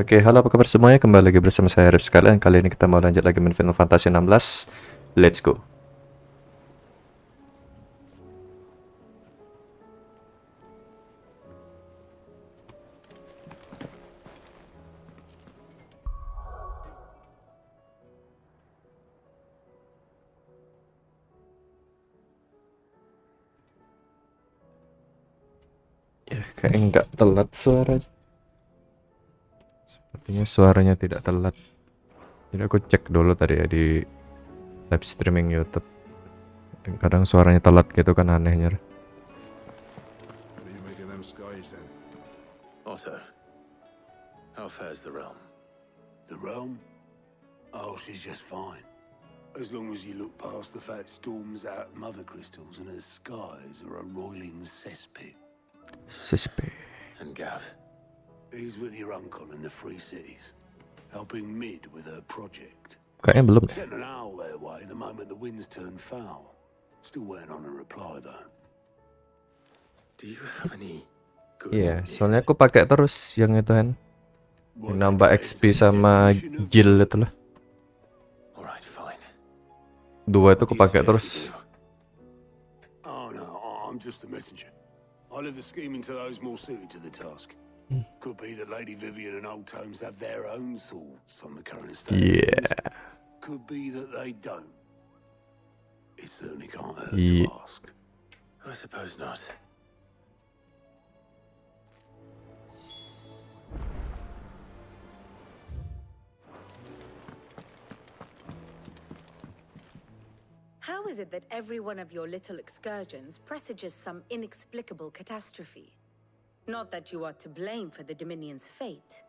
Oke, halo apa kabar semuanya? Kembali lagi bersama saya Ripscarlet. Kali ini kita mau lanjut lagi main Final Fantasy 16. Let's go. Ya, kayaknya nggak telat suaranya. Sepertinya suaranya tidak telat. Jadi aku cek dulu tadi ya di live streaming YouTube. Kadang suaranya telat gitu kan anehnya. What are you making them skies then? Otto, how fares the realm? The realm? Oh, she's just fine. As long as you look past the fat storms out mother crystals and her skies are a roiling cesspit. Sispe. And Gav? He's with your uncle in the Free Cities, helping Mid with her project. Kayaknya belum deh. Sent an owl their way the moment the winds turned foul. Still waiting on a reply though. Do you have any good Iya, ideas? soalnya aku pakai terus yang itu kan. Yang nambah XP sama guild itu lah. Alright, fine. Dua itu What do aku you pakai suggest we terus. do? Oh no, I'm just a messenger. I leave the scheming to those more suited to the task. Could be that Lady Vivian and Old Tomes have their own thoughts on the current state of things. Yeah. Could be that they don't. It certainly can't hurt Yeah. to ask. I suppose not. How is it that every one of your little excursions presages some inexplicable catastrophe? Not that you are to blame for the Dominion's fate.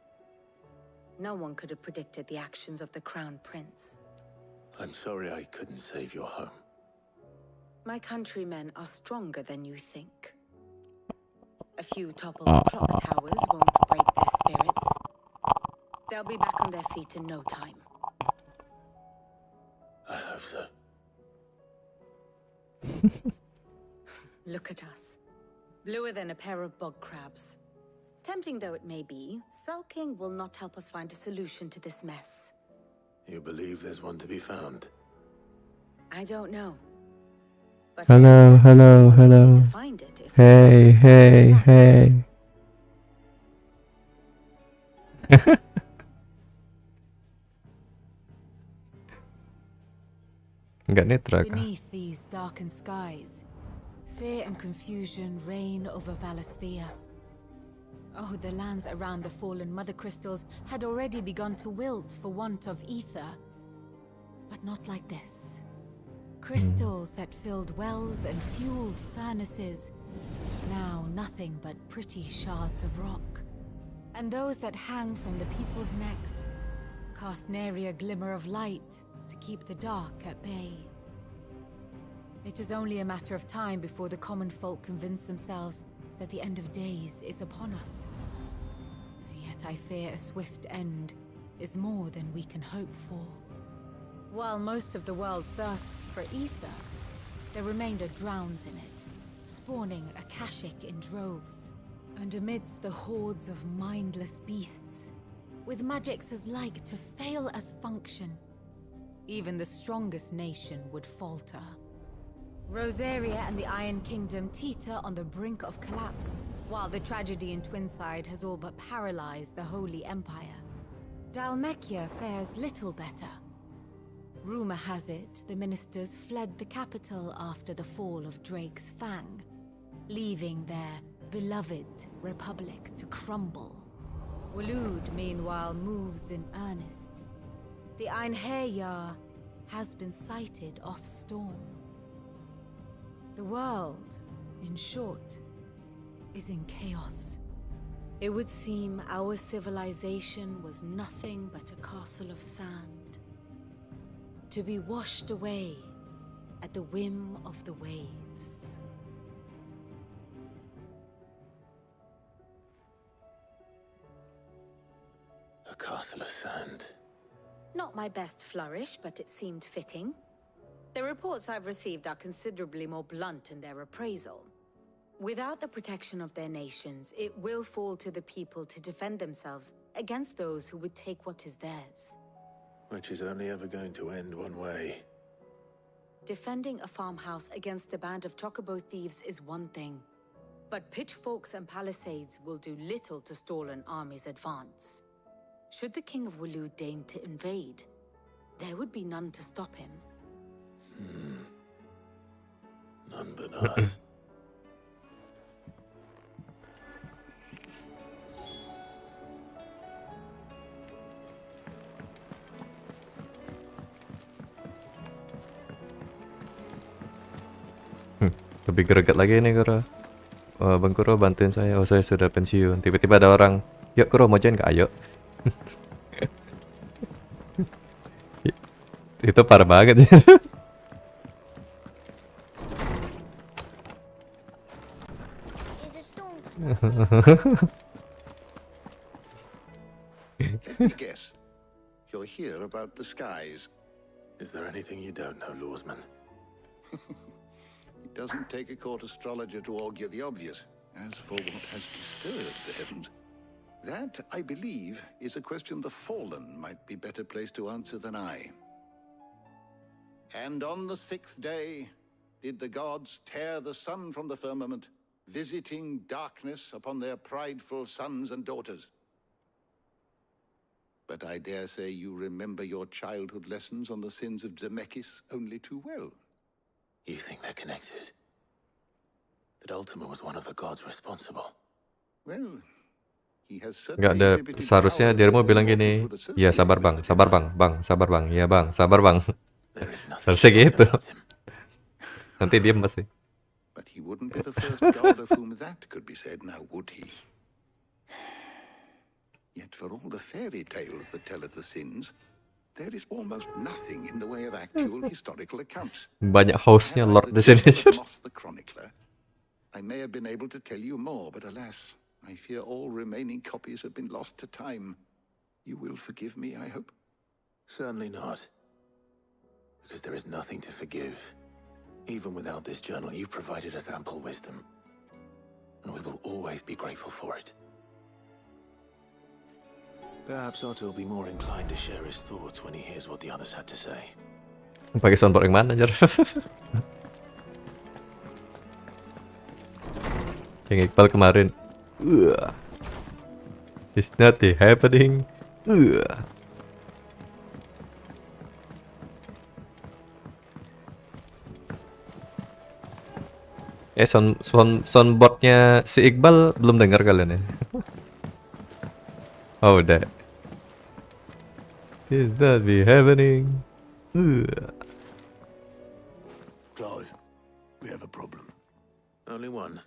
No one could have predicted the actions of the Crown Prince. I'm sorry I couldn't save your home. My countrymen are stronger than you think. A few toppled clock towers won't break their spirits. They'll be back on their feet in no time. I hope so. Look at us. Bluer than a pair of bog crabs. Tempting though it may be, sulking will not help us find a solution to this mess. You believe there's one to be found? I don't know. But Hello, I'm certain hello, we'll be hello. able to find it if we Hey, first hey, examine the facts. hey. Nggak netral kah? Beneath these darkened skies, fear and confusion reign over Valisthea. Oh, the lands around the fallen mother crystals had already begun to wilt for want of ether. But not like this. Crystals that filled wells and fueled furnaces, now nothing but pretty shards of rock. And those that hang from the people's necks cast nary a glimmer of light to keep the dark at bay. It is only a matter of time before the common folk convince themselves that the end of days is upon us. Yet I fear a swift end is more than we can hope for. While most of the world thirsts for ether, the remainder drowns in it, spawning Akashic in droves. And amidst the hordes of mindless beasts, with magics as like to fail as function, even the strongest nation would falter. Rosaria and the Iron Kingdom teeter on the brink of collapse, while the tragedy in Twinside has all but paralyzed the Holy Empire. Dalmekia fares little better. Rumor has it the ministers fled the capital after the fall of Drake's Fang, leaving their beloved republic to crumble. Waloed, meanwhile, moves in earnest. The Einherjar has been sighted off-storm. The world, in short, is in chaos. It would seem our civilization was nothing but a castle of sand, to be washed away at the whim of the waves. A castle of sand. Not my best flourish, but it seemed fitting. The reports I've received are considerably more blunt in their appraisal. Without the protection of their nations, it will fall to the people to defend themselves against those who would take what is theirs. Which is only ever going to end one way. Defending a farmhouse against a band of chocobo thieves is one thing, but pitchforks and palisades will do little to stall an army's advance. Should the King of Wulu deign to invade, there would be none to stop him. None but us. Lebih greget lagi nih Kuro. Oh, Bang Kuro bantuin saya. Oh, saya sudah pensiun. Tiba-tiba ada orang, yuk Kuro mau join ke ayo. Itu parah banget ya. Is a storm coming? Let me guess. You're here about the skies. Is there anything you don't know, Lawsman? It doesn't take a court astrologer to augur the obvious. As for what has disturbed the heavens, that, I believe, is a question the Fallen might be better placed to answer than I. And on the 6th day did the gods tear the sun from the firmament, visiting darkness upon their prideful sons and daughters. But I dare say you remember your childhood lessons on the sins of Zemeckis only too well. You think they're connected? That Ultima was one of the gods responsible? Well, he has Nggak certainly ada, exhibited seharusnya powers Dirmo that bilang mortals gini, would associate ya sabar with bang, the sabar divine. bang, sabar bang, ya bang, sabar bang. There is nothing Harusnya divine gitu. about him. Nanti diem pasti. But he wouldn't be the first god of whom that could be said, now would he? Yet for all the fairy tales that tell of the sins, there is almost nothing in the way of actual historical accounts. Banyak hostnya Had I Lord the di sini. gem of Moss the Chronicler, I may have been able to tell you more, but alas, I fear all remaining copies have been lost to time. You will forgive me, I hope? Certainly not. Because there is nothing to forgive. Even without this journal, you've provided us ample wisdom. And we will always be grateful for it. Perhaps Otto will be more inclined to share his thoughts when he hears what the others had to say. Pakai soundboard yang mana, Jar? Yang Iqbal kemarin. It's not happening. Soundboardnya si Iqbal belum dengar kalian ya? Oh, udah. It's not happening. Clive, we have a problem. Only one.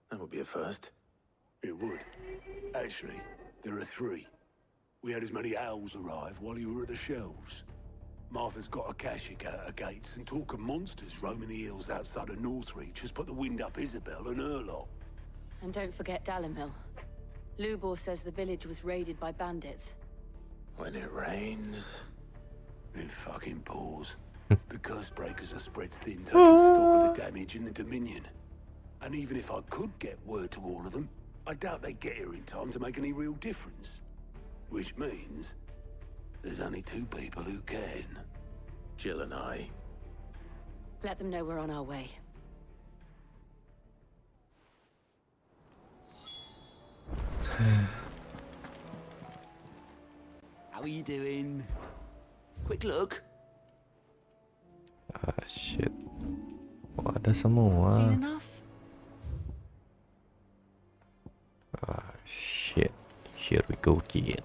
That would be a first. It would. Actually, there are 3. We had as many owls arrive while you were at the shelves. Martha's got a Kashik out of gates, and talk of monsters roaming the hills outside of Northreach has put the wind up Isabel and her lot. And don't forget Dalimil. Lubor says the village was raided by bandits. When it rains... It fucking pours. The curse breakers are spread thin, taking stock of the damage in the Dominion. And even if I could get word to all of them, I doubt they'd get here in time to make any real difference. Which means there's only 2 people who can. Jill and I. Let them know we're on our way. How are you doing? Quick look. Ah, shit. Oh, ada semua. Seen enough? Ah, shit. Here we go again.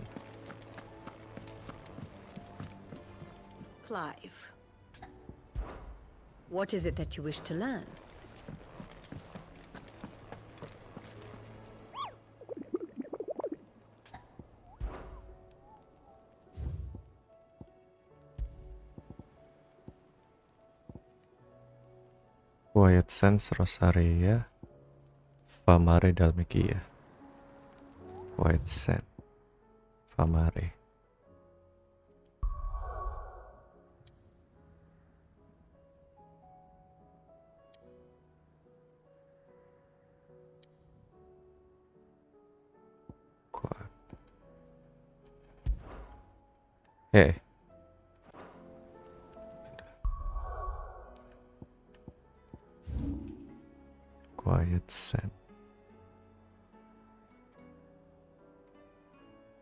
Clive, what is it that you wish to learn? Quiet Sense Rosaria Famare Dalmekia. Quiet Sense Famare. Quiet scent.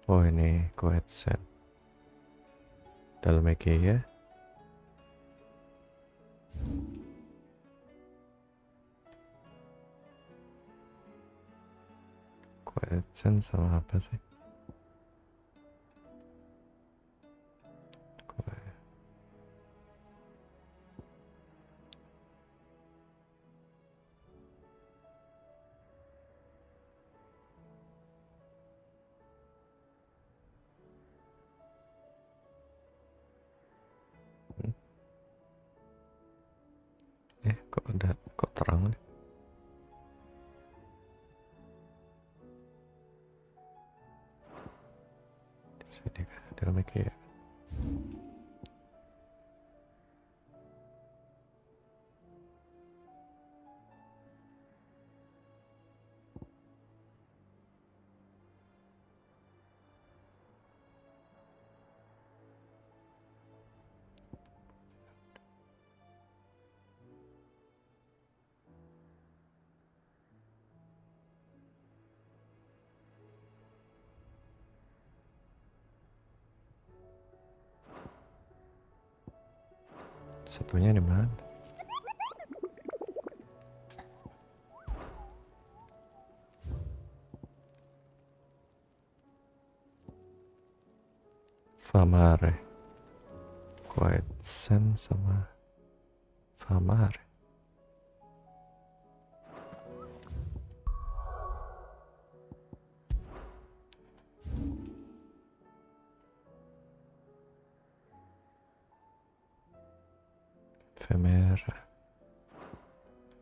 Oh ini quiet scent. Dalam ya. Quiet scent sama apa sih? Kok terang nih? Di sini kan dalam ya. Satunya di mana? Famare. Quiet scent sama Famare.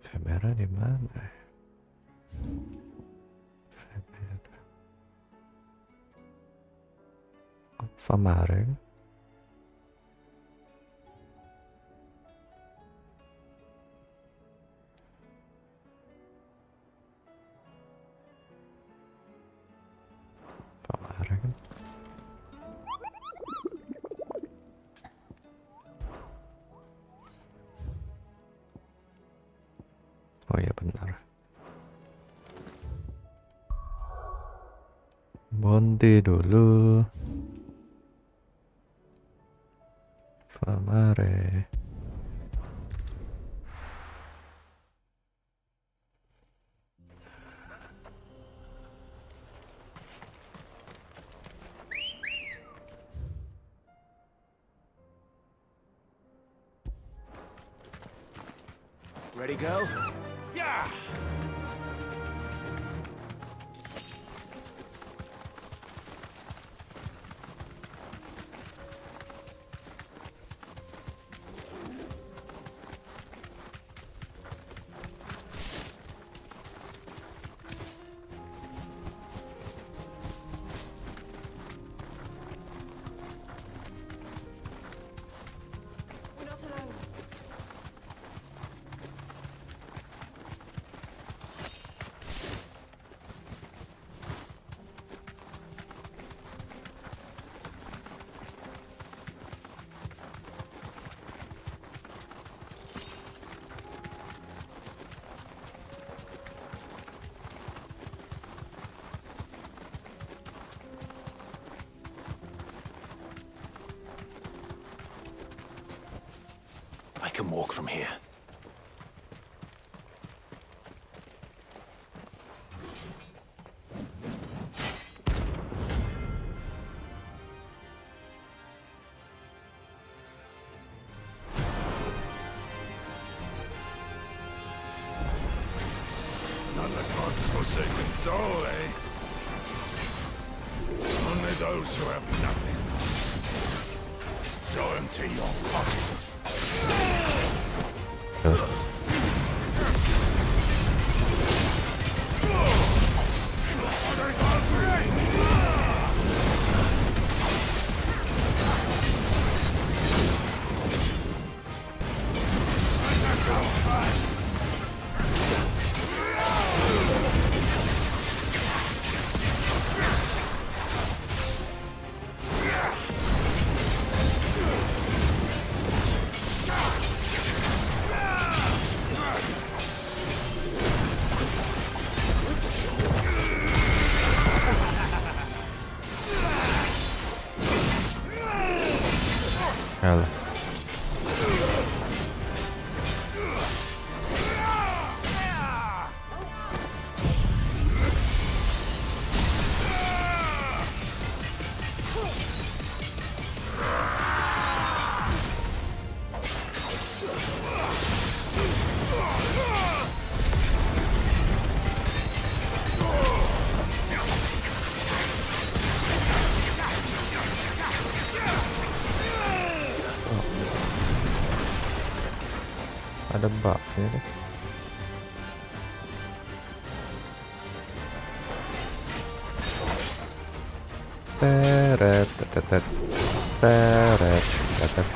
Femera di mana? Femera. Oh, Famare. Famare kan? Oh ya benar. Bonti dulu. Famare. Ready, go? Yeah! We're not alone. I can walk from here. Not the god's forsaken soul, eh? Only those who have nothing. Show empty your pockets. Alah. Ada buffnya deh. Teret, tetet, teret, tetet.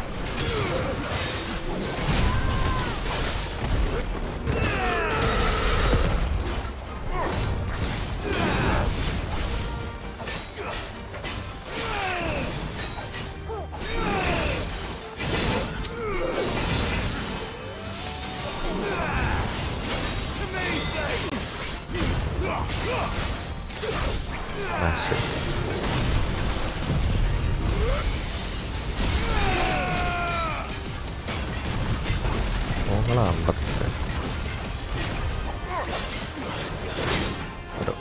Asyik. Oh, lambat. Aduh.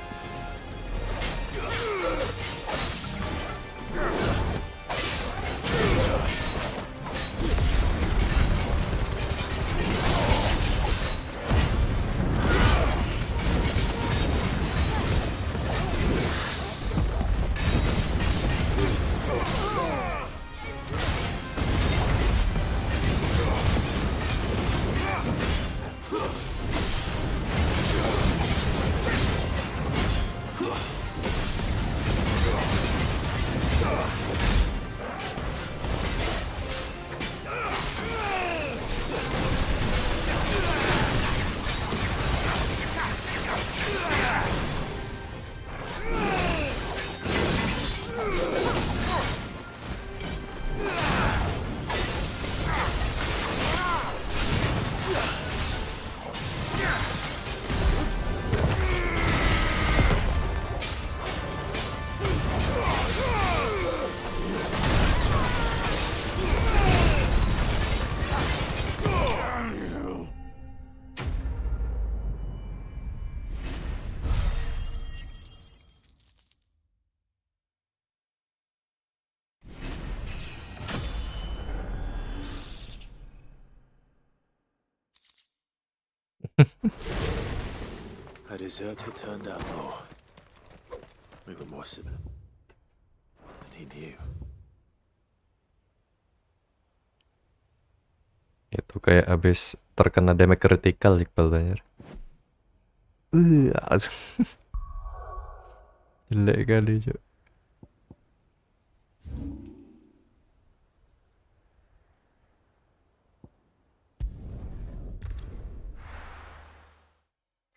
I deserved it turned out more. We were more similar than he knew. Itu kayak abis terkena damage critical Iqbal tanya. Jelek kali Cok.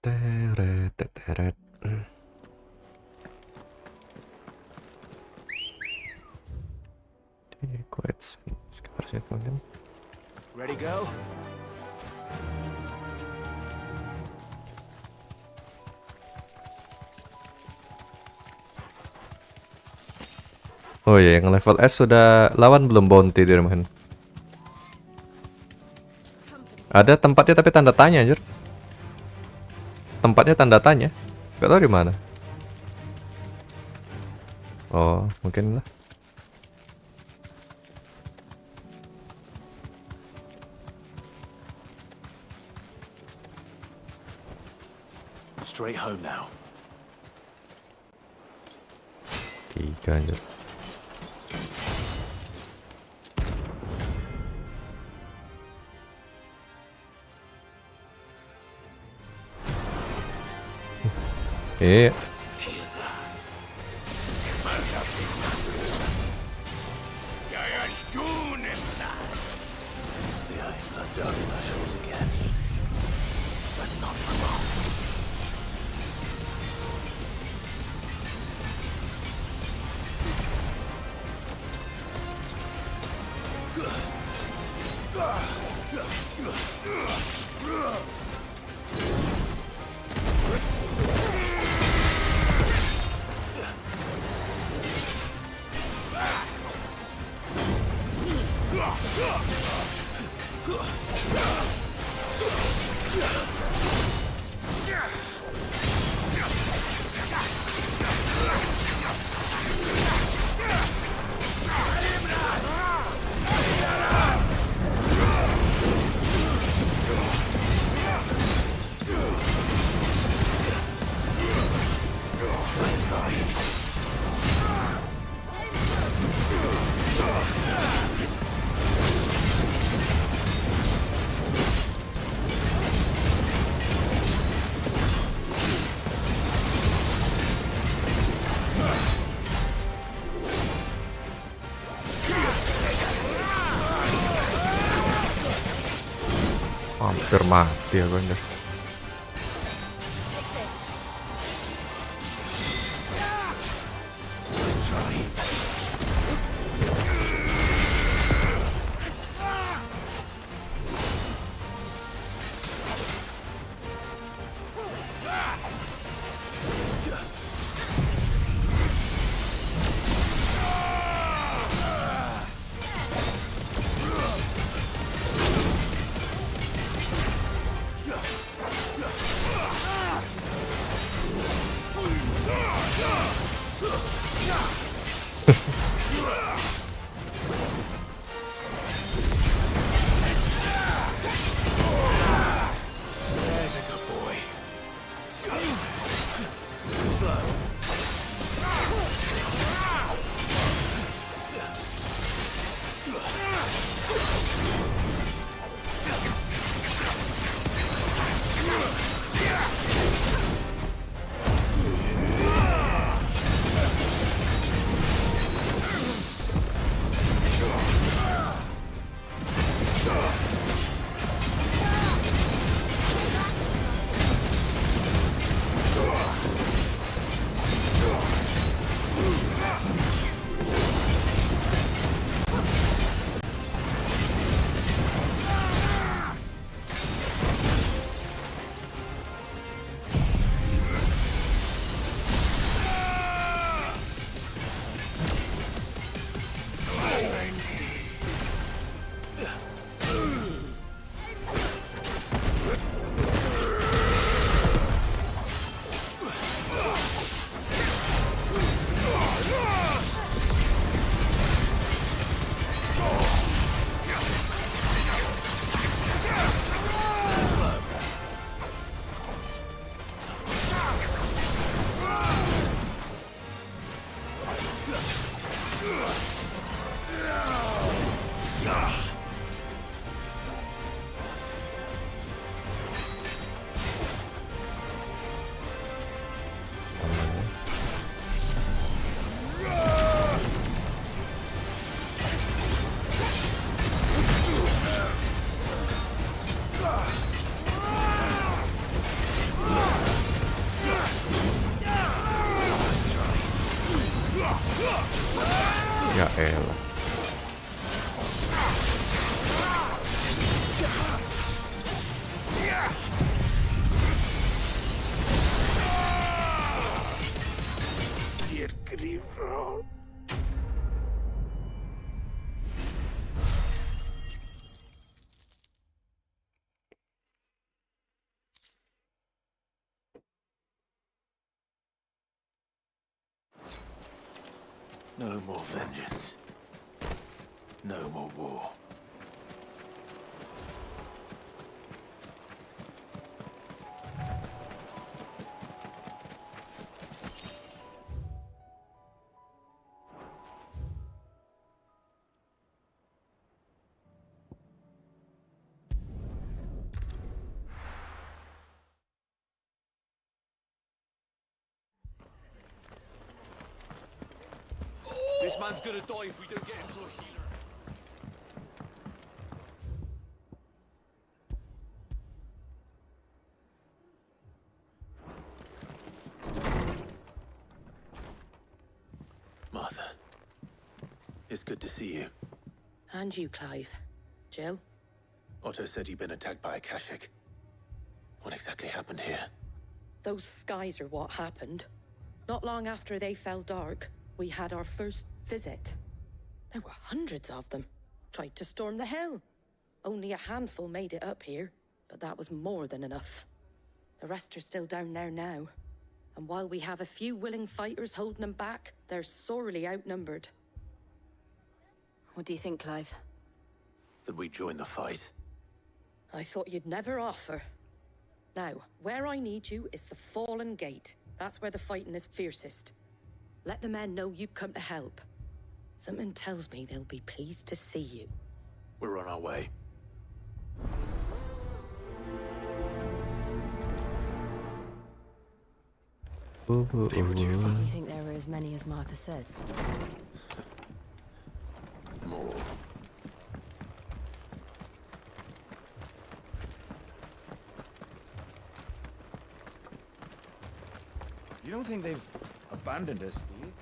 Teret, teret. Quiet sekitar situ mungkin. Ready, go? Oh ya, yang level S sudah lawan belum bounty di rumah. Ada tempatnya tapi tanda tanya anjir. Tempatnya tanda tanya. Gak tahu di mana. Oh, mungkin lah. Straight home now. 3 anjir. Iya. Hampir mati aku anjir. There's a good boy. Slow. Ya elah. No more vengeance. No more war. This man's gonna die if we don't get him to a healer. Martha, it's good to see you. And you, Clive. Jill? Otto said you'd been attacked by a Kashik. What exactly happened here? Those skies are what happened. Not long after they fell dark, we had our first visit. There were hundreds of them. Tried to storm the hill. Only a handful made it up here, but that was more than enough. The rest are still down there now. And while we have a few willing fighters holding them back, they're sorely outnumbered. What do you think, Clive? That we join the fight? I thought you'd never offer. Now, where I need you is the Fallen Gate. That's where the fighting is fiercest. Let the men know you've come to help. Something tells me they'll be pleased to see you. We're on our way. Do you think there are as many as Martha says? More. You don't think they've abandoned us, do you?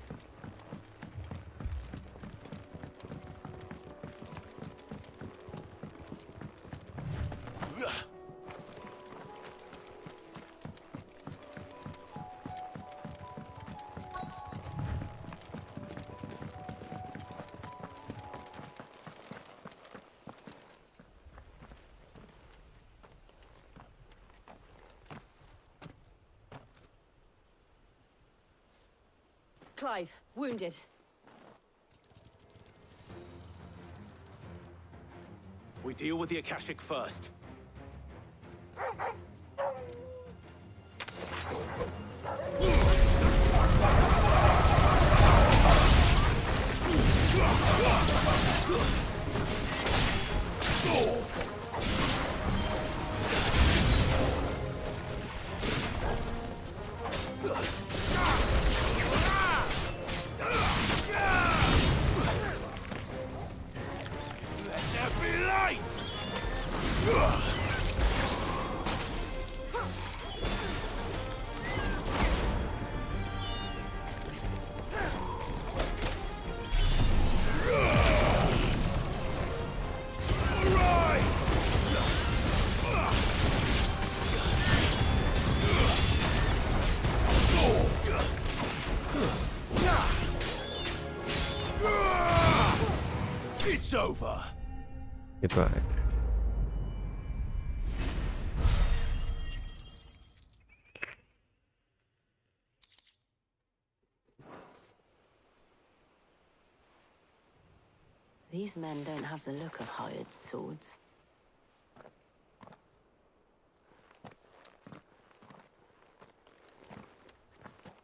Clive, wounded. We deal with the Akashic first. It's over. Goodbye. These men don't have the look of hired swords.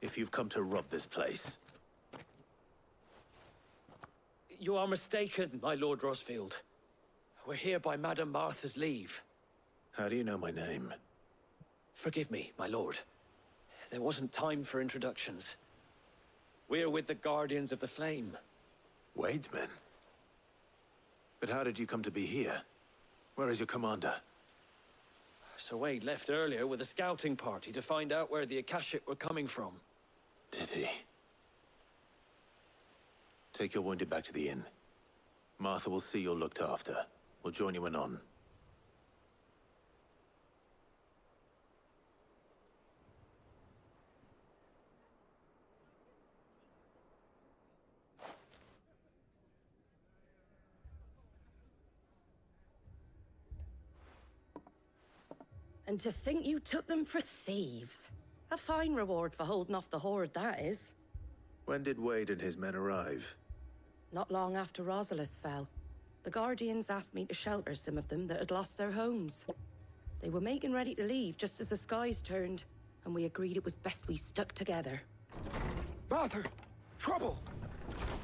If you've come to rob this place, You are mistaken, my Lord Rosfield. We're here by Madame Martha's leave. how do you know my name? Forgive me, my lord. There wasn't time for introductions. We're with the Guardians of the Flame. Wade's men? But how did you come to be here? Where is your commander? Sir Wade left earlier with a scouting party to find out where the Akashic were coming from. Did he? Take your wounded back to the inn. Martha will see you're looked after. We'll join you anon. And to think you took them for thieves. A fine reward for holding off the horde, that is. When did Wade and his men arrive? Not long after Rosalith fell. The Guardians asked me to shelter some of them that had lost their homes. They were making ready to leave just as the skies turned, and we agreed it was best we stuck together. Martha! Trouble!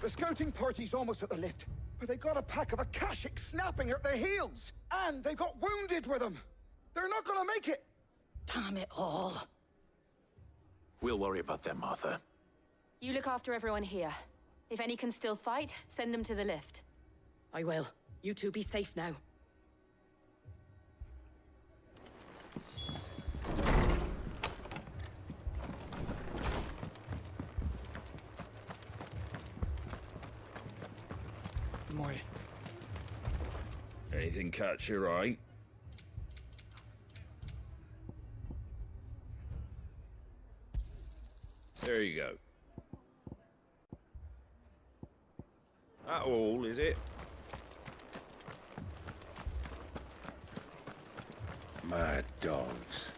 The scouting party's almost at the lift, but they got a pack of Akashic snapping at their heels! And they got wounded with them! They're not gonna make it! Damn it all! We'll worry about them, Martha. You look after everyone here. If any can still fight, send them to the lift. I will. You two be safe now. Moy. Anything catch your eye? There you go. That all, is it? Mad dogs.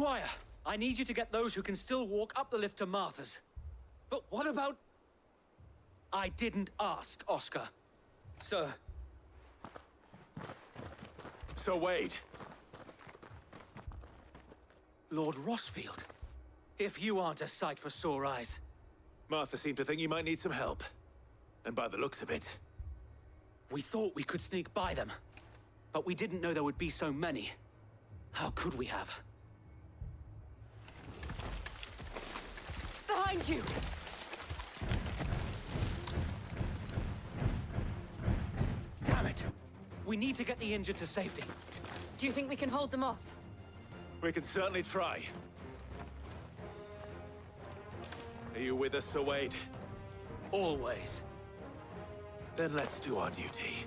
Squire, I need you to get those who can still walk up the lift to Martha's. But what about... I didn't ask, Oscar. Sir. Sir Wade. Lord Rossfield. If you aren't a sight for sore eyes. Martha seemed to think you might need some help. And by the looks of it... We thought we could sneak by them. But we didn't know there would be so many. How could we have? Behind you! Damn it! We need to get the injured to safety. Do you think we can hold them off? We can certainly try. Are you with us, Sir Wade? Always. Then let's do our duty.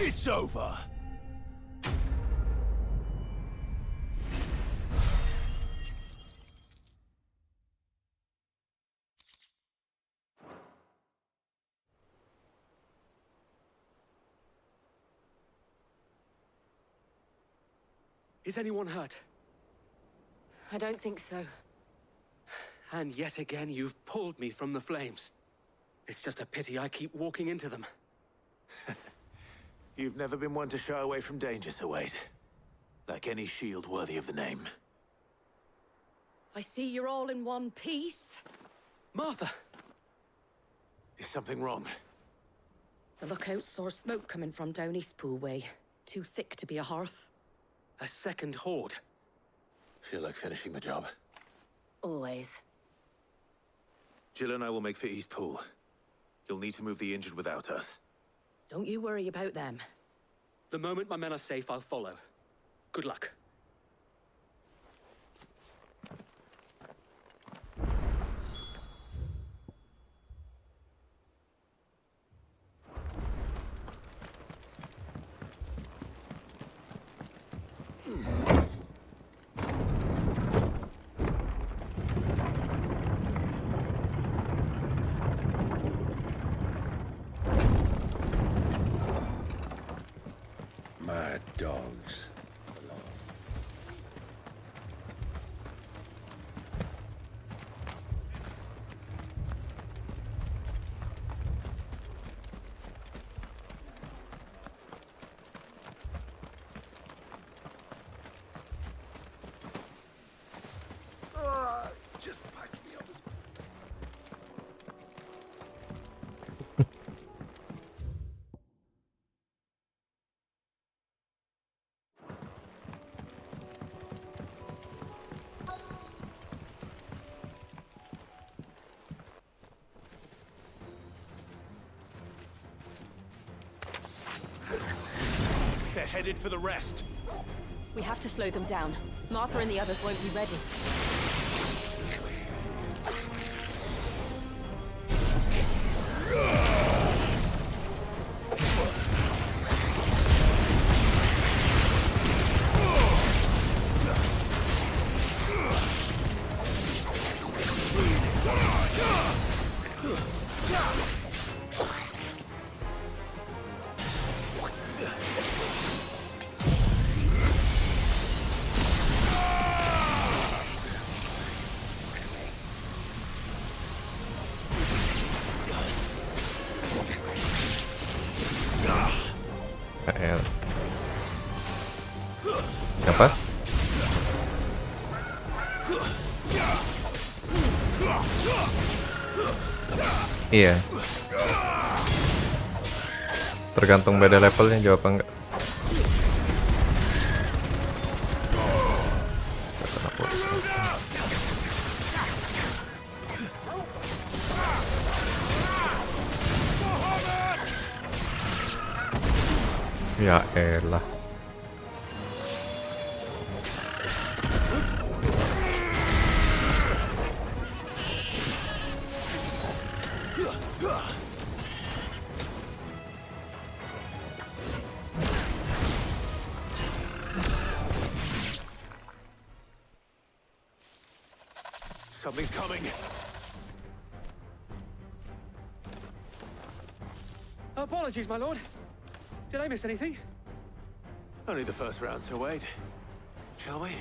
It's over. Is anyone hurt? I don't think so. And yet again, you've pulled me from the flames. It's just a pity I keep walking into them. You've never been one to shy away from danger, Sir Wade. Like any shield worthy of the name. I see you're all in one piece. Martha! Is something wrong? The lookout saw smoke coming from down Eastpool way. Too thick to be a hearth. A second horde. Feel like finishing the job. Always. Jill and I will make for Eastpool. You'll need to move the injured without us. Don't you worry about them. The moment my men are safe, I'll follow. Good luck. Mad dogs. Just patch me up. headed for the rest. We have to slow them down. Martha and the others won't be ready. Apa? Iya. Tergantung beda levelnya jawab apa enggak. Ya elah. Something's coming. Apologies, my lord. Did I miss anything? Only the first round, so wait. Shall we?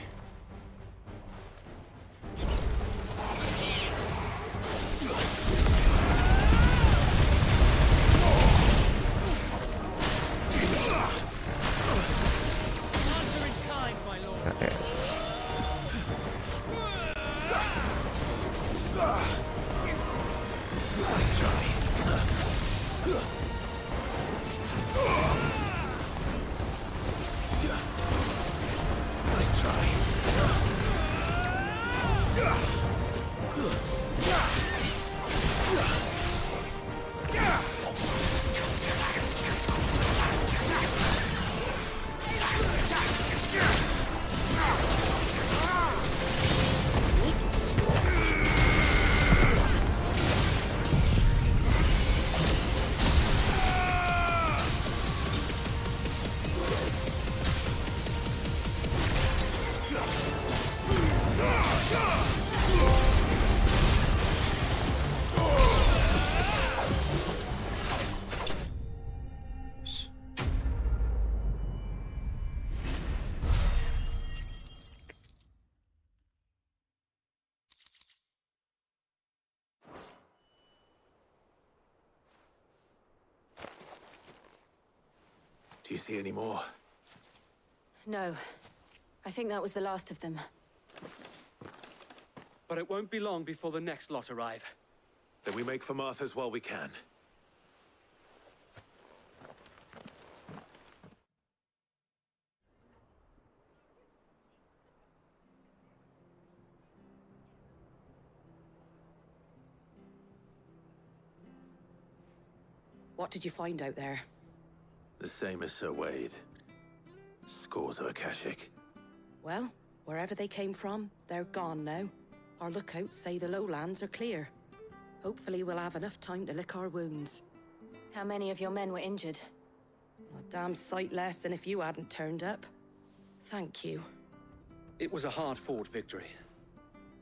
Answer in kind, my lord. Nice try. Nice try. Do you see any more? No. I think that was the last of them. But it won't be long before the next lot arrive. Then we make for Martha's while we can. What did you find out there? The same as Sir Wade. Scores of Akashic. Well, wherever they came from, they're gone now. Our lookouts say the lowlands are clear. Hopefully we'll have enough time to lick our wounds. How many of your men were injured? A damn sight less than if you hadn't turned up. Thank you. It was a hard-fought victory.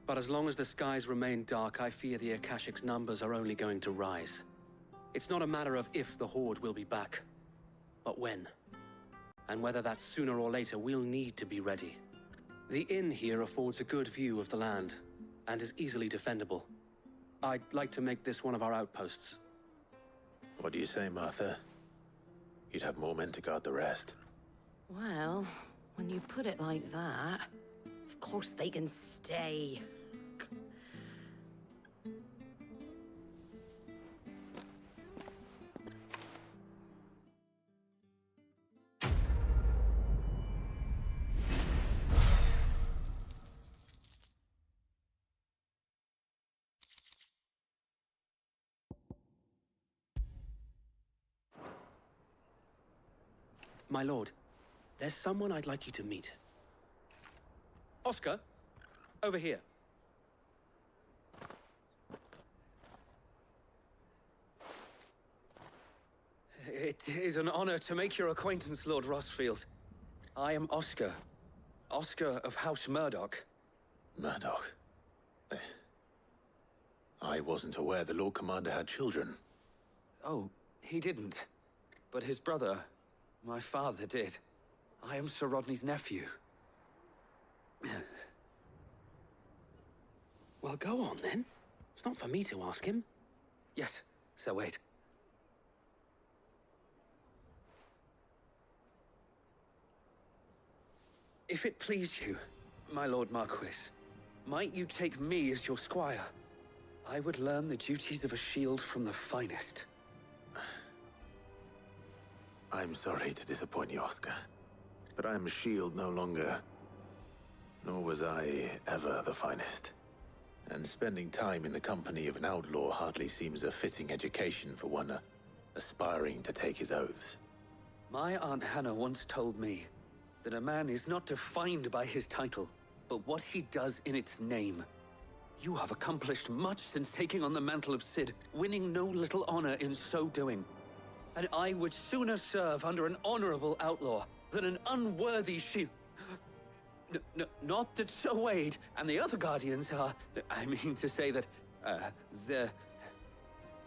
But as long as the skies remain dark, I fear the Akashic's numbers are only going to rise. It's not a matter of if the Horde will be back, but when. And whether that's sooner or later, we'll need to be ready. The inn here affords a good view of the land, and is easily defendable. I'd like to make this one of our outposts. What do you say, Martha? You'd have more men to guard the rest. Well, when you put it like that, of course they can stay. My lord, There's someone I'd like you to meet. Oscar, over here. It is an honor to make your acquaintance, Lord Rossfield. I am Oscar. Oscar of House Murdoch. Murdoch? I wasn't aware the Lord Commander had children. Oh, he didn't. But his brother, my father, did. I am Sir Rodney's nephew. Well, go on then. It's not for me to ask him. Yes, Sir Wade. If it please you, my Lord Marquis, might you take me as your squire? I would learn the duties of a shield from the finest. I'm sorry to disappoint you, Oscar, but I'm a shield no longer. Nor was I ever the finest. And spending time in the company of an outlaw hardly seems a fitting education for one aspiring to take his oaths. My Aunt Hannah once told me that a man is not defined by his title, but what he does in its name. You have accomplished much since taking on the mantle of Cid, winning no little honor in so doing. And I would sooner serve under an honorable outlaw than an unworthy shield. Not that Sir Wade and the other guardians are... I mean to say that, they're...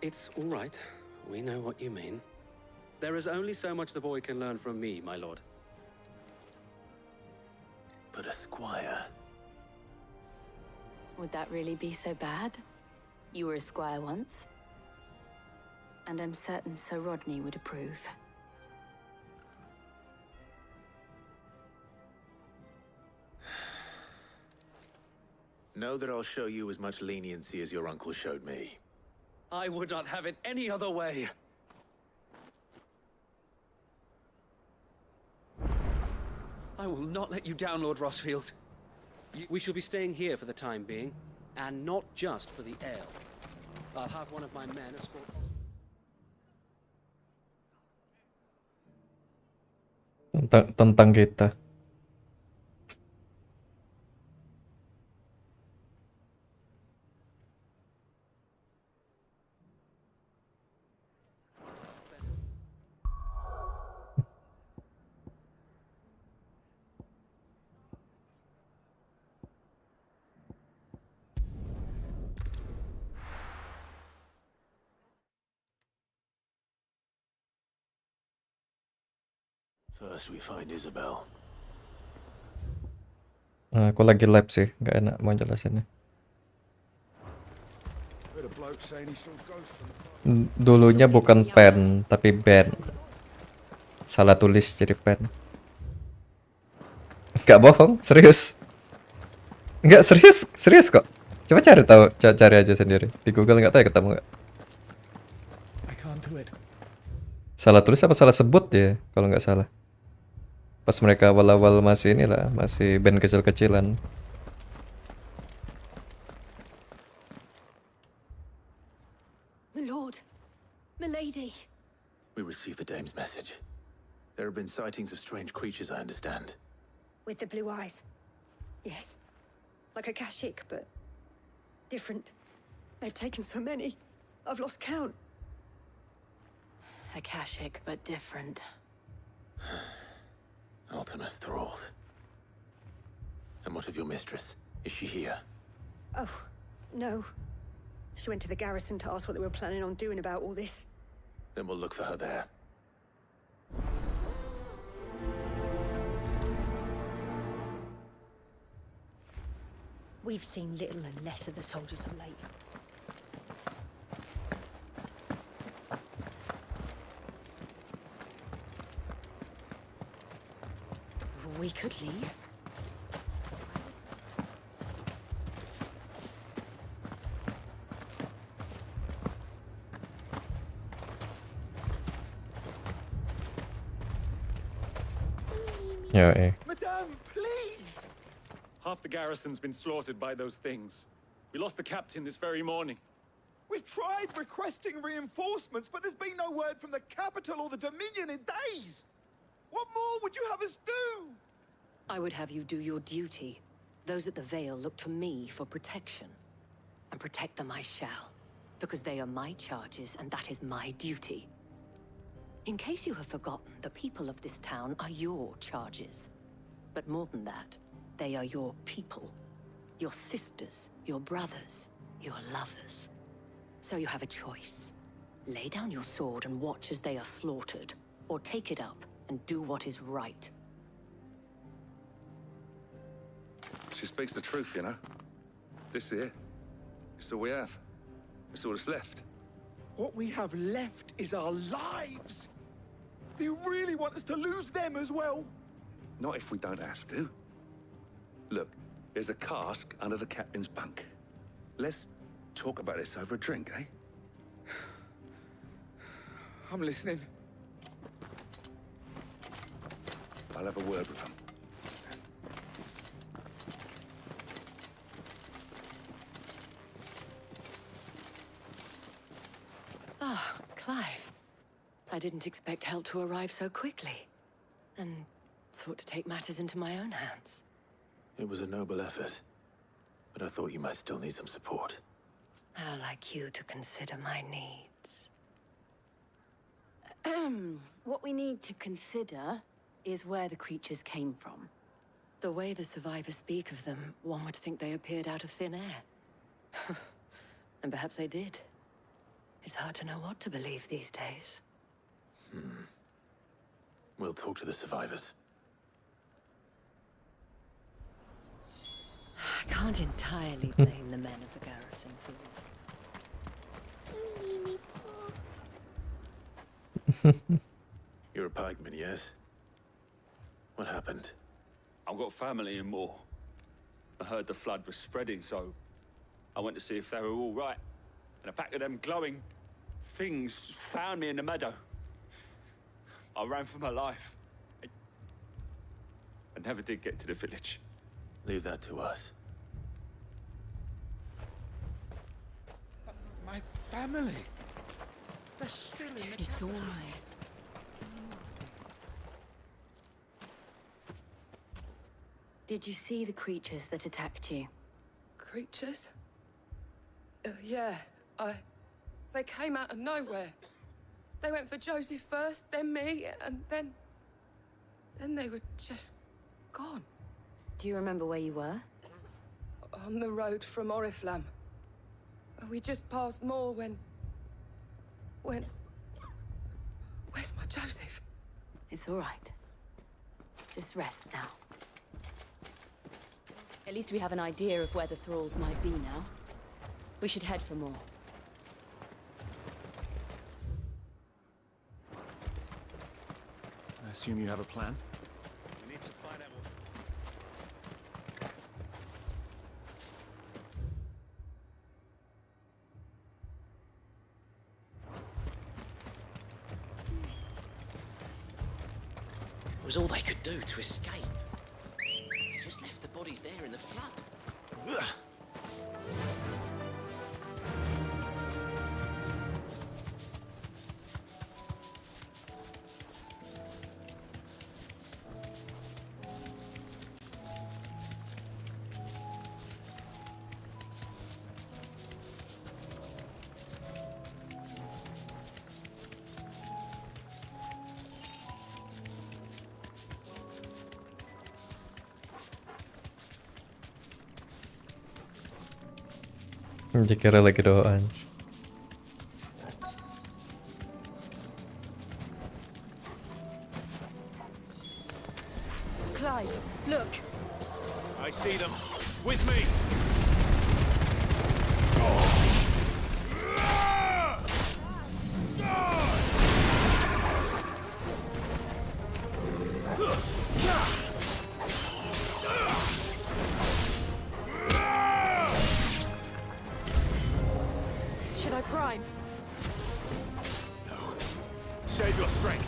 It's all right. We know what you mean. There is only so much the boy can learn from me, my lord. But a squire... Would that really be so bad? You were a squire once. And I'm certain Sir Rodney would approve. Know that I'll show you as much leniency as your uncle showed me. I would not have it any other way. I will not let you down, Lord Rossfield. We shall be staying here for the time being, and not just for the ale. I'll have one of my men escort... Tentang kita. First we find Isabel. Aku lagi lab sih, nggak enak mau jelasinnya. Dulunya bukan pen, tapi band. Salah tulis jadi pen. Nggak bohong, serius. Nggak serius kok. Coba cari tahu, cari aja sendiri di Google, nggak tahu ya ketemu nggak. Salah tulis apa salah sebut ya, kalau nggak salah. Pas mereka awal-awal masih inilah, masih band kecil-kecilan. My lord, milady. We received the dame's message. There have been sightings of strange creatures, I understand. With the blue eyes. Yes. Like a Kashik, but different. They've taken so many. I've lost count. Akashic, but different. Ultimus thralls. And what of your mistress? Is she here? Oh, no. She went to the garrison to ask what they were planning on doing about all this. Then we'll look for her there. We've seen little and less of the soldiers of late. We could leave. Yeah. Madame, please! Half the garrison's been slaughtered by those things. We lost the captain this very morning. We've tried requesting reinforcements, but there's been no word from the capital or the Dominion in days. What more would you have us do? I would have you do your duty. Those at the Vale look to me for protection. And protect them I shall. Because they are my charges, and that is my duty. In case you have forgotten, the people of this town are your charges. But more than that, they are your people. Your sisters, your brothers, your lovers. So you have a choice. Lay down your sword and watch as they are slaughtered, or take it up and do what is right. She speaks the truth, you know. This here, it's all we have. It's all that's left. What we have left is our lives. Do you really want us to lose them as well? Not if we don't have to. Look, there's a cask under the captain's bunk. Let's talk about this over a drink, eh? I'm listening. I'll have a word with him. Ah, Clive. I didn't expect help to arrive so quickly. And sought to take matters into my own hands. It was a noble effort, but I thought you might still need some support. How like you to consider my needs. What we need to consider is where the creatures came from. The way the survivors speak of them, one would think they appeared out of thin air. And perhaps they did. It's hard to know what to believe these days. We'll talk to the survivors. I can't entirely blame the men of the garrison for Don't leave me, Pa. You're a pikeman, yes? What happened? I've got family in Moor. I heard the flood was spreading, so I went to see if they were all right. And a pack of them glowing things found me in the meadow. I ran for my life. I never did get to the village. Leave that to us. My family. They're still in the It's all right. Did you see the creatures that attacked you? Creatures? Yeah, they came out of nowhere. They went for Joseph first, then me, and then they were just gone. Do you remember where you were? On the road from Oriflamme. We just passed Moor when... Where's my Joseph? It's all right. Just rest now. At least we have an idea of where the thralls might be now. We should head for more. I assume you have a plan? We need to find out what... It was all they could do to escape. They just left the bodies there in the flood. Ugh. Dikira lagi doaan. Clive, look. I see them. With me! Should I prime? Save your strength.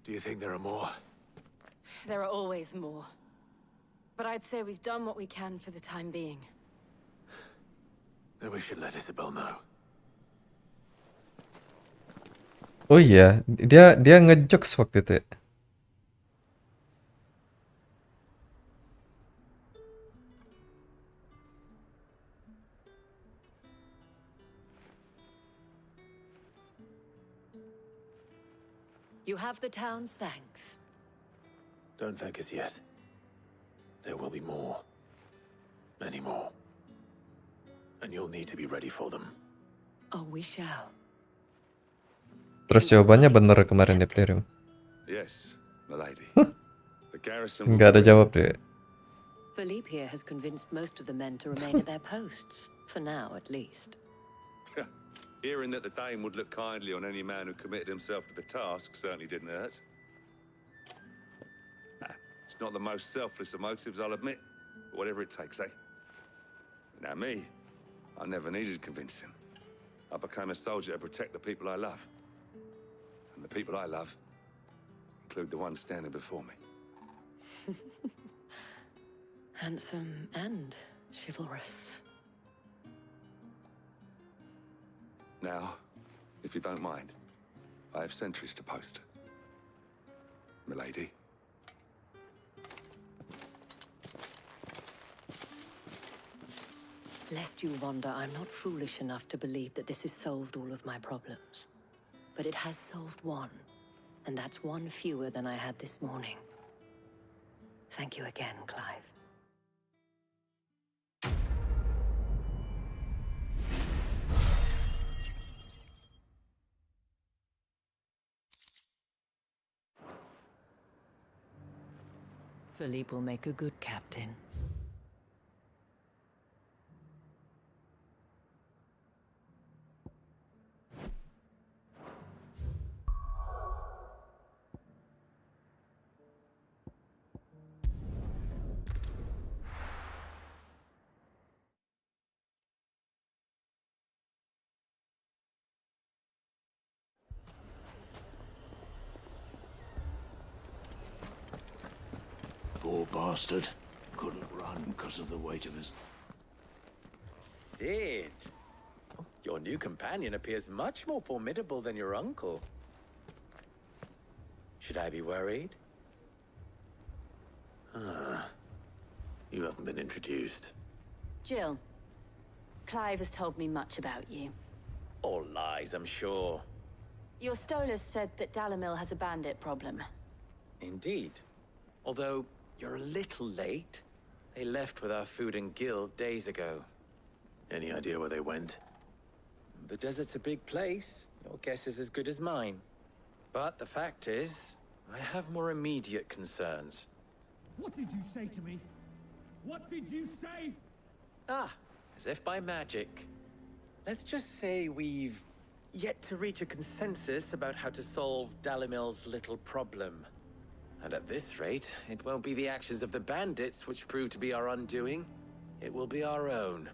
Do you think there are more? There are always more. But I'd say we've done what we can for the time being. Then we should let Isabel know. Oh iya, dia ngejokes waktu itu ya. You have the town's thanks. Don't thank us yet. There will be more. Many more. And you'll need to be ready for them. Oh, we shall. Terus jawabannya bener kemarin di playroom. Yes, milady. The garrison. Nggak ada jawab deh. Philippe here has convinced most of the men to remain at their posts. For now, at least. Hearing that the Dane would look kindly on any man who committed himself to the task certainly didn't hurt. It's not the most selfless of motives, I'll admit. But whatever it takes, eh? Now me, I never needed convincing. I became a soldier to protect the people I love. And the people I love include the ones standing before me. Handsome and chivalrous. Now, if you don't mind, I have sentries to post. Milady. Lest you wonder, I'm not foolish enough to believe that this has solved all of my problems. But it has solved one, and that's one fewer than I had this morning. Thank you again, Clive. Philippe will make a good captain. Poor bastard. Couldn't run because of the weight of his... Sid! Your new companion appears much more formidable than your uncle. Should I be worried? You haven't been introduced. Jill, Clive has told me much about you. All lies, I'm sure. Your Stolas said that Dalamil has a bandit problem. Indeed. Although, you're a little late. They left with our food and guild days ago. Any idea where they went? The desert's a big place. Your guess is as good as mine. But the fact is, I have more immediate concerns. What did you say to me? What did you say? Ah, as if by magic. Let's just say we've yet to reach a consensus about how to solve Dalimil's little problem. And at this rate, it won't be the actions of the bandits which prove to be our undoing. It will be our own.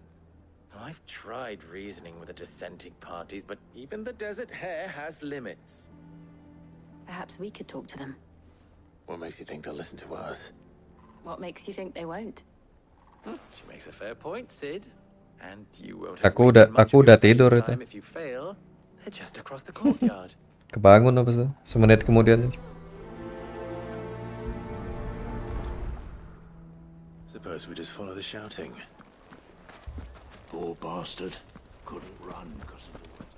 I've tried reasoning with the dissenting parties, but even the Desert Hare has limits. Perhaps we could talk to them. What makes you think they'll listen to us? What makes you think they won't? She makes a fair point, Sid. And you won't have Aku wasted much udah of your tidur precious itu. time if you fail. They're just across the courtyard. Kebangun apa sih? Semenit kemudian. Suppose we just follow the shouting. Poor bastard. Couldn't run because of the wet.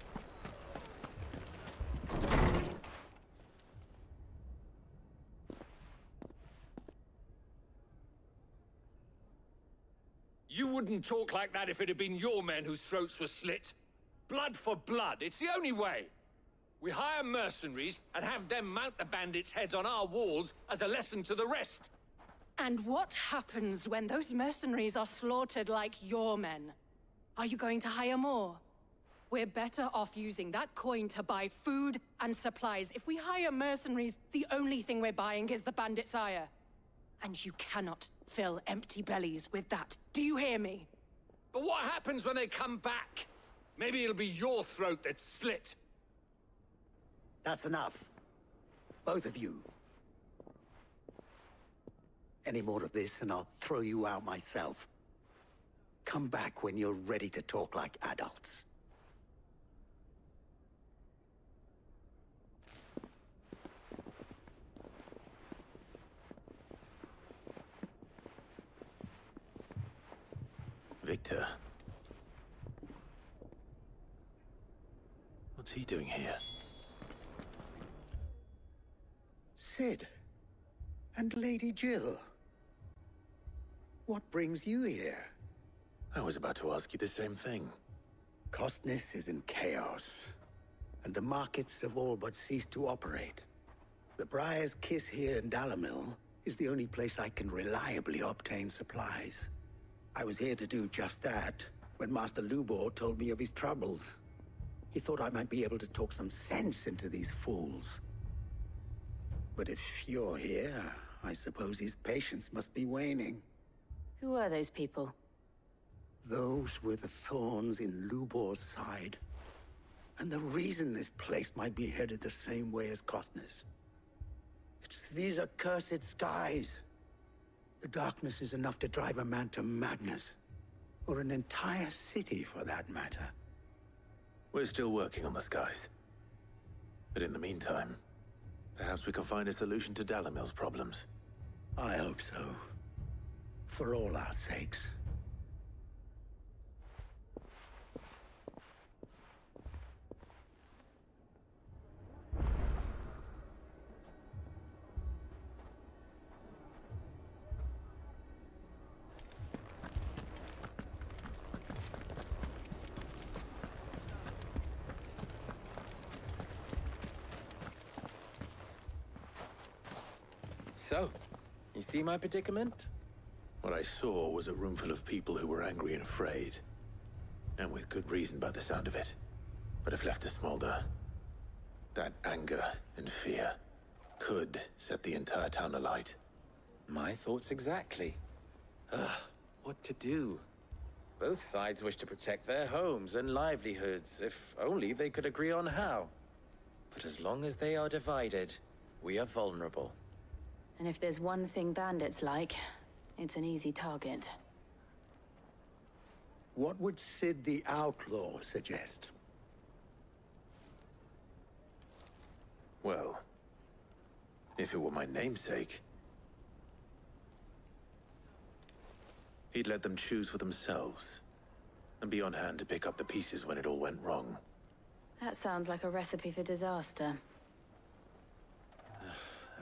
You wouldn't talk like that if it had been your men whose throats were slit. Blood for blood, it's the only way. We hire mercenaries and have them mount the bandits' heads on our walls as a lesson to the rest. And what happens when those mercenaries are slaughtered like your men? Are you going to hire more? We're better off using that coin to buy food and supplies. If we hire mercenaries, the only thing we're buying is the bandits' ire. And you cannot fill empty bellies with that. Do you hear me? But what happens when they come back? Maybe it'll be your throat that's slit. That's enough. Both of you. Any more of this and I'll throw you out myself. Come back when you're ready to talk like adults. Victor. What's he doing here? Sid. And Lady Jill. What brings you here? I was about to ask you the same thing. Costness is in chaos, and the markets have all but ceased to operate. The Briar's Kiss here in Dalimil is the only place I can reliably obtain supplies. I was here to do just that when Master Lubor told me of his troubles. He thought I might be able to talk some sense into these fools. But if you're here, I suppose his patience must be waning. Who are those people? Those were the thorns in Lubor's side. And the reason this place might be headed the same way as Costness. It's these accursed skies. The darkness is enough to drive a man to madness. Or an entire city, for that matter. We're still working on the skies. But in the meantime, perhaps we can find a solution to Dalimil's problems. I hope so. For all our sakes. So, you see my predicament? What I saw was a room full of people who were angry and afraid. And with good reason by the sound of it. But if left to smolder, that anger and fear could set the entire town alight. My thoughts exactly. What to do? Both sides wish to protect their homes and livelihoods, if only they could agree on how. But as long as they are divided, we are vulnerable. And if there's one thing bandits like, it's an easy target. What would Sid the Outlaw suggest? Well, if it were my namesake, he'd let them choose for themselves and be on hand to pick up the pieces when it all went wrong. That sounds like a recipe for disaster.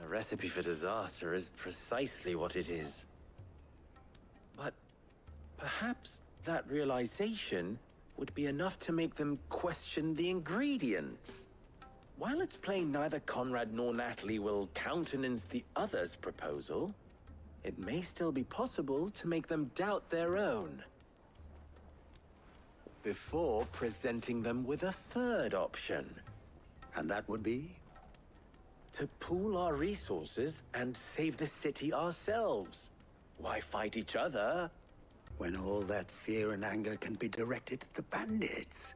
A recipe for disaster is precisely what it is. But perhaps that realization would be enough to make them question the ingredients. While it's plain neither Conrad nor Natalie will countenance the other's proposal, it may still be possible to make them doubt their own. before presenting them with a third option. And that would be? To pool our resources and save the city ourselves. Why fight each other when all that fear and anger can be directed at the bandits?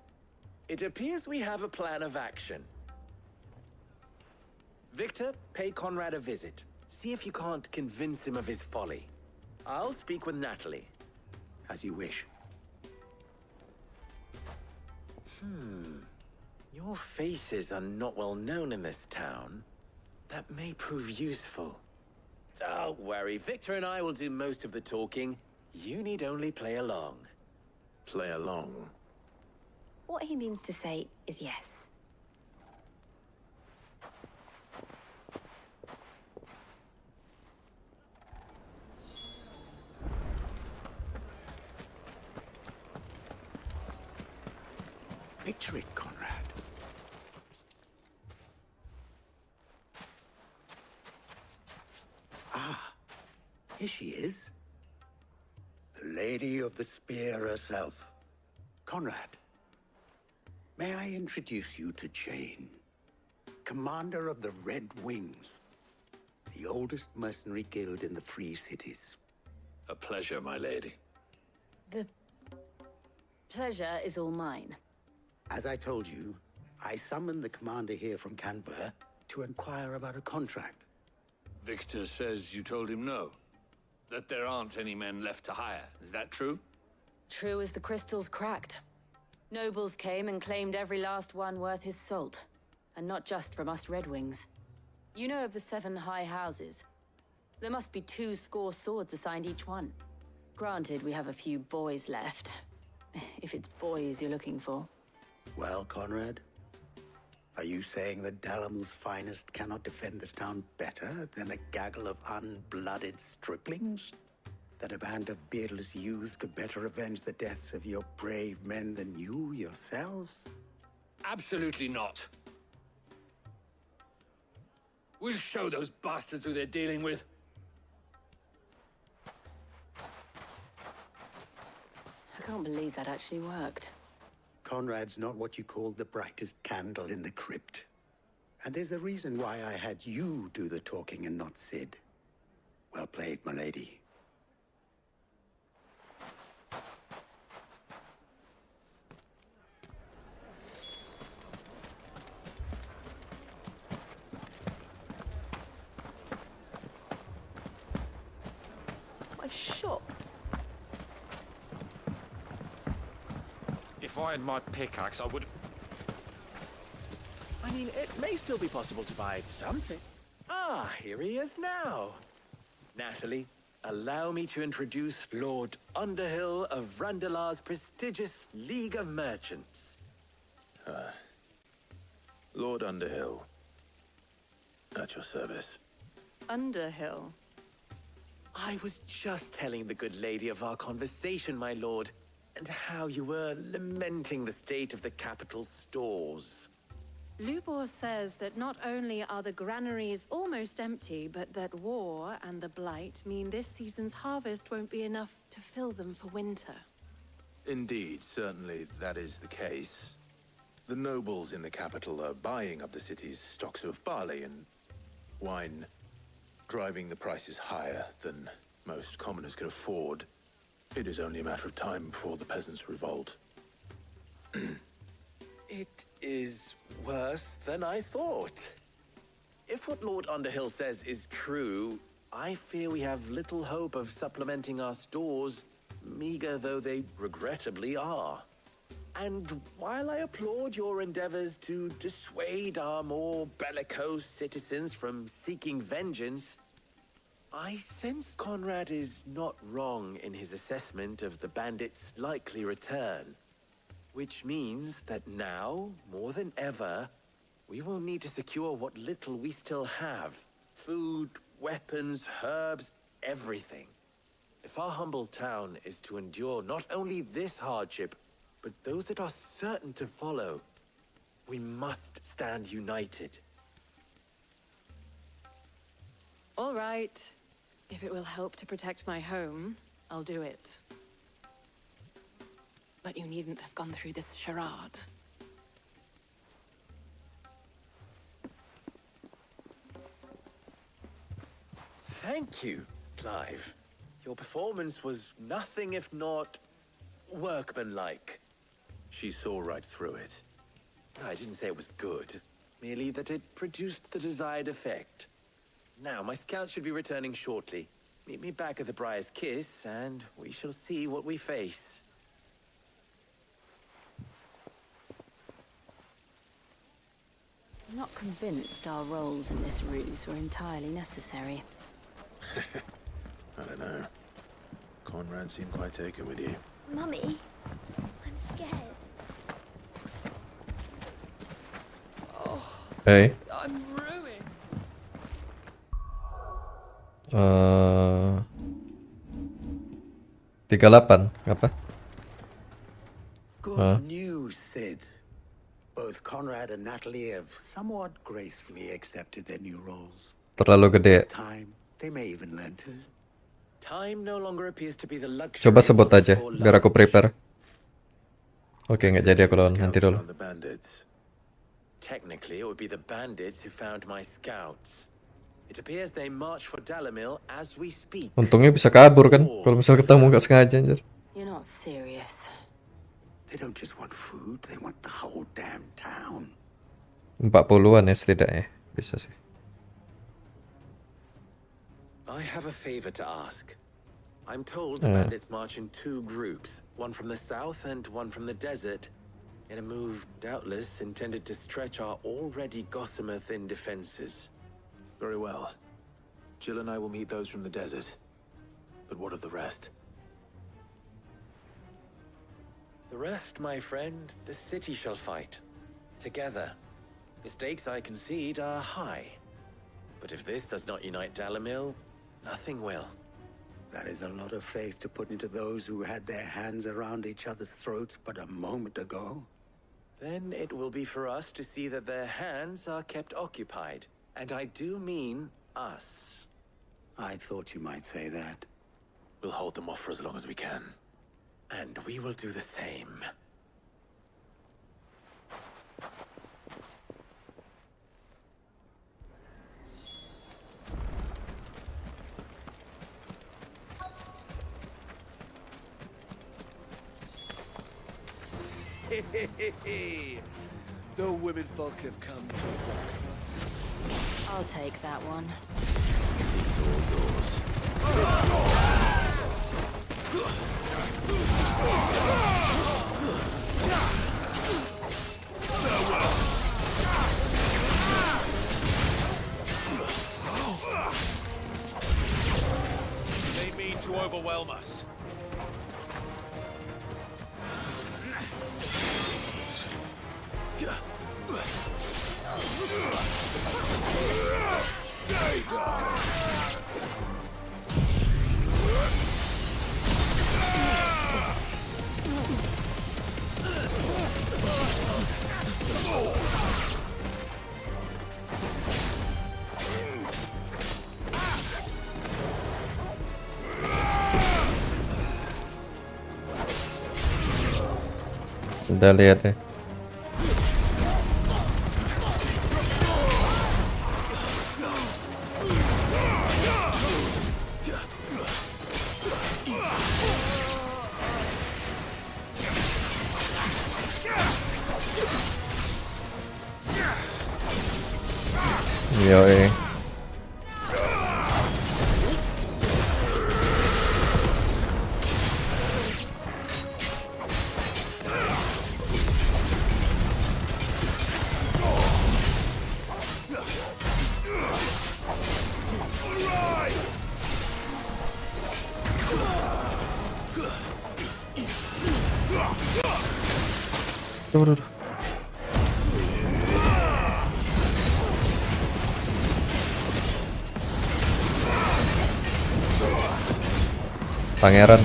It appears we have a plan of action. Victor, pay Conrad a visit. See if you can't convince him of his folly. I'll speak with Natalie. As you wish. Your faces are not well known in this town. That may prove useful. Don't worry, Victor and I will do most of the talking. You need only play along. Play along? What he means to say is yes. Picture it, Conrad. Here she is. The Lady of the Spear herself. Conrad, may I introduce you to Jane, commander of the Red Wings, the oldest mercenary guild in the Free Cities. A pleasure, my lady. The pleasure is all mine. As I told you, I summoned the commander here from Canver to inquire about a contract. Victor says you told him no. That there aren't any men left to hire. Is that true? True as the crystals cracked. Nobles came and claimed every last one worth his salt. And not just from us Red Wings. You know of the 7 high houses. There must be 2 swords assigned each one. Granted, we have a few boys left. If it's boys you're looking for. Well, Conrad, are you saying that Dalamel's finest cannot defend this town better than a gaggle of unblooded striplings? That a band of beardless youths could better avenge the deaths of your brave men than you yourselves? Absolutely not. We'll show those bastards who they're dealing with. I can't believe that actually worked. Conrad's not what you called the brightest candle in the crypt. And there's a reason why I had you do the talking and not Sid. Well played, my lady. My shop. If I had my pickaxe, I would... I mean, it may still be possible to buy something. Ah, here he is now. Natalie, allow me to introduce Lord Underhill of Randalar's prestigious League of Merchants. Lord Underhill. At your service. Underhill? I was just telling the good lady of our conversation, my lord, and how you were lamenting the state of the capital's stores. Lubor says that not only are the granaries almost empty, but that war and the Blight mean this season's harvest won't be enough to fill them for winter. Indeed, certainly that is the case. The nobles in the capital are buying up the city's stocks of barley and wine, driving the prices higher than most commoners can afford. It is only a matter of time before the peasants revolt. It is worse than I thought. If what Lord Underhill says is true, I fear we have little hope of supplementing our stores, meager though they regrettably are. And while I applaud your endeavors to dissuade our more bellicose citizens from seeking vengeance, I sense Conrad is not wrong in his assessment of the bandits' likely return. Which means that now, more than ever, we will need to secure what little we still have. Food, weapons, herbs, everything. If our humble town is to endure not only this hardship, but those that are certain to follow, we must stand united. All right. If it will help to protect my home, I'll do it. But you needn't have gone through this charade. Thank you, Clive. Your performance was nothing if not workmanlike. She saw right through it. I didn't say it was good, merely that it produced the desired effect. Now, my scouts should be returning shortly. Meet me back at the Briar's Kiss, and we shall see what we face. I'm not convinced our roles in this ruse were entirely necessary. I don't know. Conrad seemed quite taken with you. Mummy, I'm scared. Oh, Hey. I'm ruined. 38 apa? Good news, Sid. Both Conrad and Natalie have somewhat gracefully accepted their new roles. Terlalu gede. Time, they may even learn to. Time no longer appears to be the luxury. Coba sebut aja biar aku prepare. Oke, nggak jadi aku lawan, nanti dulu. The bandits. Technically, it would be the bandits who found my scouts. It appears they march for Dalamil as we speak. Untungnya bisa kabur kan, kalau misal ketemu nggak sengaja anjir. You're not serious. They don't just want food, they want the whole damn town. 40-an ya setidaknya, bisa sih. I have a favor to ask. I'm told the bandits march in 2 groups, one from the south and one from the desert, in a move doubtless intended to stretch our already gossamer-thin defenses. Very well. Jill and I will meet those from the desert. But what of the rest? The rest, my friend, the city shall fight. Together. The stakes, I concede, are high. But if this does not unite Dalamil, nothing will. That is a lot of faith to put into those who had their hands around each other's throats but a moment ago. Then it will be for us to see that their hands are kept occupied. And I do mean us. I thought you might say that. We'll hold them off for as long as we can. And we will do the same. The women folk have come to welcome us. I'll take that one. It's all yours. They mean to overwhelm us. Stay down. Udah lihat ya. Yoi. Duh. Pangeran.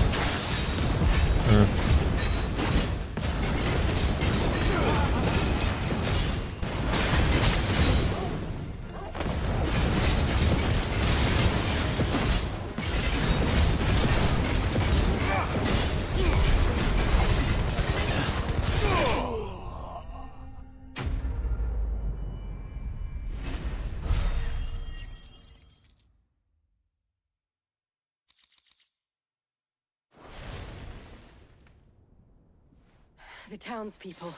The townspeople.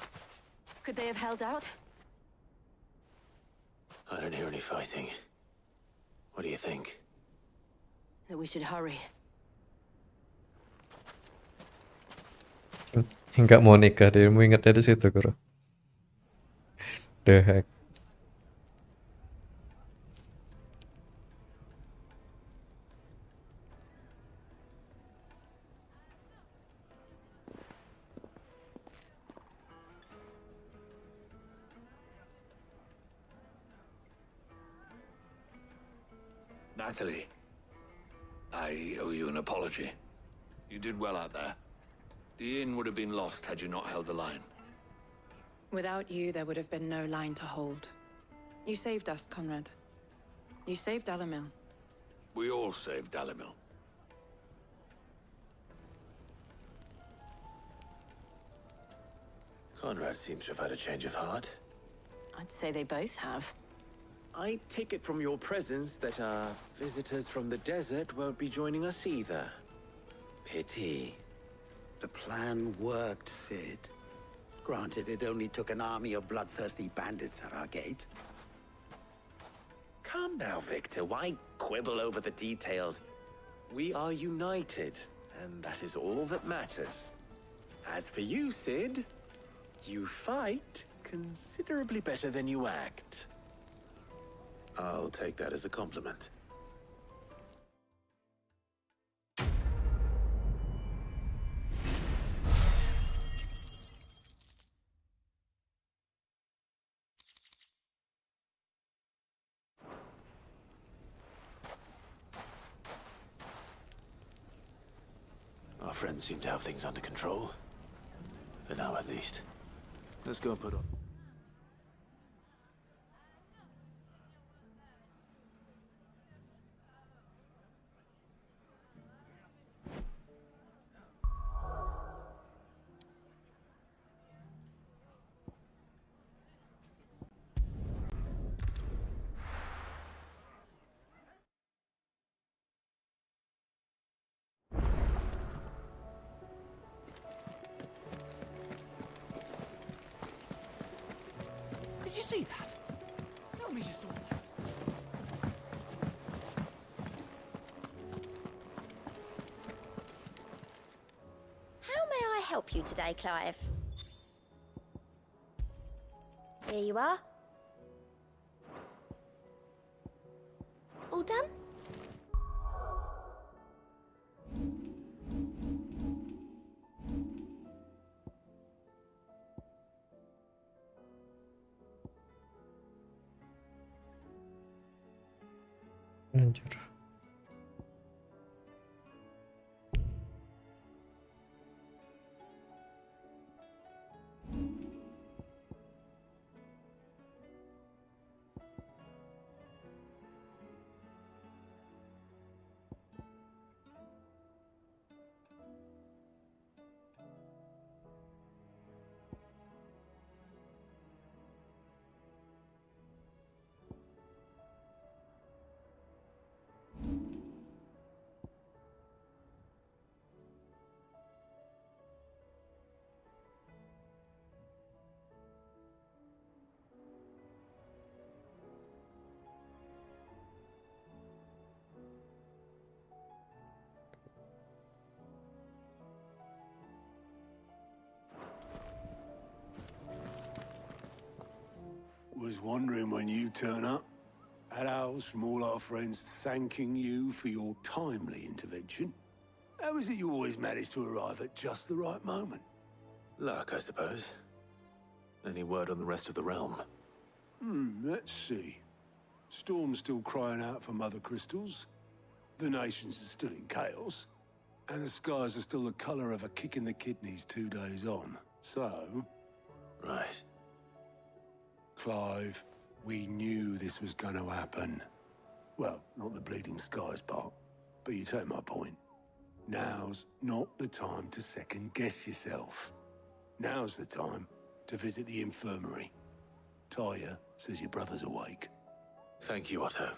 Could they have held out? I don't hear any fighting. What do you think? That we should hurry. Nggak mau nikah, dia mau ingatnya di situ, Guru. The heck. Natalie, I owe you an apology. You did well out there. The inn would have been lost had you not held the line. Without you, there would have been no line to hold. You saved us, Conrad. You saved Dalamil. We all saved Dalamil. Conrad seems to have had a change of heart. I'd say they both have. I take it from your presence that our visitors from the desert won't be joining us either. Pity. The plan worked, Sid. Granted, it only took an army of bloodthirsty bandits at our gate. Calm now, Victor. Why quibble over the details? We are united, and that is all that matters. As for you, Sid, you fight considerably better than you act. I'll take that as a compliment. Our friends seem to have things under control. For now, at least. Let's go and put on. Did you see that? Tell me you saw that. How may I help you today, Clive? Here you are. All done? Anjir. Was wondering when you turn up. Had owls from all our friends thanking you for your timely intervention. How is it you always manage to arrive at just the right moment? Luck, I suppose. Any word on the rest of the realm? Let's see. Storm's still crying out for mother crystals. The nations are still in chaos. And the skies are still the color of a kick in the kidneys 2 days on. So... Right. Clive, we knew this was going to happen. Well, not the bleeding skies part, but you take my point. Now's not the time to second-guess yourself. Now's the time to visit the infirmary. Taya says your brother's awake. Thank you, Otto.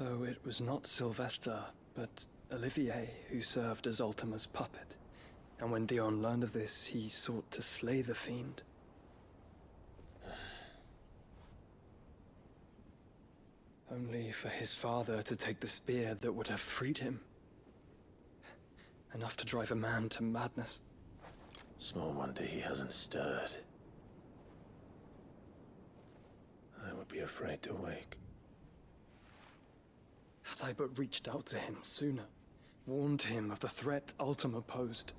So it was not Sylvester, but Olivier who served as Ultima's puppet. And when Dion learned of this, he sought to slay the fiend. Only for his father to take the spear that would have freed him. Enough to drive a man to madness. Small wonder he hasn't stirred. I would be afraid to wake. Had I but reached out to him sooner, warned him of the threat Ultima posed.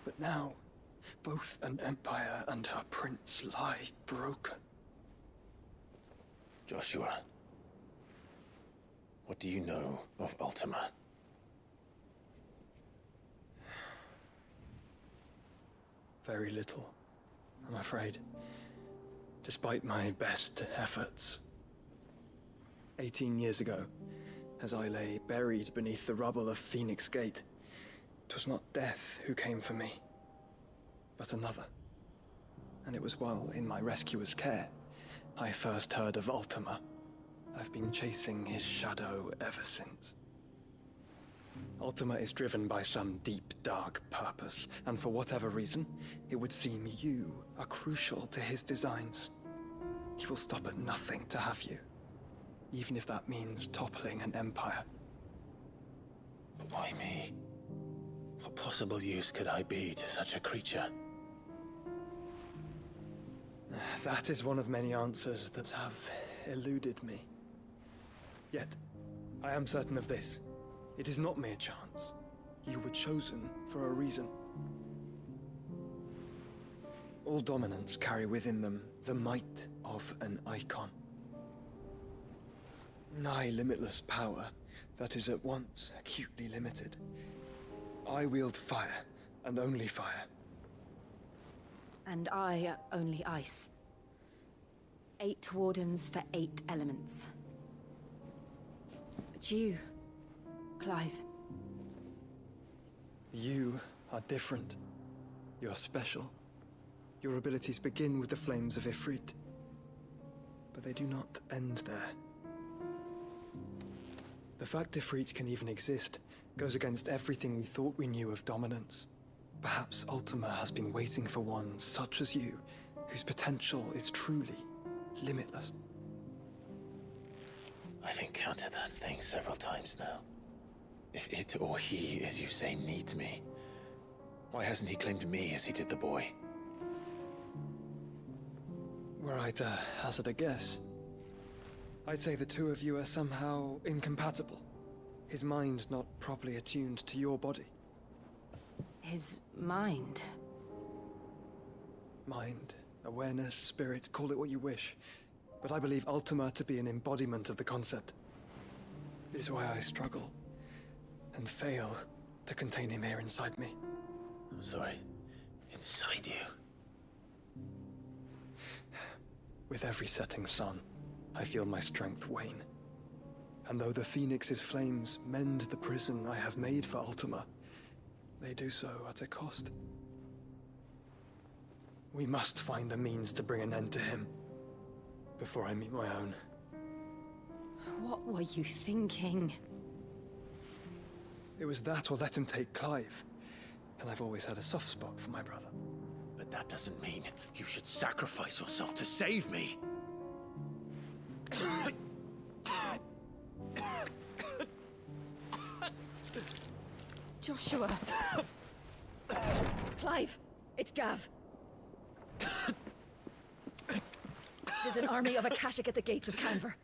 But now, both an empire and her prince lie broken. Joshua, what do you know of Ultima? Very little, I'm afraid. Despite my best efforts. 18 years ago, as I lay buried beneath the rubble of Phoenix Gate, it was not death who came for me, but another. And it was while in my rescuer's care, I first heard of Ultima. I've been chasing his shadow ever since. Ultima is driven by some deep, dark purpose, and for whatever reason, it would seem you are crucial to his designs. He will stop at nothing to have you, even if that means toppling an empire. But why me? What possible use could I be to such a creature? That is one of many answers that have eluded me. Yet, I am certain of this. It is not mere chance. You were chosen for a reason. All dominants carry within them the might of an icon. Nigh limitless power that is at once acutely limited. I wield fire, and only fire. And I only ice. 8 wardens for 8 elements. But you, Clive. You are different. You're special. Your abilities begin with the flames of Ifrit. But they do not end there. The fact Ifrit can even exist goes against everything we thought we knew of dominance. Perhaps Ultima has been waiting for one such as you, whose potential is truly limitless. I've encountered that thing several times now. If it or he, as you say, needs me, why hasn't he claimed me as he did the boy? Were I to hazard a guess, I'd say the two of you are somehow incompatible. His mind not properly attuned to your body. His mind? Mind, awareness, spirit, call it what you wish. But I believe Ultima to be an embodiment of the concept. It is why I struggle and fail to contain him here inside me. I'm sorry. Inside you? With every setting sun, I feel my strength wane. And though the Phoenix's flames mend the prison I have made for Ultima, they do so at a cost. We must find a means to bring an end to him before I meet my own. What were you thinking? It was that or let him take Clive. And I've always had a soft spot for my brother. But that doesn't mean you should sacrifice yourself to save me. Joshua. Clive, it's Gav. There's an army of Akashic at the gates of Canver.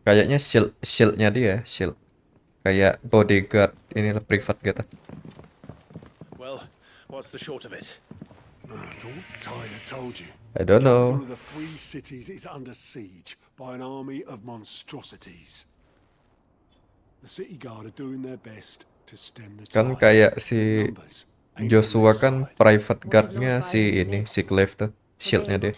Kayaknya shieldnya dia, shield. Kayak bodyguard, inilah privat gitu. Well, what's the short of it? Tyler told you. I don't know. One of the 3 cities is under siege by an army of monstrosities. The city guard are doing their best to stem the Kan tide. kayak si Joshua kan private guardnya si ini, si Clive tuh, shieldnya dia.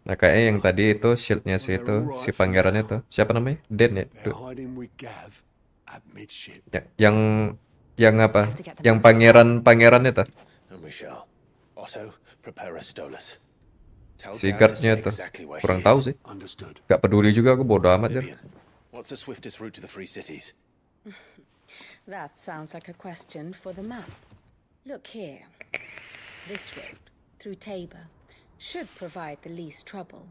Nah kayaknya yang tadi itu shieldnya si itu, si pangerannya tuh, siapa namanya? Den ya? They're hiding with Gav at midship. Ya, yang apa? Yang pangerannya tuh. And we shall. Otto, prepare a stolus. Tell Si Dad to stay guardnya tuh exactly where kurang he tahu is. sih. Gak peduli juga, aku bodo amat ya. Vivian, what's the swiftest route to the Free Cities? That sounds like a question for the map. Look here. This road, through Tabor, should provide the least trouble.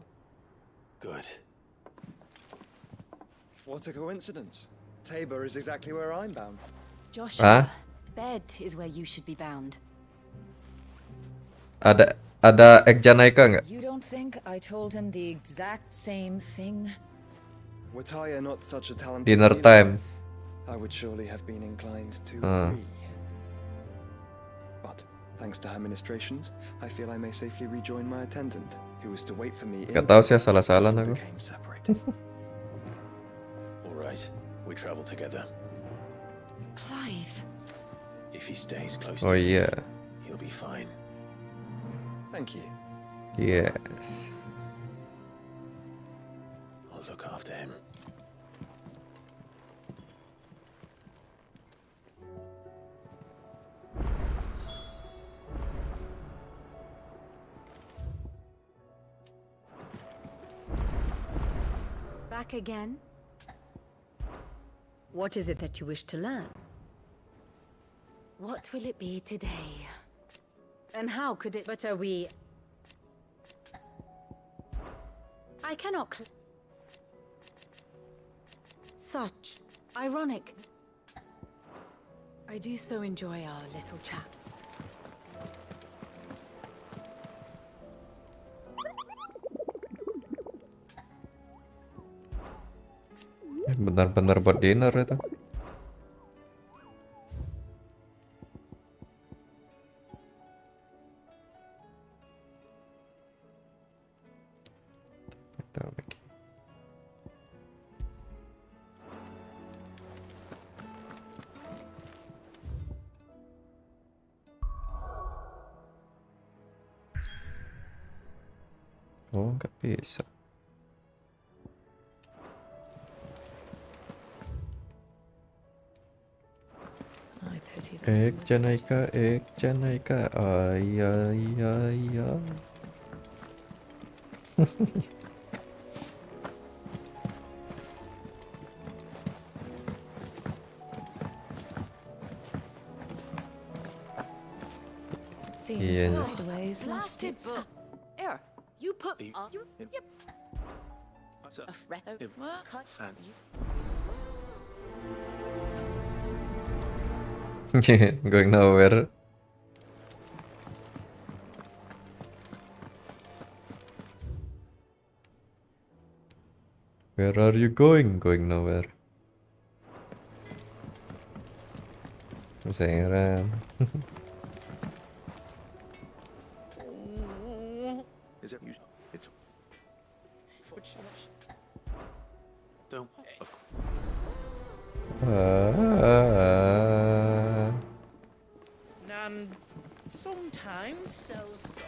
Good. What a coincidence. Tabor is exactly where I'm bound. Joshua, bed is where you should be bound. Ada Ek Janaika nggak? You don't think I told him the exact same thing? Were Tyre not such a talented Dinner healer, time. I would surely have been inclined to Ah. agree. But thanks to her ministrations, I feel I may safely rejoin my attendant, who was to wait for me. Gak tahu sih salah-salah aku. Became separated. All right, we travel together. Clive. If he stays close Oh to me, iya. he'll be fine. Thank you. Yes. I'll look after him. Back again? What is it that you wish to learn? What will it be today? And how could it... But are we... I cannot Such ironic. I do so enjoy our little chats. Benar-benar buat dinner itu. Oh, nggak bisa. Ek Janaika, iya. Seems Iya. sideways lost its... Here, you put... You... Going nowhere. Where are you going? Going nowhere. Saya heran. Is it? It's. Don't. Of course. And sometimes sell swords.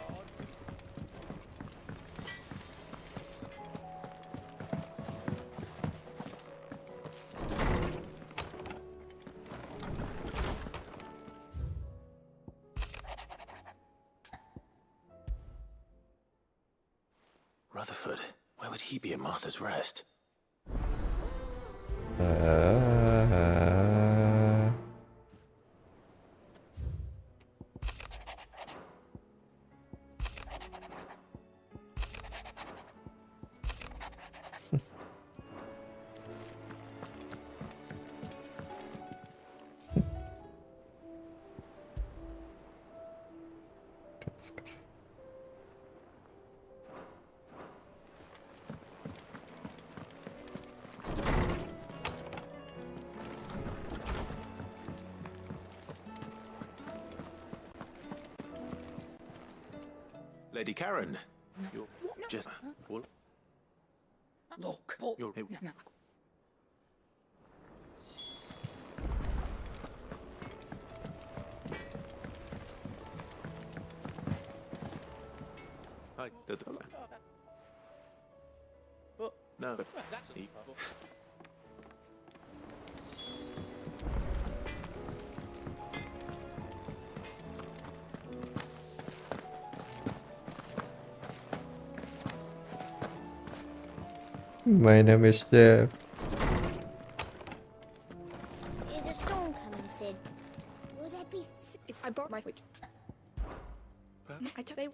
Rutherford, where would he be at Martha's Rest? Lady Karen, you're just... Well, Look. you're... Hi, no. My name is Dev. Is a storm coming, Sid? Will there be... I brought my food. I took they...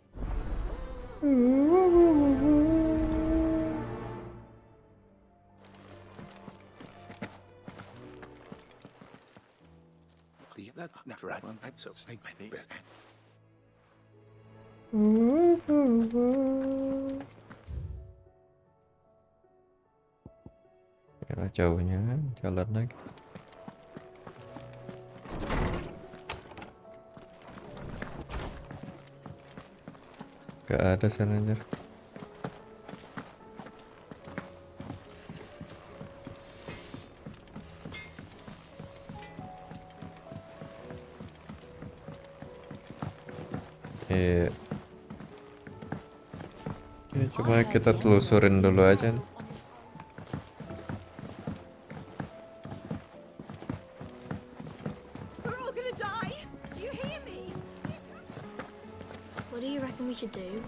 That's right. So, say me. Ya jauhnya jalan lagi. Gak ada sana anjir. Iya. Ya, cuma kita telusurin dulu aja nih. We're all gonna die. You hear me? What do you reckon we should do?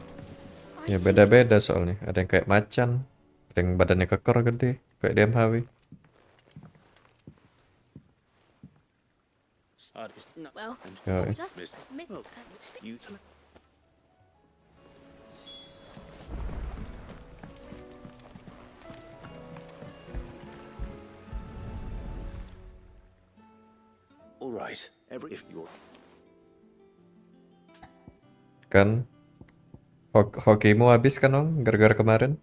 Ya beda-beda soalnya. Ada yang kayak macan, ada yang badannya keker gede, kayak DMHW. Well, Yeah. just All right. If you're... Kan hokimu habis kan Om gara-gara kemarin?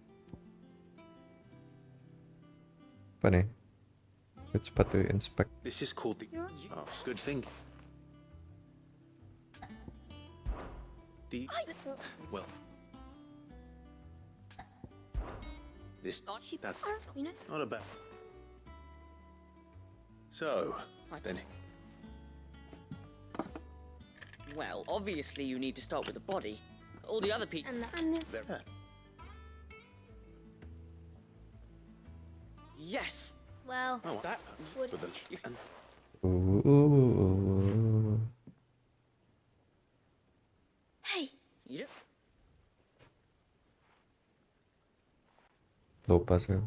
Apa nih? Sepatu inspect. This is called the... Oh, good thing. The... Well... This... That's not about... So, then... Well, obviously you need to start with the body. All the other people... Yes! Well, Oh, that... would... Hey! You don't... Lupa sih.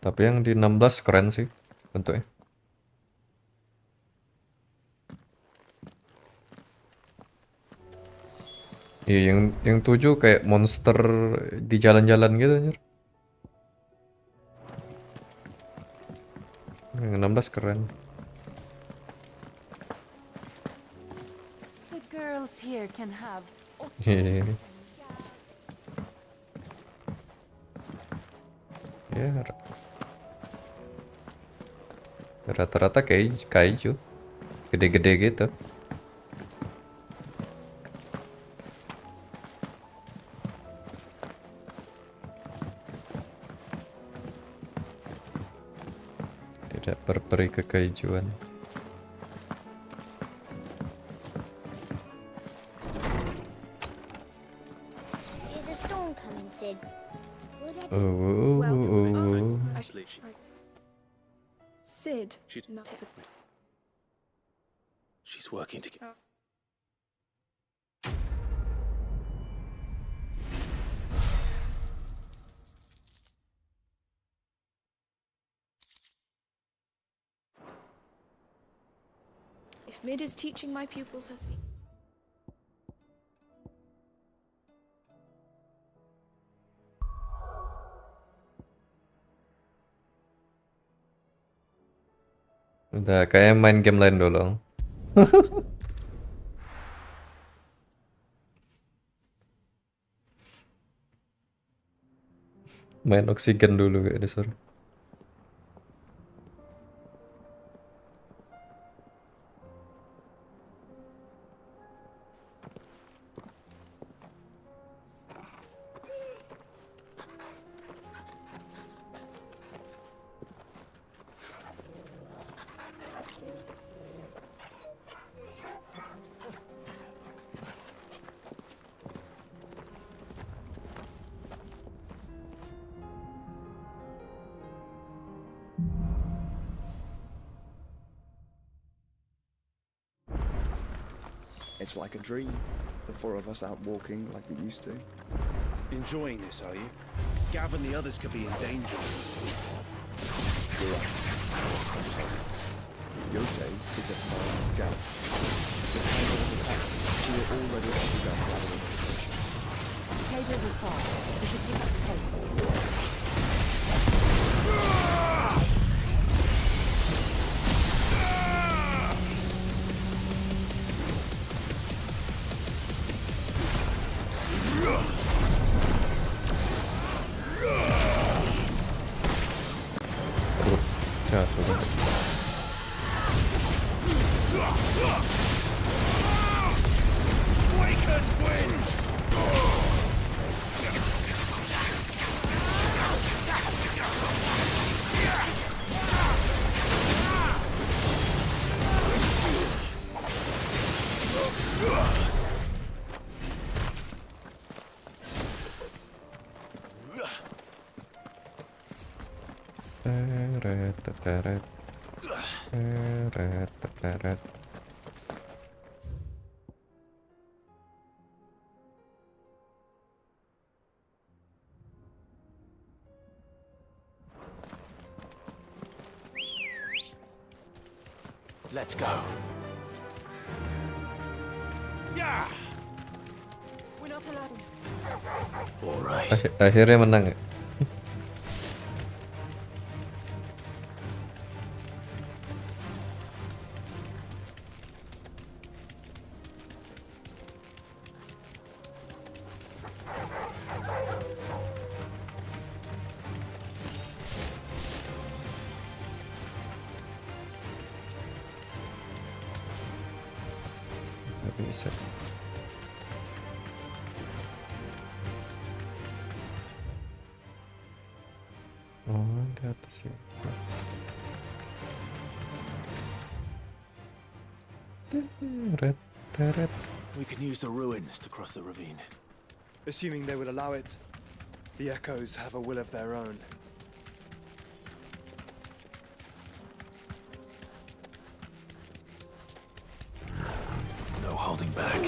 Tapi yang di 16 keren sih bentuknya. Iya, yang 7 kayak monster di jalan-jalan gitu anjir. Yang 16 keren. The girls here can have... Iya. Ya, rata-rata kayak kaiju. Gede-gede gitu. Tidak berperi kekaijuan. Is a storm coming, Sid? Will there be... Sid. She's working together. If Mid is teaching my pupils her secret... Udah kayak main game lain dulu. Main oksigen dulu kayak disuruh. It's like a dream. The four of us out walking like we used to. Enjoying this, are you? Gavin, the others could be in danger. You're right. Yote is a smart scout. The Taber was attacked. We were already on the ground gathering information. The table isn't far. We should pick up the pace. Jatuh kan. Teret, teret, teret, teret. Let's go. Yeah. We're not alone. All right. Akhirnya menang ya? Nggak bisa. Oh, di atas ya. Teret, teret. We can use the ruins to cross the ravine. Assuming they would allow it, the echoes have a will of their own. No holding back.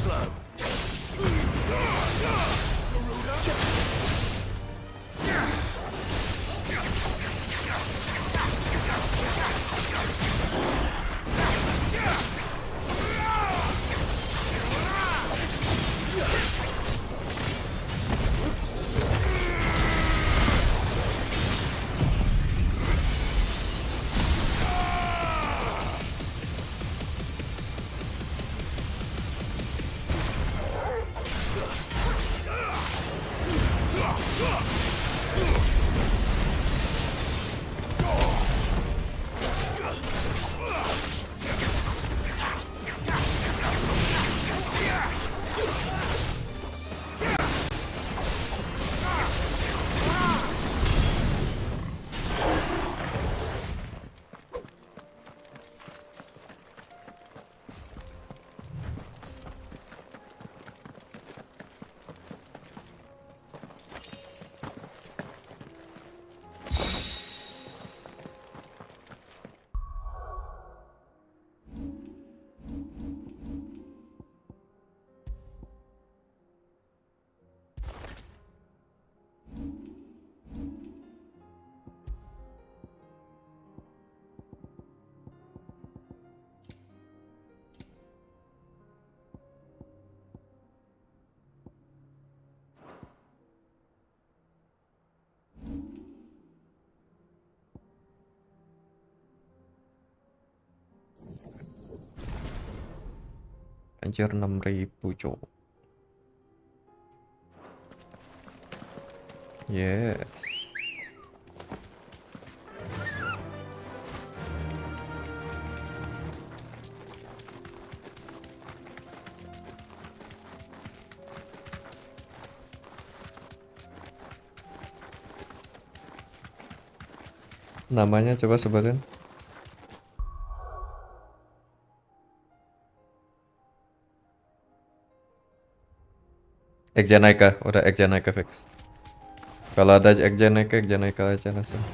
Slow. Anjir 6.000 cowok. Yes. Namanya coba sebutin. Exjanaika, udah Exjanaika fix. Kalau ada Exjanaika aja langsung.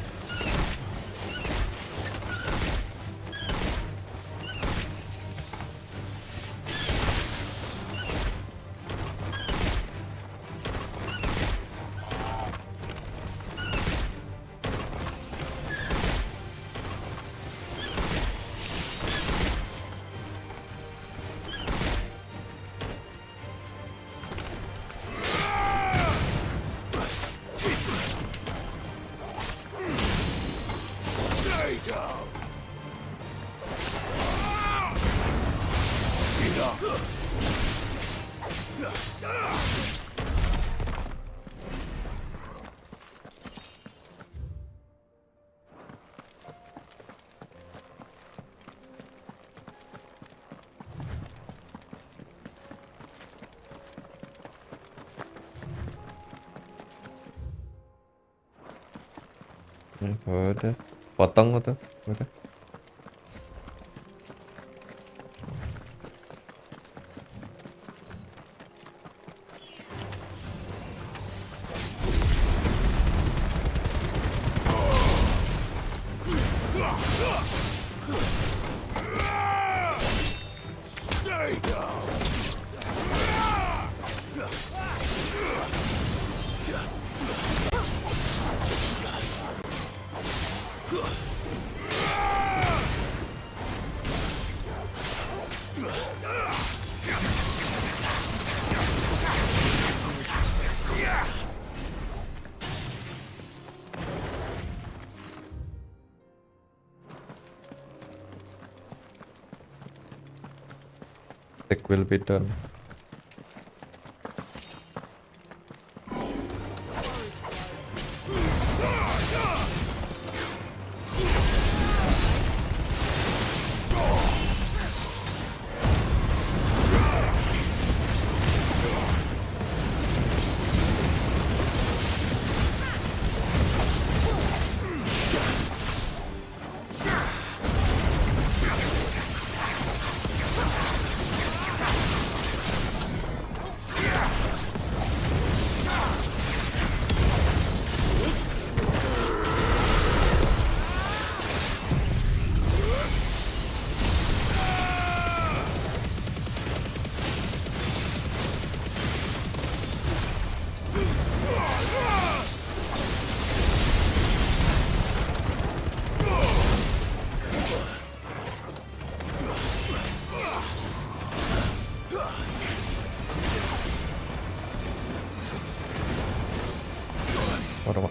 Udah, potong tuh, udah. It will be done. Waduh.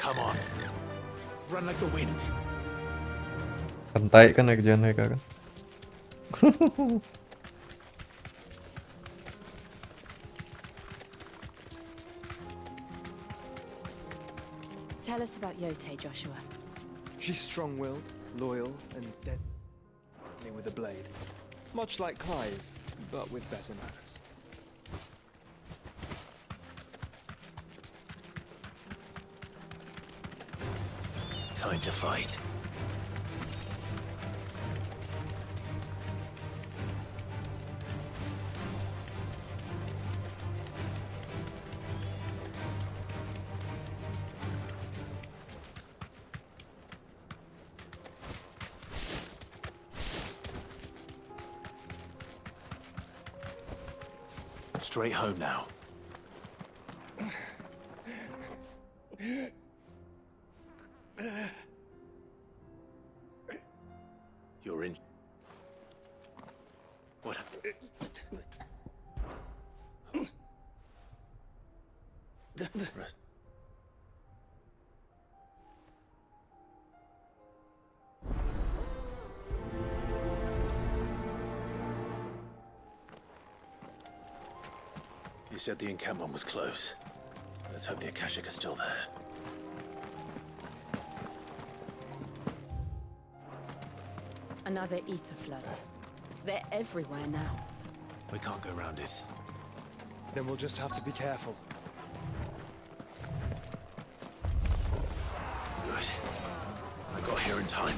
Come on. Run like the wind. Santai kan Exjanaika kan. Tell us about Yote, Joshua. She's strong-willed, loyal, and deadly with a blade. Much like Clive, but with better manners. Time to fight. Straight home now. You're in. What? You said the encampment was close. Let's hope the Akashic are still there. Another ether flood. They're everywhere now. We can't go around it. Then we'll just have to be careful. Good. I got here in time.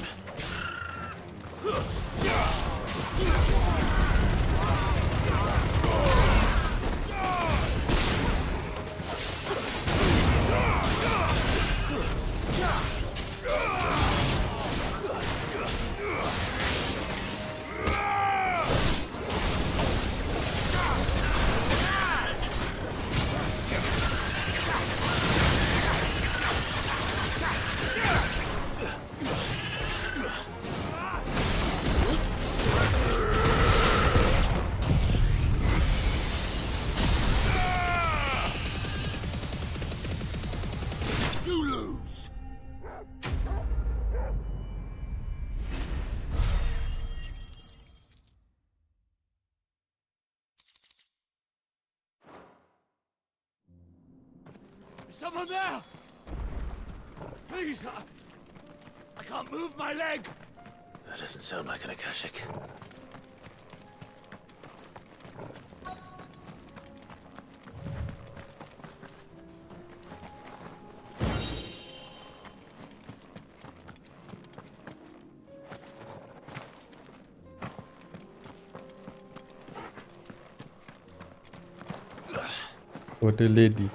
Someone there! Please, I can't move my leg! That doesn't sound like an Akashic. Oh, the lady.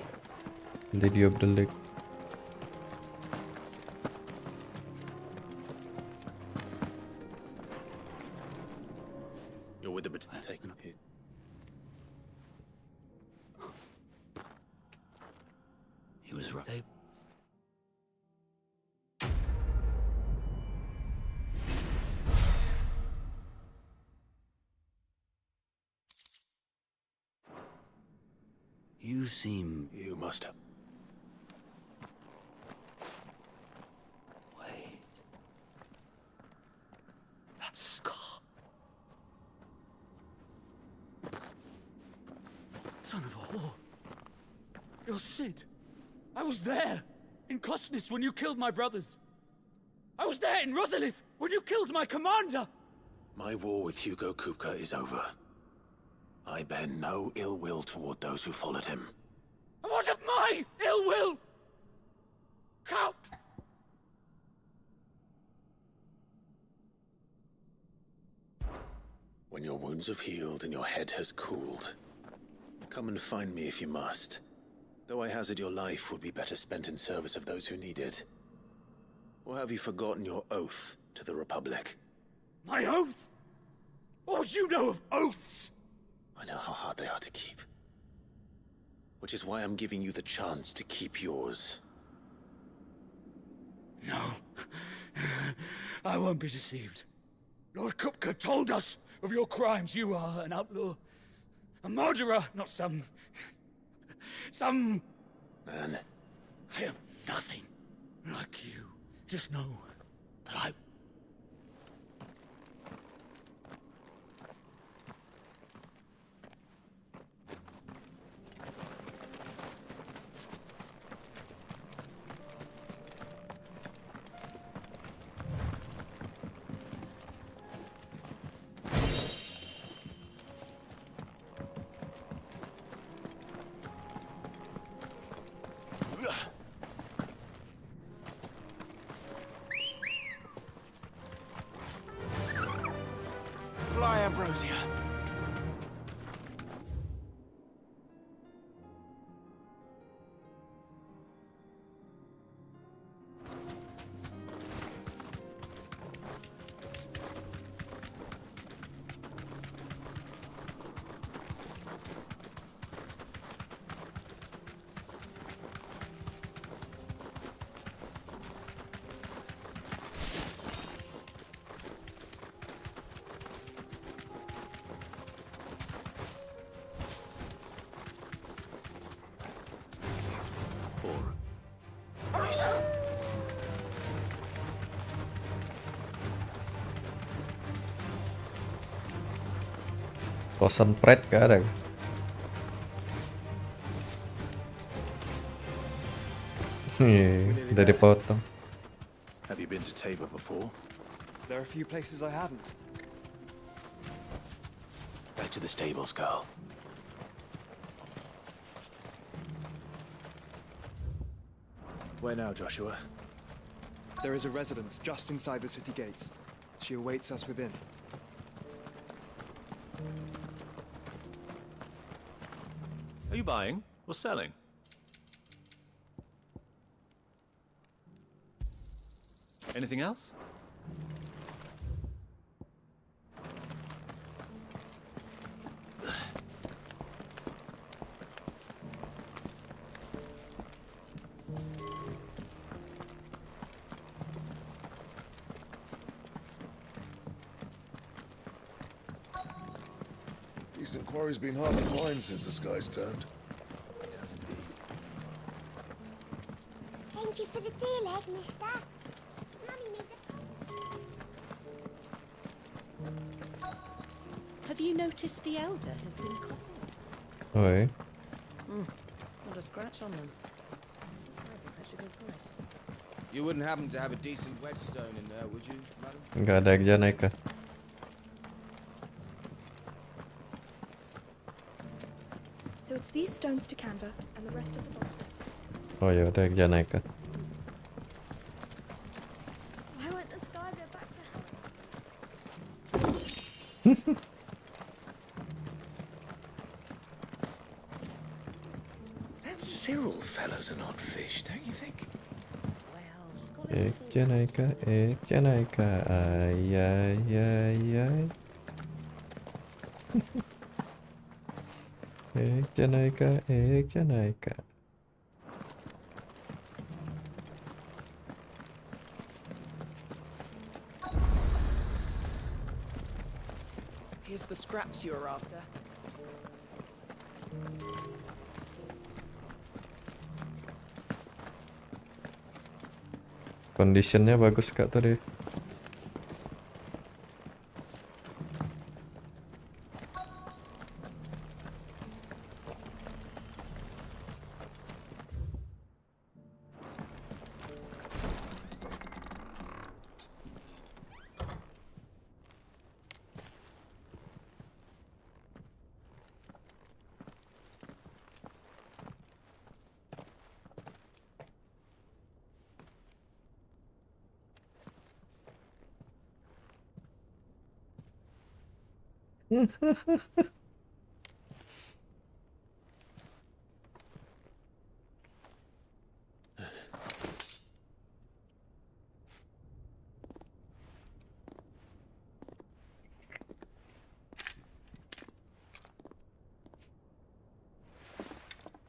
Lady of the lake. You're with the take it. He was right. You seem... You must have... Wait. That scar. Son of a whore. You're Sid. I was there in Cosnis when you killed my brothers. I was there in Rosalith when you killed my commander. My war with Hugo Kupka is over. I bear no ill will toward those who followed him. And what of my ill will? How? When your wounds have healed and your head has cooled, come and find me if you must. Though I hazard your life would be better spent in service of those who need it. Or have you forgotten your oath to the Republic? My oath? What would you know of oaths? I know how hard they are to keep. Which is why I'm giving you the chance to keep yours. No. I won't be deceived. Lord Kupka told us of your crimes. You are an outlaw. A murderer, not some... Man. I am nothing like you. Just know that I... Fly, Ambrosia. Kosan Pride gak ada. Udah dipotong. Have you been to Tabor before? There are a few places I haven't. Back to the stables, girl. Where now, Joshua? There is a residence just inside the city gates. She awaits us within. Are you buying or selling? Anything else? Decent quarry's been hard to find since the sky's turned. Thank you for the deal, egg, mister. Mummy made the... Have you noticed the elder has been coughing? Oi. Not a scratch on them. Just for such a good price. You wouldn't happen to have a decent whetstone in there, would you, madam? Nggak ada aja naik kah? So it's these stones to Canva and the rest of the boxes. Oh ya udah aja naik kah? Why won't the sky go back to hell? That Cyril fellow's an odd fish, don't you think? Ek Janaika, ay, ay, ay, ay. Ek Janaika, ek Janaika. Here's the scraps you were after. Conditionnya bagus kak tadi.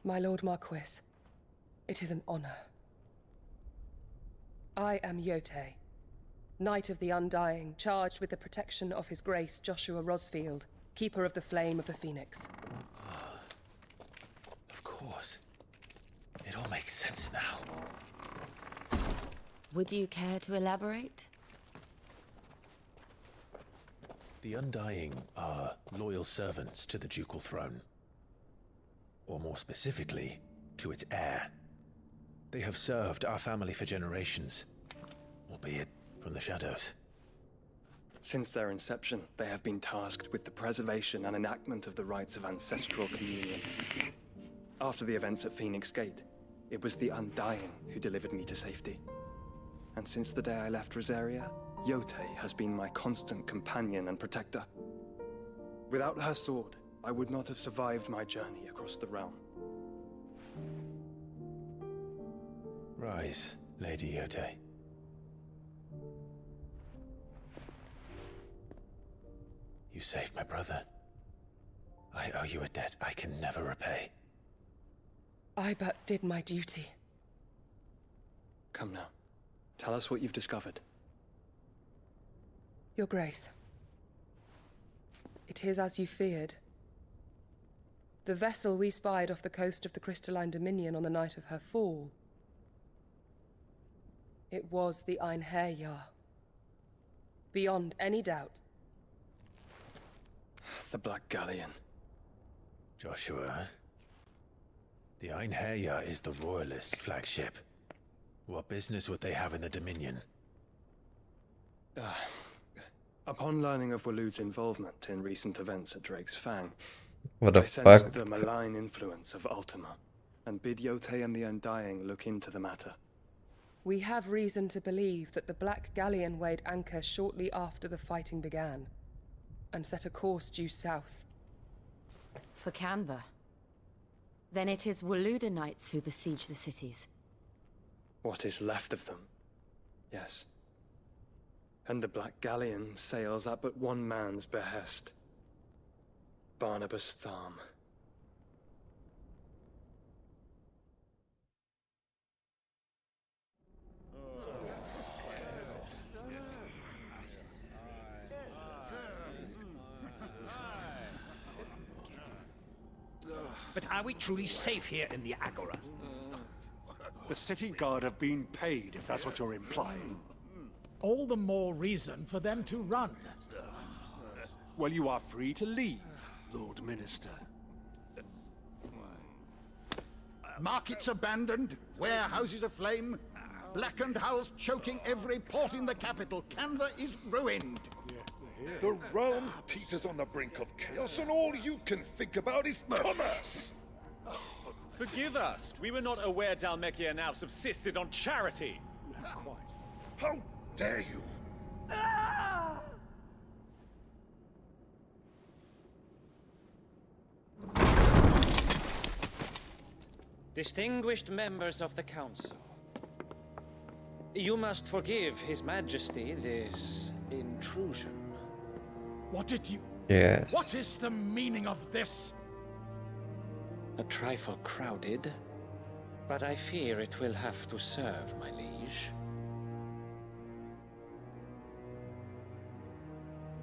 My Lord Marquis, it is an honor. I am Yote, Knight of the Undying, charged with the protection of His Grace Joshua Rosfield, Keeper of the Flame of the Phoenix. Of course. It all makes sense now. Would you care to elaborate? The Undying are loyal servants to the ducal throne. Or more specifically, to its heir. They have served our family for generations, albeit from the shadows. Since their inception, they have been tasked with the preservation and enactment of the rites of ancestral communion. After the events at Phoenix Gate, it was the Undying who delivered me to safety. And since the day I left Rosaria, Yote has been my constant companion and protector. Without her sword, I would not have survived my journey across the realm. Rise, Lady Yote. You saved my brother. I owe you a debt I can never repay. I but did my duty. Come now. Tell us what you've discovered. Your Grace. It is as you feared. The vessel we spied off the coast of the Crystalline Dominion on the night of her fall. It was the Einherjar. Beyond any doubt. The Black Galleon. Joshua, the Einherjar is the Royalists' flagship. What business would they have in the Dominion? Upon learning of Waloed's involvement in recent events at Drake's Fang, What the I sensed fuck? the malign influence of Ultima, and bid Yote and the Undying look into the matter. We have reason to believe that the Black Galleon weighed anchor shortly after the fighting began, and set a course due south. For Canva. Then it is Waloed knights who besiege the cities. What is left of them, yes. And the Black Galleon sails at but one man's behest. Barnabas Tharm. But are we truly safe here in the Agora? The city guard have been paid, if that's what you're implying. All the more reason for them to run. Well, you are free to leave, Lord Minister. Markets abandoned, warehouses aflame, blackened hulls choking every port in the capital. Canva is ruined. The realm teeters on the brink of chaos, and all you can think about is commerce. Forgive us. We were not aware Dhalmekia now subsisted on charity. How dare you? Distinguished members of the Council, you must forgive His Majesty this intrusion. What did you... Yes. What is the meaning of this? A trifle crowded, but I fear it will have to serve, my liege.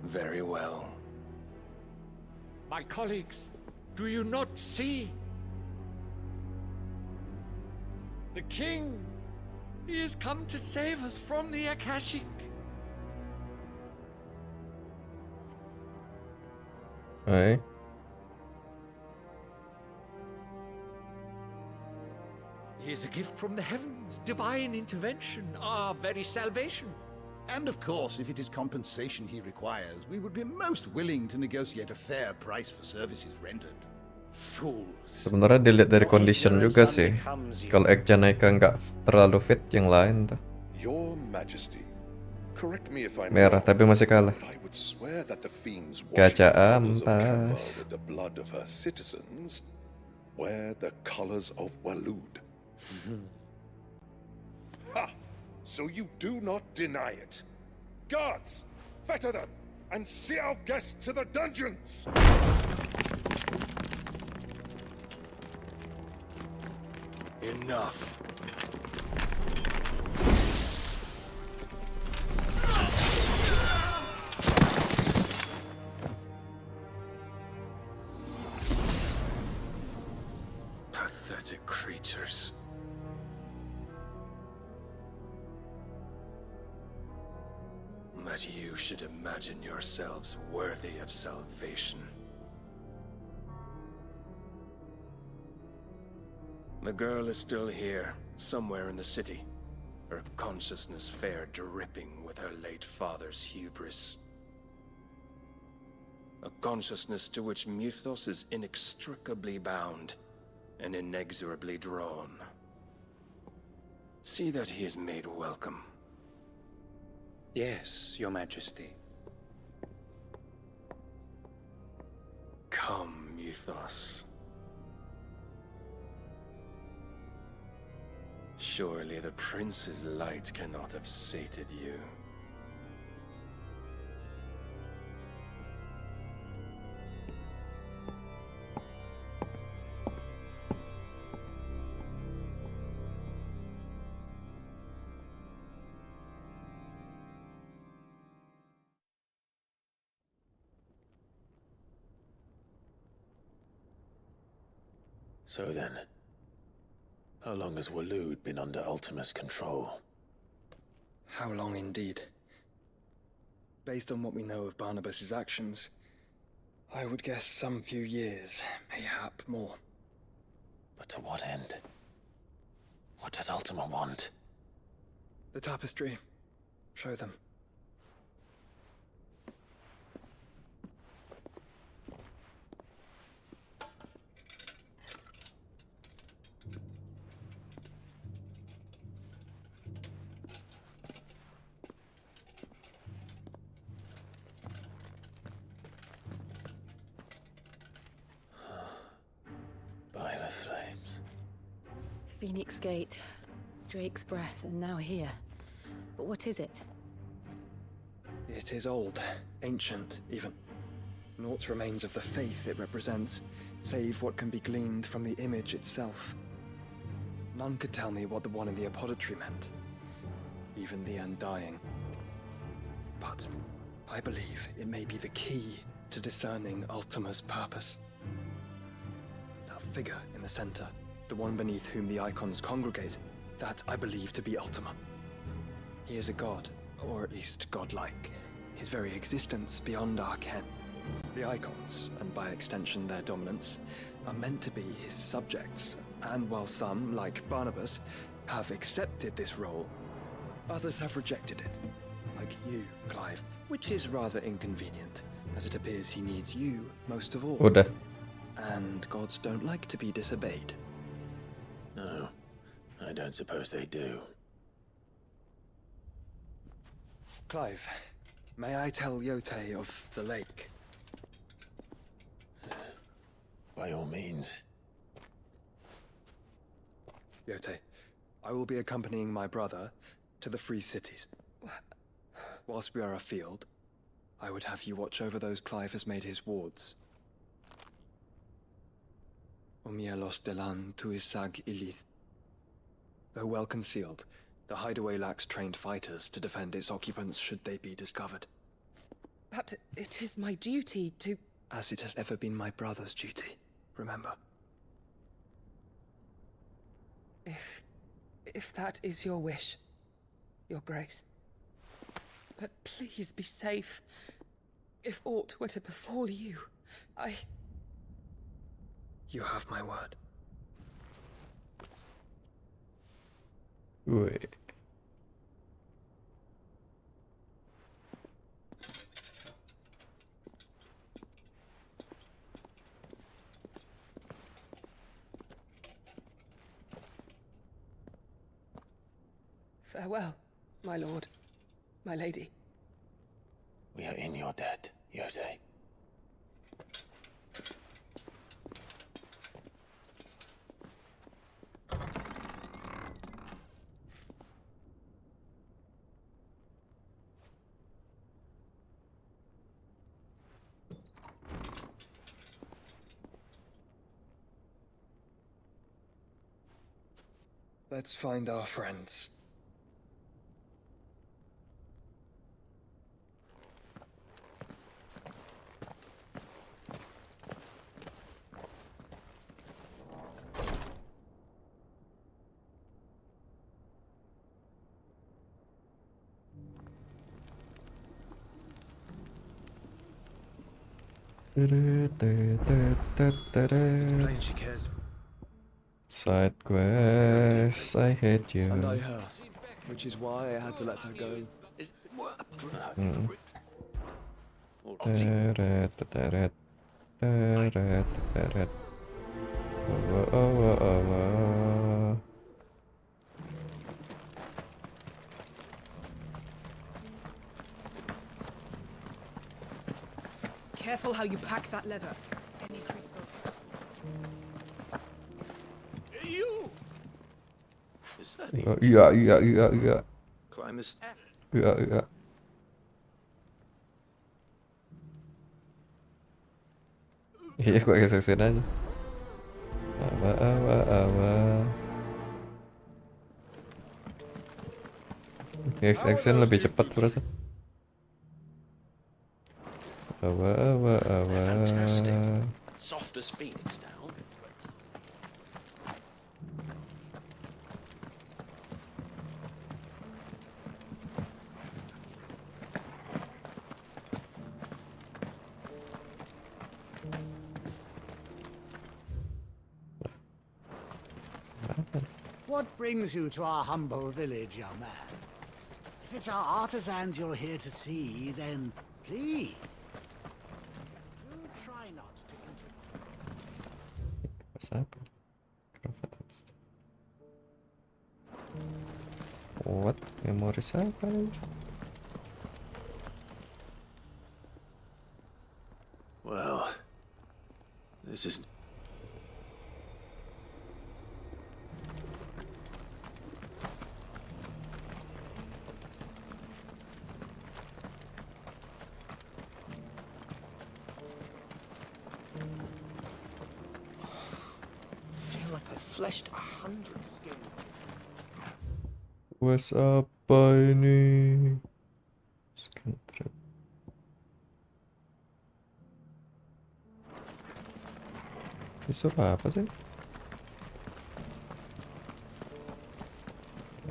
Very well. My colleagues, do you not see? The king! He has come to save us from the Akashic. Right. He is a gift from the heavens, divine intervention, our very salvation. And of course, if it is compensation he requires, we would be most willing to negotiate a fair price for services rendered. Sebenarnya dilihat dari condition juga sih. Kalau Ekjanaika nggak terlalu fit, yang lain tuh. Your Majesty, correct me if I'm Merah, wrong, tapi masih kalah. but I would swear that the fiends Gacha washing the colors of Canva ampas. with the blood of her citizens wear the colors of Waloed. Ha! So you do not deny it. Guards, fetter them and see our guests to the dungeons. Enough. Pathetic creatures. That you should imagine yourselves worthy of salvation. The girl is still here, somewhere in the city, her consciousness fair dripping with her late father's hubris. A consciousness to which Mythos is inextricably bound and inexorably drawn. See that he is made welcome. Yes, Your Majesty. Come, Mythos. Surely the prince's light cannot have sated you. So then, how long has Waloed been under Ultima's control? How long indeed? Based on what we know of Barnabas's actions, I would guess some few years, mayhap more. But to what end? What does Ultima want? The tapestry. Show them. By the flames. Phoenix Gate, Drake's Breath, and now here. But what is it? It is old, ancient, even. Naught remains of the faith it represents, save what can be gleaned from the image itself. None could tell me what the one in the apothecary meant, even the Undying. But I believe it may be the key to discerning Ultima's purpose. That figure in the center, the one beneath whom the icons congregate, that I believe to be Ultima. He is a god, or at least godlike, his very existence beyond our ken. The icons, and by extension their dominants, are meant to be his subjects, and while some, like Barnabas, have accepted this role, others have rejected it, like you, Clive, which is rather inconvenient, as it appears he needs you most of all. Udah. And gods don't like to be disobeyed. No, I don't suppose they do. Clive, may I tell Yote of the lake? By all means. Yote, I will be accompanying my brother to the Free Cities. Whilst we are afield, I would have you watch over those Clive has made his wards. Omielos delan tuisag ilith. Though well concealed, the hideaway lacks trained fighters to defend its occupants should they be discovered. But it is my duty to... As it has ever been my brother's duty, remember. If that is your wish, Your Grace. But please be safe. If aught were to befall you, You have my word. Wait. Farewell, my lord, my lady. We are in your debt, Yote. Let's find our friends. Plain she cares. Side quest, I hate you. And I her, which is why I had to let her go. Careful how you pack that leather. Any crystals? You! Yeah. Climb this. Yeah. Iya, kok geser aja. Awa. Action lebih cepat berasa. Awa. Fantastic. Soft as Phoenix down. What brings you to our humble village, young man? If it's our artisans you're here to see, then please, do try not to interrupt. What's up? What? Memories apa ini? Well, this is... feel like I fleshed 100 skins. What's apa ini? Scan trap. Disuruh apa sih?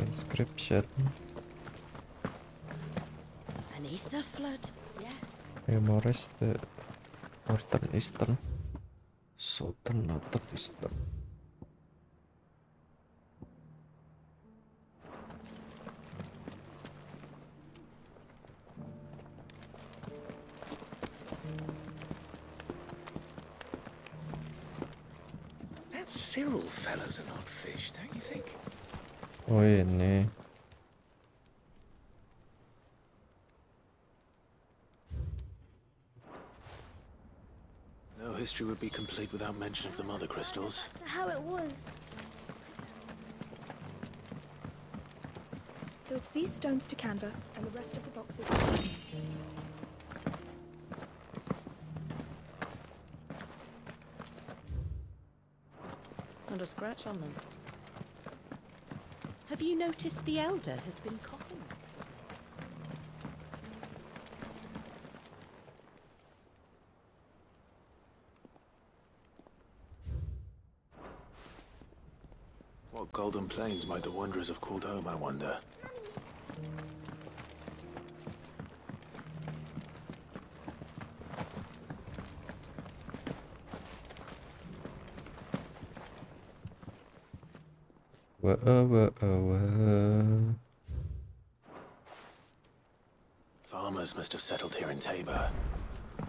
Inscription. Beneath the flood, yes. Memories the Northern Eastern. Southern Northern Eastern. That Cyril fellow's an odd fish, don't you think? Oh ini. No history would be complete without mention of the mother crystals. How it was. So it's these stones to Canva, and the rest of the boxes. Not a scratch on them. Have you noticed the elder has been coughing? What golden plains might the wanderers have called home, I wonder? Farmers must have settled here in Tabor.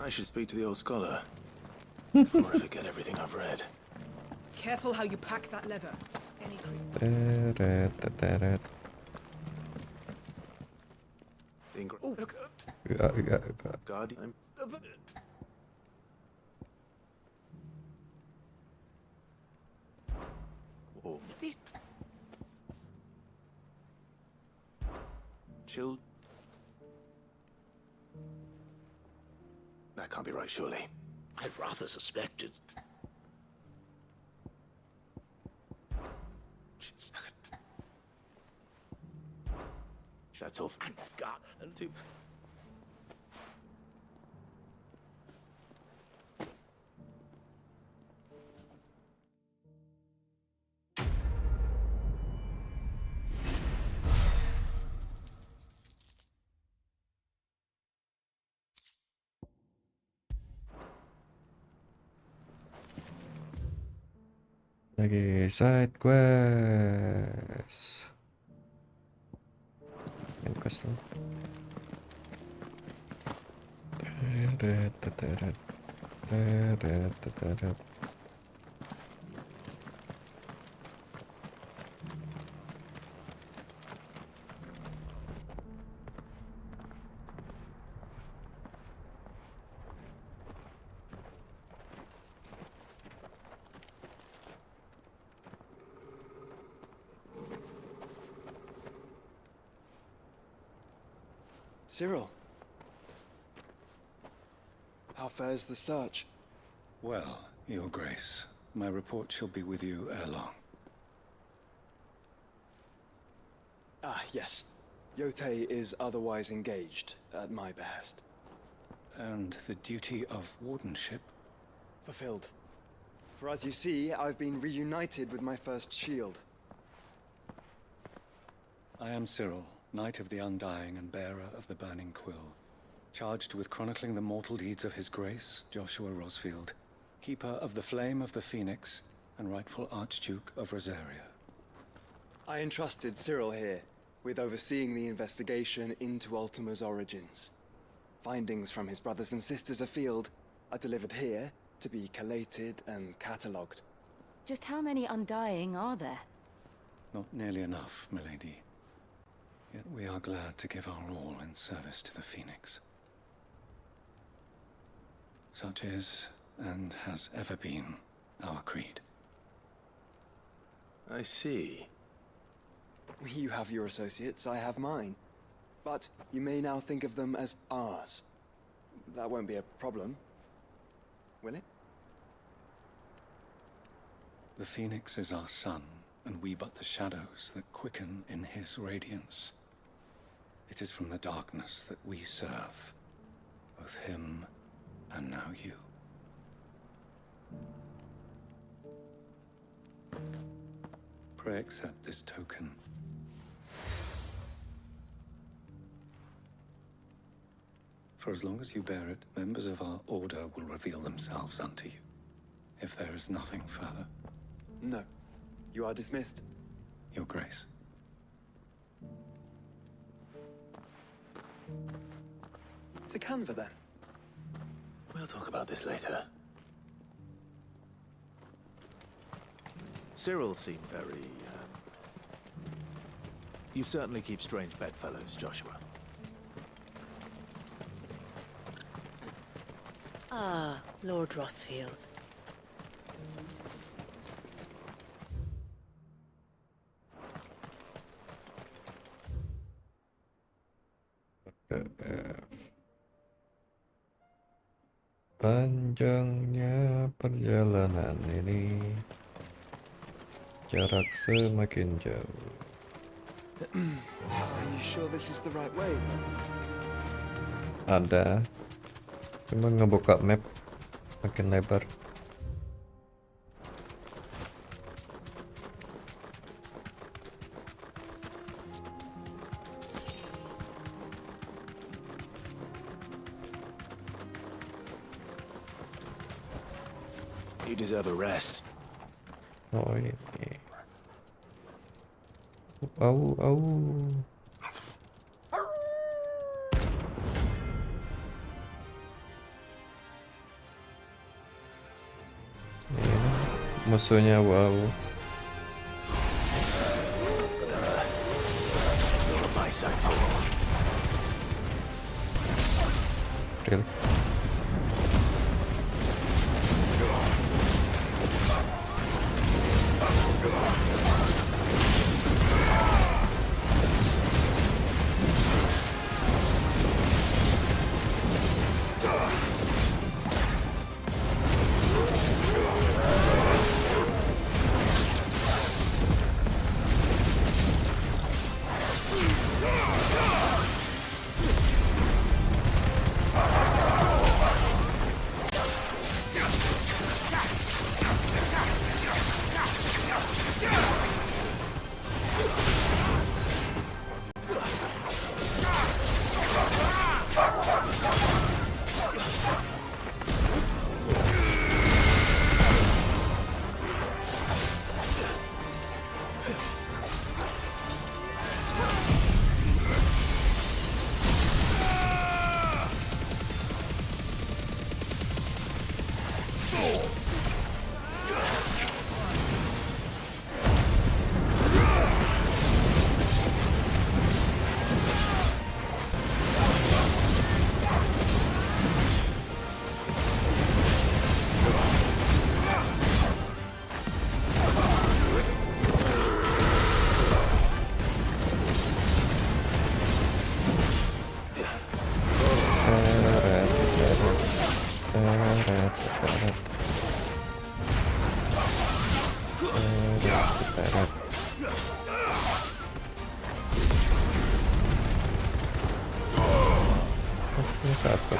I should speak to the old scholar before I forget everything I've read. Careful how you pack that leather. Any crystal. Oh, look. Guardian. Oh. Chill. That can't be right, surely. I've rather suspected. That's all. God. Two. Lagi side quest. Main quest dong. Cyril. How fares the search? Well, Your Grace, my report shall be with you ere long. Ah, yes. Yote is otherwise engaged, at my behest. And the duty of wardenship? Fulfilled. For as you see, I've been reunited with my first shield. I am Cyril, Knight of the Undying and bearer of the Burning Quill, charged with chronicling the mortal deeds of His Grace, Joshua Rosfield, keeper of the Flame of the Phoenix and rightful Archduke of Rosaria. I entrusted Cyril here with overseeing the investigation into Ultima's origins. Findings from his brothers and sisters afield are delivered here to be collated and catalogued. Just how many Undying are there? Not nearly enough, milady. Yet we are glad to give our all in service to the Phoenix. Such is, and has ever been, our creed. I see. You have your associates, I have mine. But you may now think of them as ours. That won't be a problem, will it? The Phoenix is our sun, and we but the shadows that quicken in his radiance. It is from the darkness that we serve, both him and now you. Pray accept this token. For as long as you bear it, members of our order will reveal themselves unto you, if there is nothing further. No. You are dismissed. Your Grace. To Canva, then. We'll talk about this later. Cyril seemed very, You certainly keep strange bedfellows, Joshua. Ah, Lord Rosfield. Panjangnya perjalanan ini, jarak semakin jauh. Are you sure this is the right way? Ada, cuma ngebuka map makin lebar. You deserve a rest. Oh ini. Au au. Ini musuhnya wow. Really? Satu.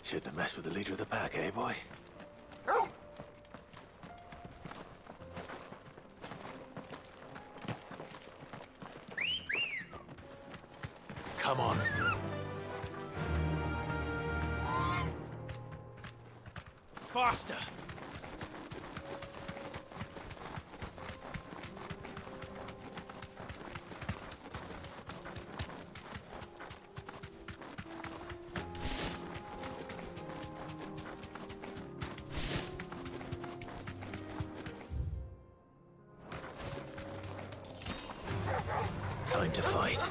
Shouldn't have messed with the leader of the pack, eh, boy? Come on. Faster. Time to fight.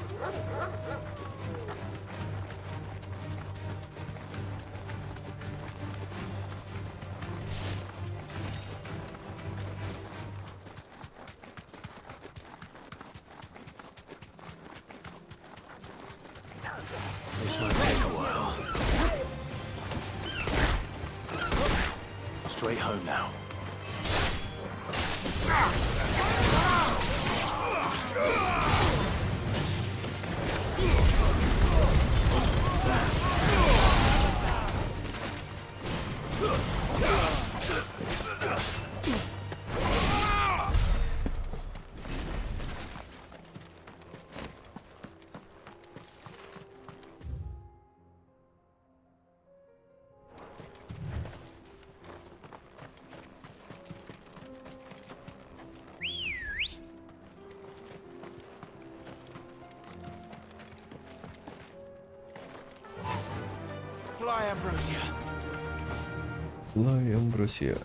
This might take a while. Straight home now. Fly, Ambrosia. Fly, Ambrosia.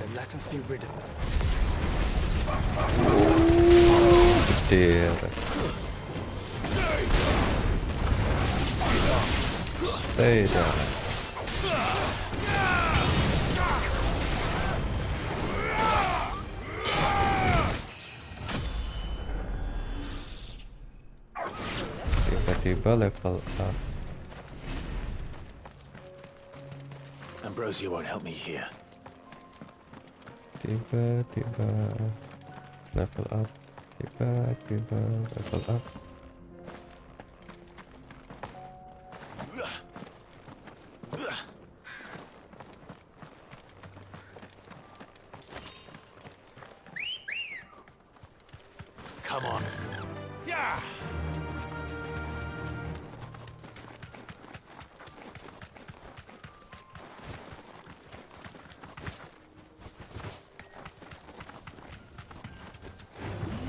Then let us be rid of them. Dear. Stay down. Tiba-tiba level up. Ambrosia won't help me here. Tiba-tiba level up. Tiba-tiba level up. Come on. Yeah.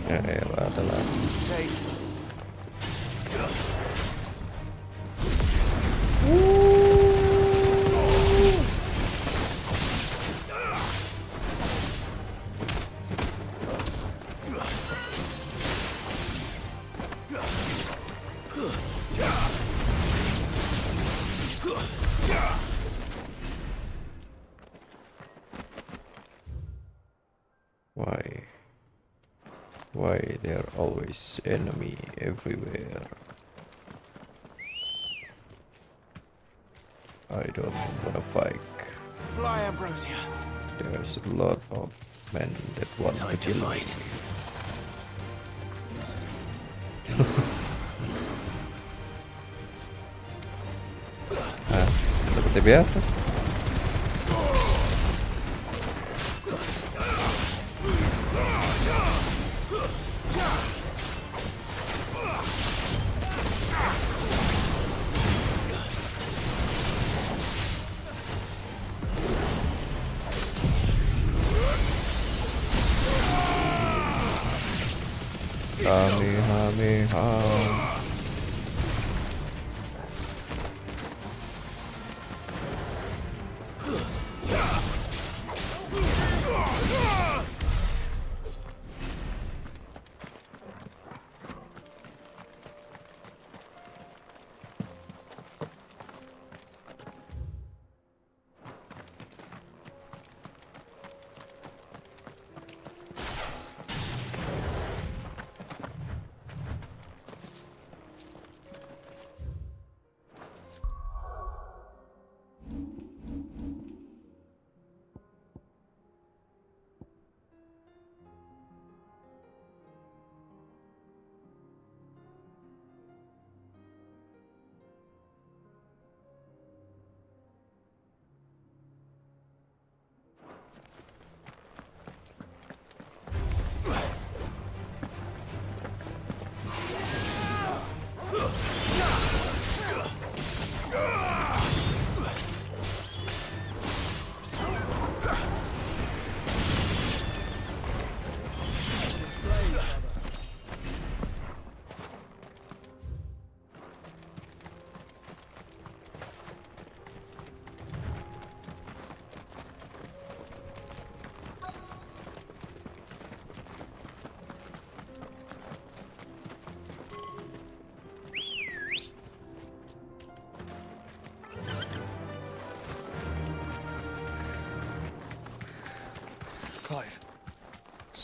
Ya elah, ada lagi. Safe. Why there are always enemy everywhere? I don't wanna fight. Fly, Ambrosia. There's a lot of men that want to kill me. Ah, seperti biasa. Kamehameha.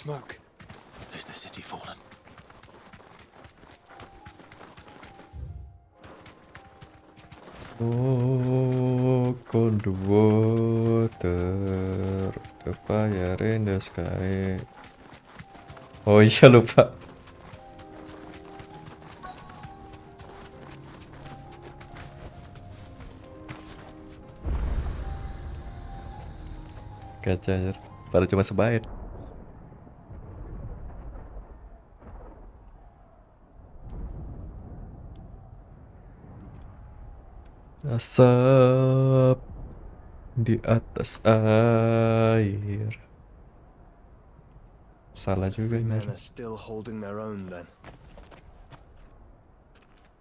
smoke. Is the city fallen? Walk on the water, the fire in the sky. Oh iya lupa. Kacanya, padahal cuma sebaik. Asap di atas air. Salah juga Men ini. are still holding their own then.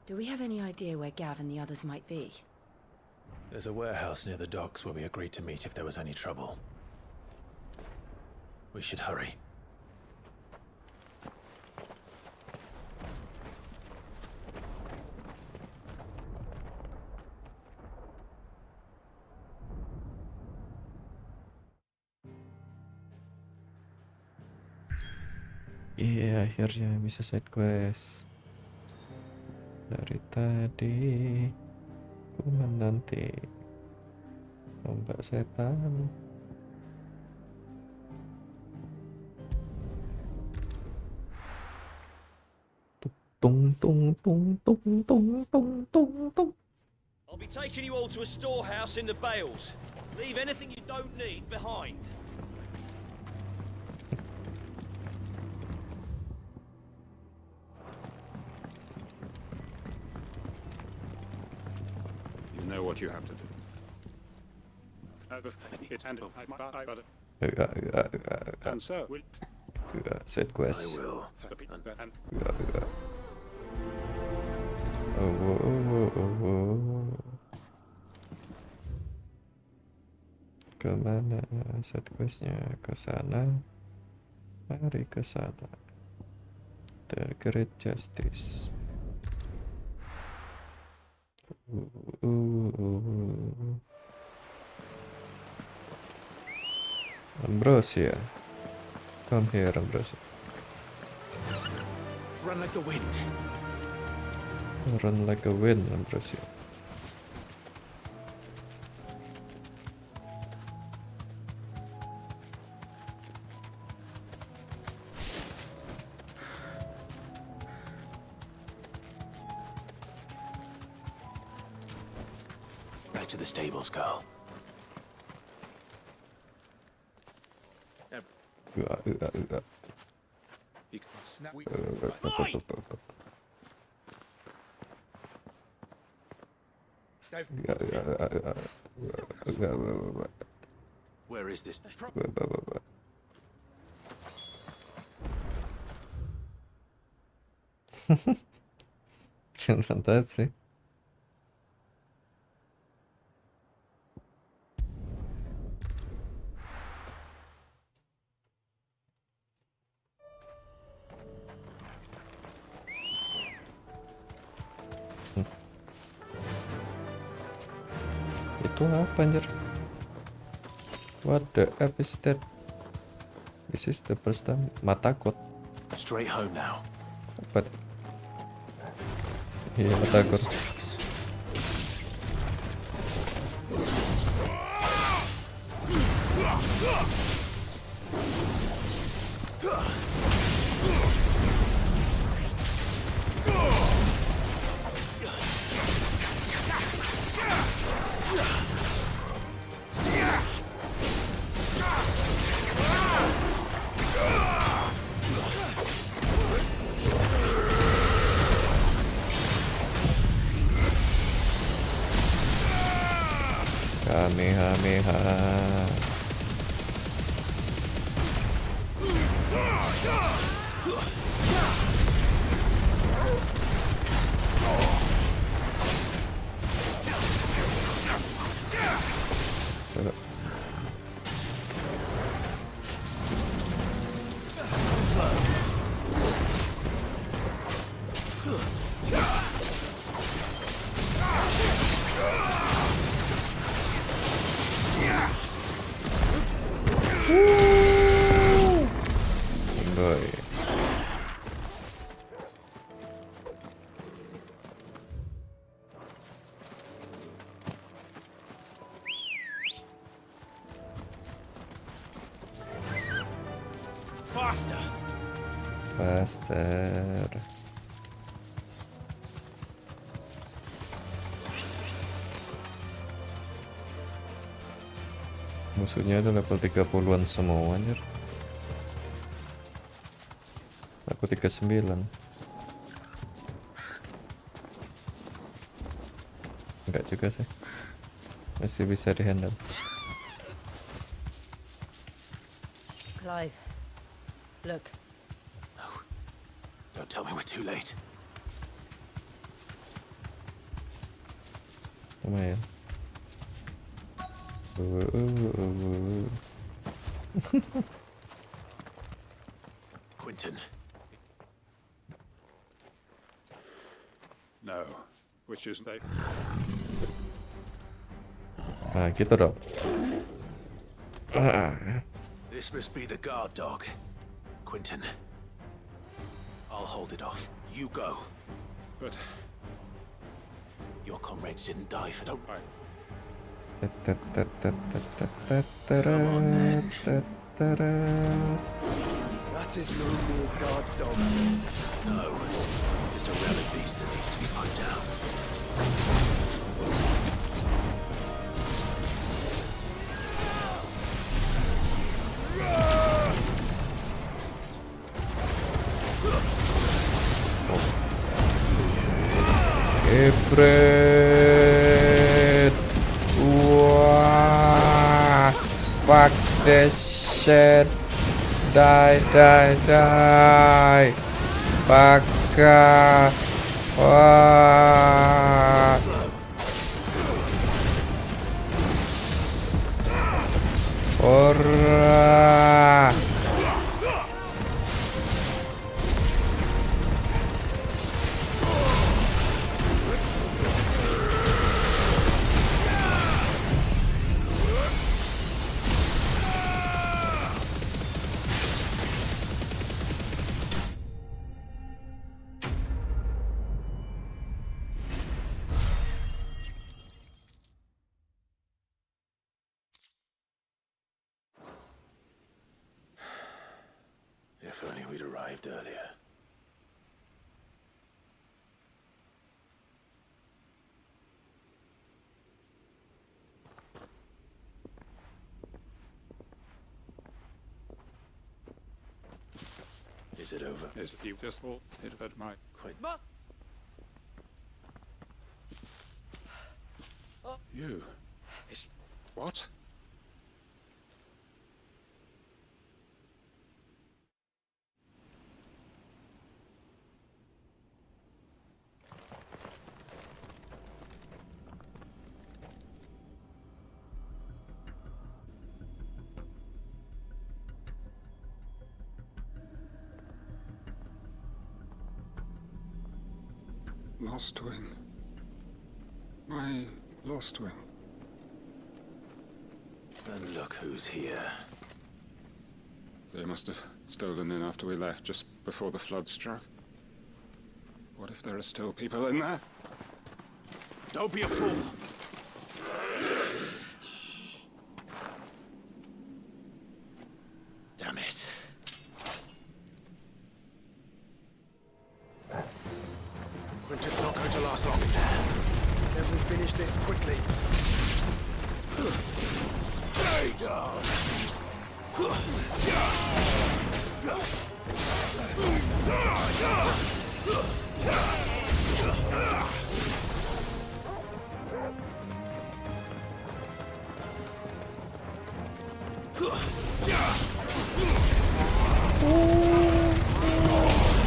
Do we have any idea where Gav and the others might be? There's a warehouse near the docks where we agreed to meet if there was any trouble. We should hurry. Iya, akhirnya bisa side quest. Dari tadi ku menanti tombak setan. Tung tung tung tung tung tung tung tung. I'll be taking you all to a storehouse in the Bales. Leave anything you don't need behind. You know what you have to do. And so, Side quest. I will. Kemana side questnya? Ke sana. Mari ke sana. The Great Justice. Ambrosia. Come here, Ambrosia. Run like the wind. Run like a wind, Ambrosia. Back to the stables, girl. Where is this? Fantastic. Itu apa anjir? What the F is that? This is the first time. Matakot. Straight home now. Apa? Iya, matakot. Kamehameha. Master. Musuhnya ada level 30-an semua anjir. Aku 39. Enggak juga sih. Masih bisa dihandle. Clive, look. Don't tell me we're too late. Lumayan. Quentin. No. Which is they. Nah, gitu dong. This must be the guard dog. Quentin. I'll hold it off. You go. But your comrades didn't die for don't right. Come on, then. That is no mere guard dog. No. Just a relic beast that needs to be put down. Ebret. Wah. Fuck this shit. Die. Baka. Wah. Ora. If only we'd arrived earlier. Is it over? Yes, you just all hit at my Quite. You. Is what? Lost wing. My lost wing. And look who's here. They must have stolen in after we left, just before the flood struck. What if there are still people in there? Don't be a fool! Damn it. Quentin's not going to last long in there. Can we finish this quickly? Stay down!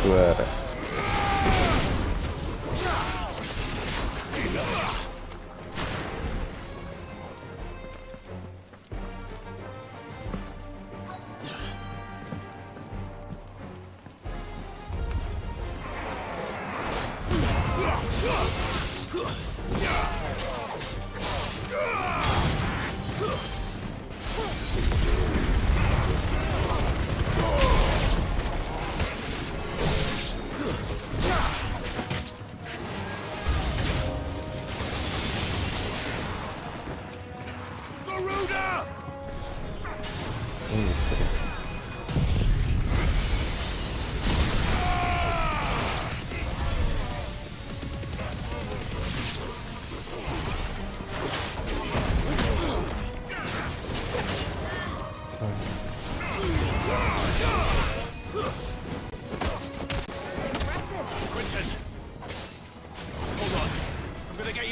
Juara.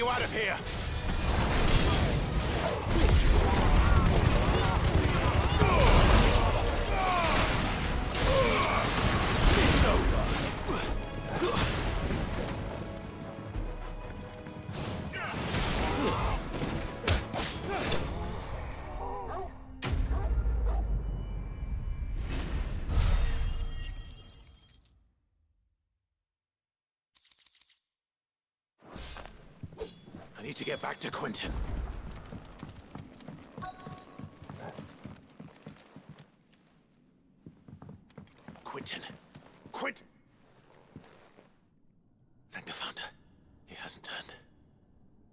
you out of here. It's over. I need to get back to Quentin. Quentin. Quentin! Thank the Founder. He hasn't turned.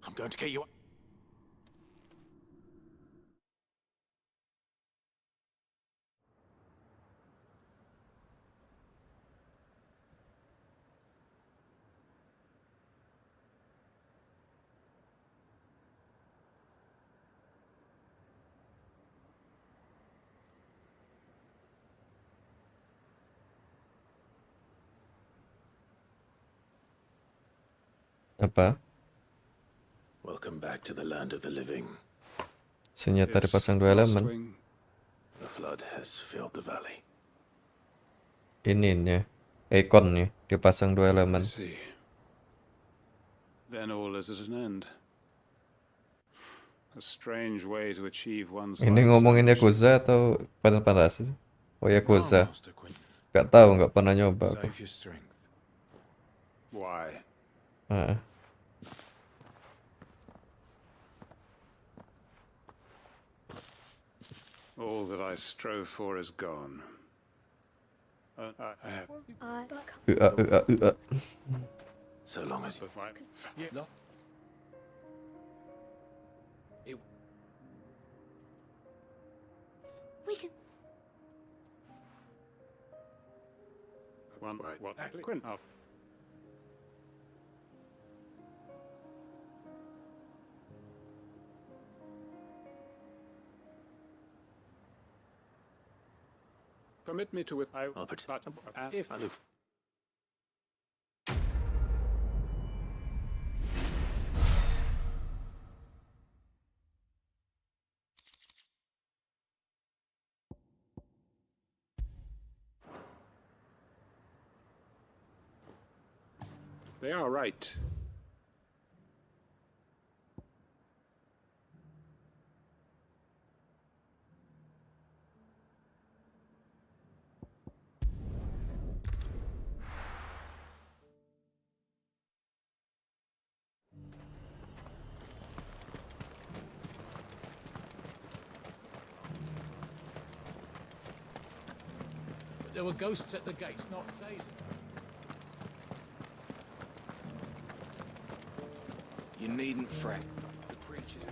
I'm going to get you... Apa? Welcome back to the land of the living. Senjata dipasang 2 elemen. The flood has filled the valley. Ininya, ikonnya dipasang 2 elemen. Then all is at an end. A strange way to achieve one's Ini ngomongin Yakuza atau Final Fantasy? Oh, Yakuza. Gak tahu, gak pernah nyoba aku. Why? All that I strove for is gone. I have. So long as you... We can... One way. What? Quinn. Permit me to with if aloof. They are right. There were ghosts at the gates not days ago. You needn't fret. The creatures...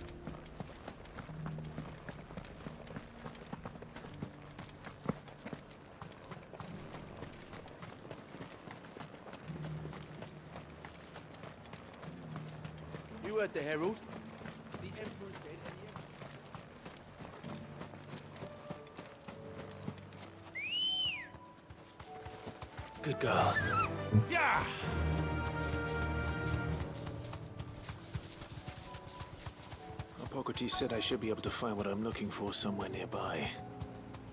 You heard the herald. The Emperor's dead, and yet... Good girl. Yeah! Hippocrates said I should be able to find what I'm looking for somewhere nearby.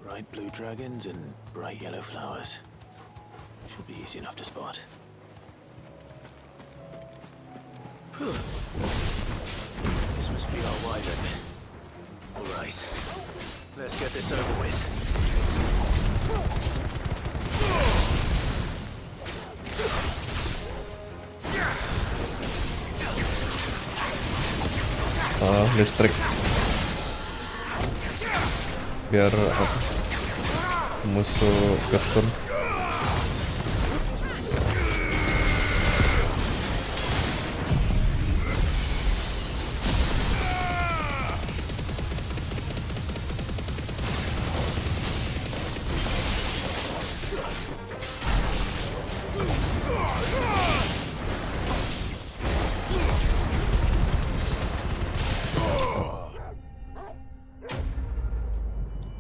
Bright blue dragons and bright yellow flowers. Should be easy enough to spot. This must be our wyvern. All right. Let's get this over with. Listrik biar musuh kestun.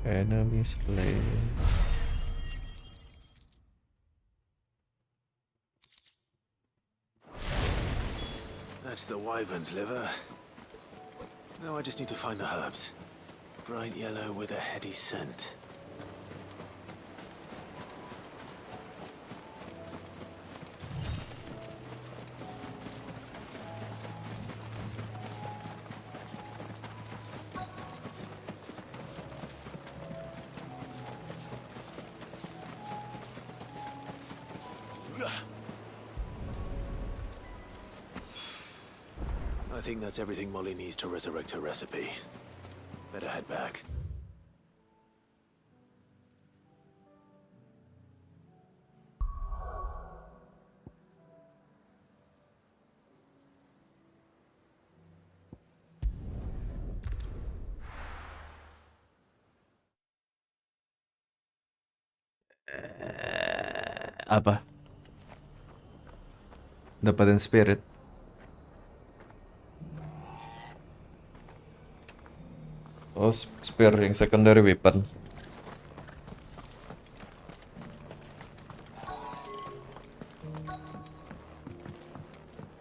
Enemy slain. That's the wyvern's liver. Now I just need to find the herbs. Bright yellow with a heady scent. I think that's everything Molly needs to resurrect her recipe. Better head back. Apa? Dapatin spirit. Oh, spear yang secondary weapon.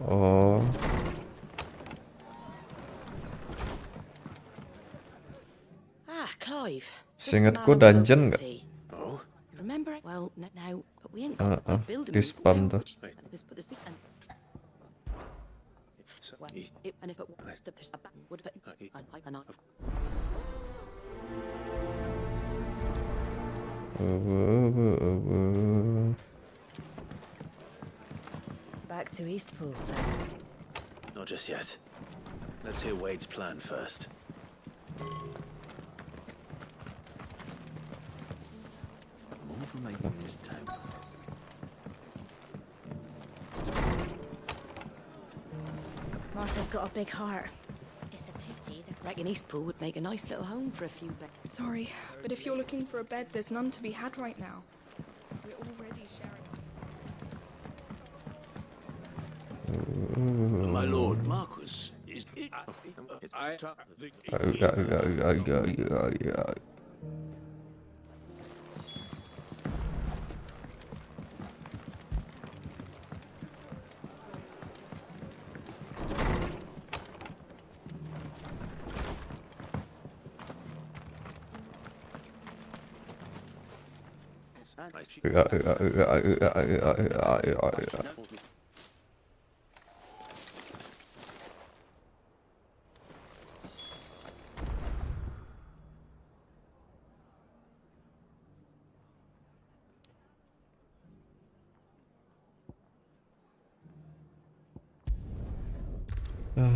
Oh. Clive. Seingatku dungeon nggak? Remember? Well, now, but we ain't got to build Di spam tuh. And if it was there's a back would have been Back to Eastpool, then. Not just yet. Let's hear Wade's plan first. More for making this town. Martha's got a big heart. It's a pity. I reckon Eastpool would make a nice little home for a few beds. Sorry, but if you're looking for a bed, there's none to be had right now. We're already sharing. My lord, Marquis is...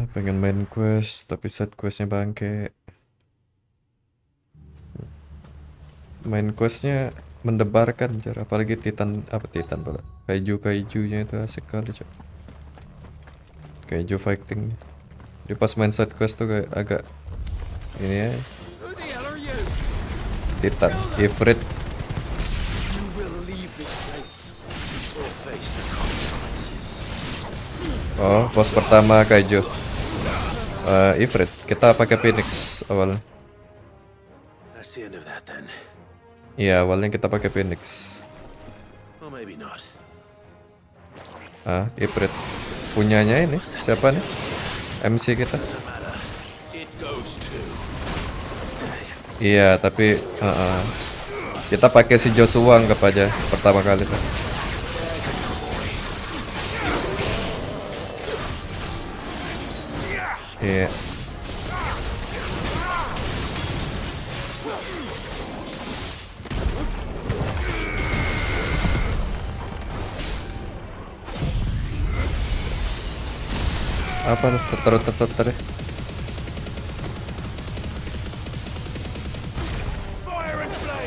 Pengen main quest tapi set questnya bangke. Main questnya mendebarkan cara, apalagi titan pula. Kaiju-kaijunya itu asik kali, Cok. Kaiju fighting. Di pas main side quest tuh kayak agak ini ya. Titan, Ifrit. Oh, pos pertama kaiju. Ifrit, kita pakai Phoenix awalnya. That's the end of that then. Iya, awalnya kita pakai Phoenix. Or maybe not. Ifrit. Punyanya ini siapa nih? MC kita. Iya, tapi kita pakai si Joshua anggap aja pertama kali tuh. Iya. Apa tuh? Ter.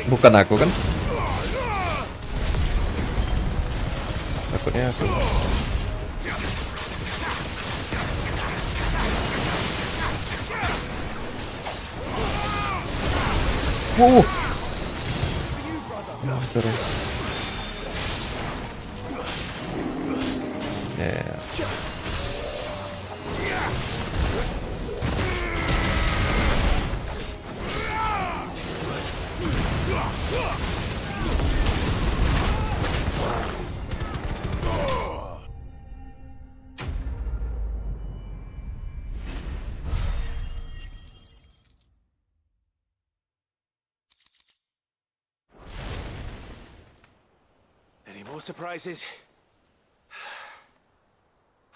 Bukan aku kan? Takutnya aku. Terus. Yeah. surprises.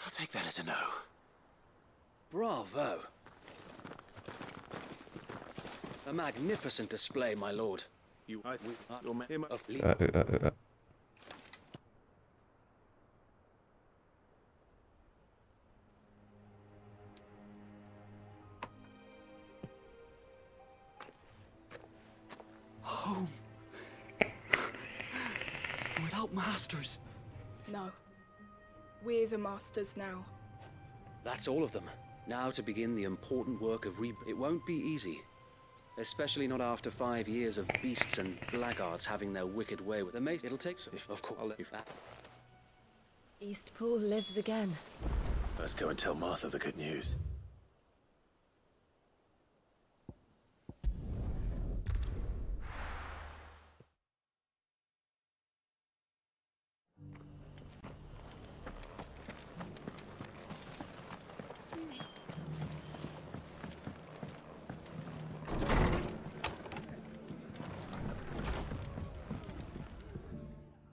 I'll take that as a no. Bravo. A magnificent display, my lord. Your man of Home. Without masters. No. We're the masters now. That's all of them. Now to begin the important work of It won't be easy. Especially not after 5 years of beasts and blackguards having their wicked way with the mace. It'll take some. Of course. Eastpool lives again. Let's go and tell Martha the good news.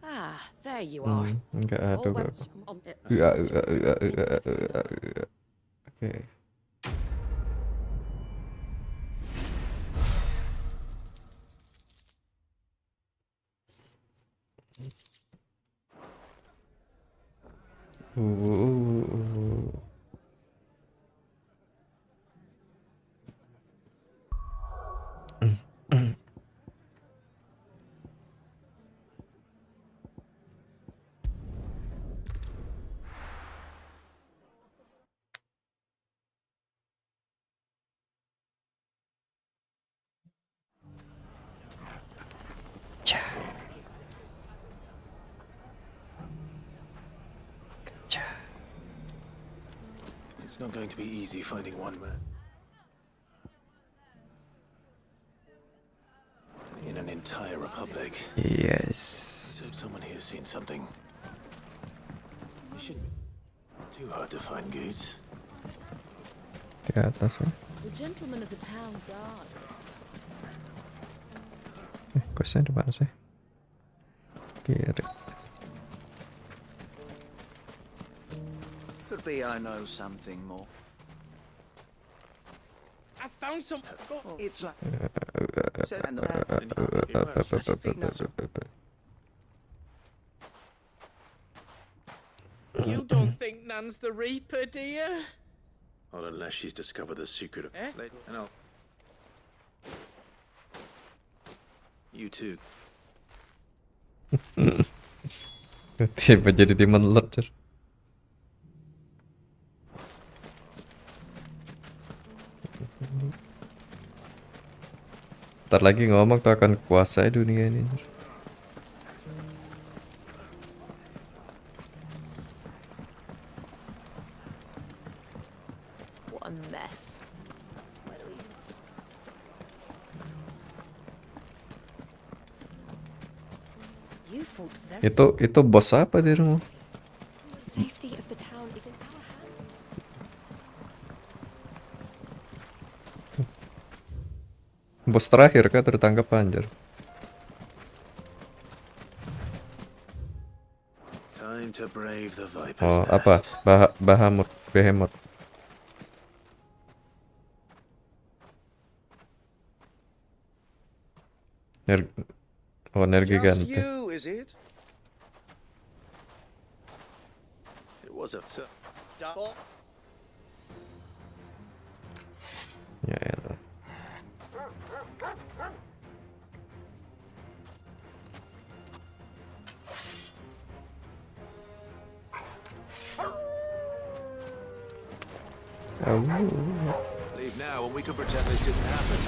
Ah, there you are. Enggak ada All berapa. went on it. Oke. It's not going to be easy finding one man. In an entire republic. Yes. Let's hope someone here's seen something. It shouldn't be too hard to find goods. Di atas ya. The gentleman of the town guard. Questnya di mana sih? Kiri. Could be I know something more. I found some. It's like. You don't think Nan's the Reaper, do you? Well, unless she's discovered the secret of... No. You too. Tiba jadi dimenlet. Ntar lagi ngomong tuh akan kuasai dunia ini. What a mess. You fought very Itu bos apa di rumah? The safety of the town is in our hands. Bos terakhir kah tertangkap Anjir? Time to brave the viper's Oh, nest. apa? Behemoth. Energi Just ganti. you, is it? It was a... Ya elah. Leave now and we could pretend this didn't happen.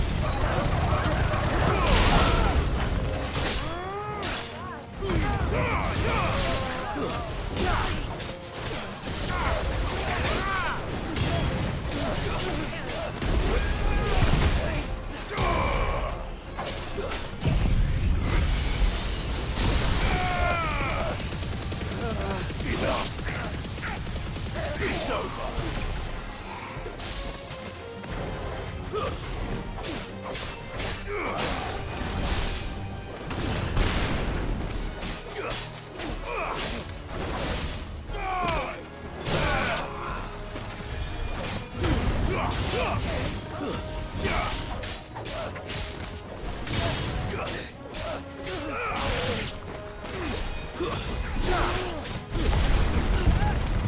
It's over.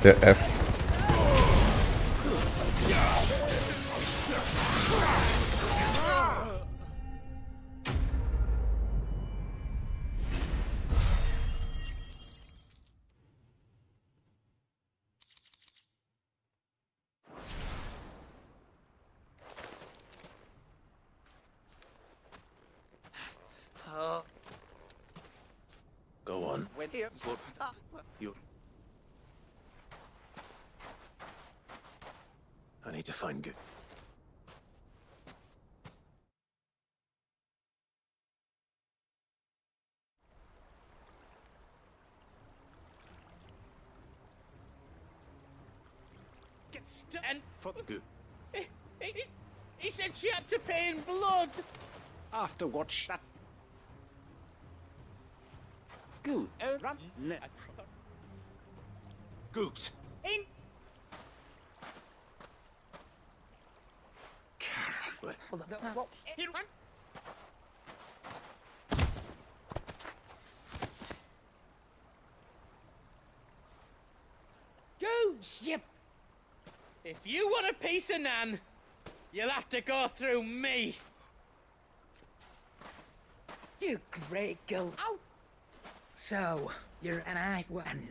The F. Go on. When here, You. I need to find good. And For good. he said she had to pay in blood. After what shut? Good. Run. Goose. In. Goose, you. If you want a piece of Nan, you'll have to go through me. You great girl. Ow. So, you're an eye one.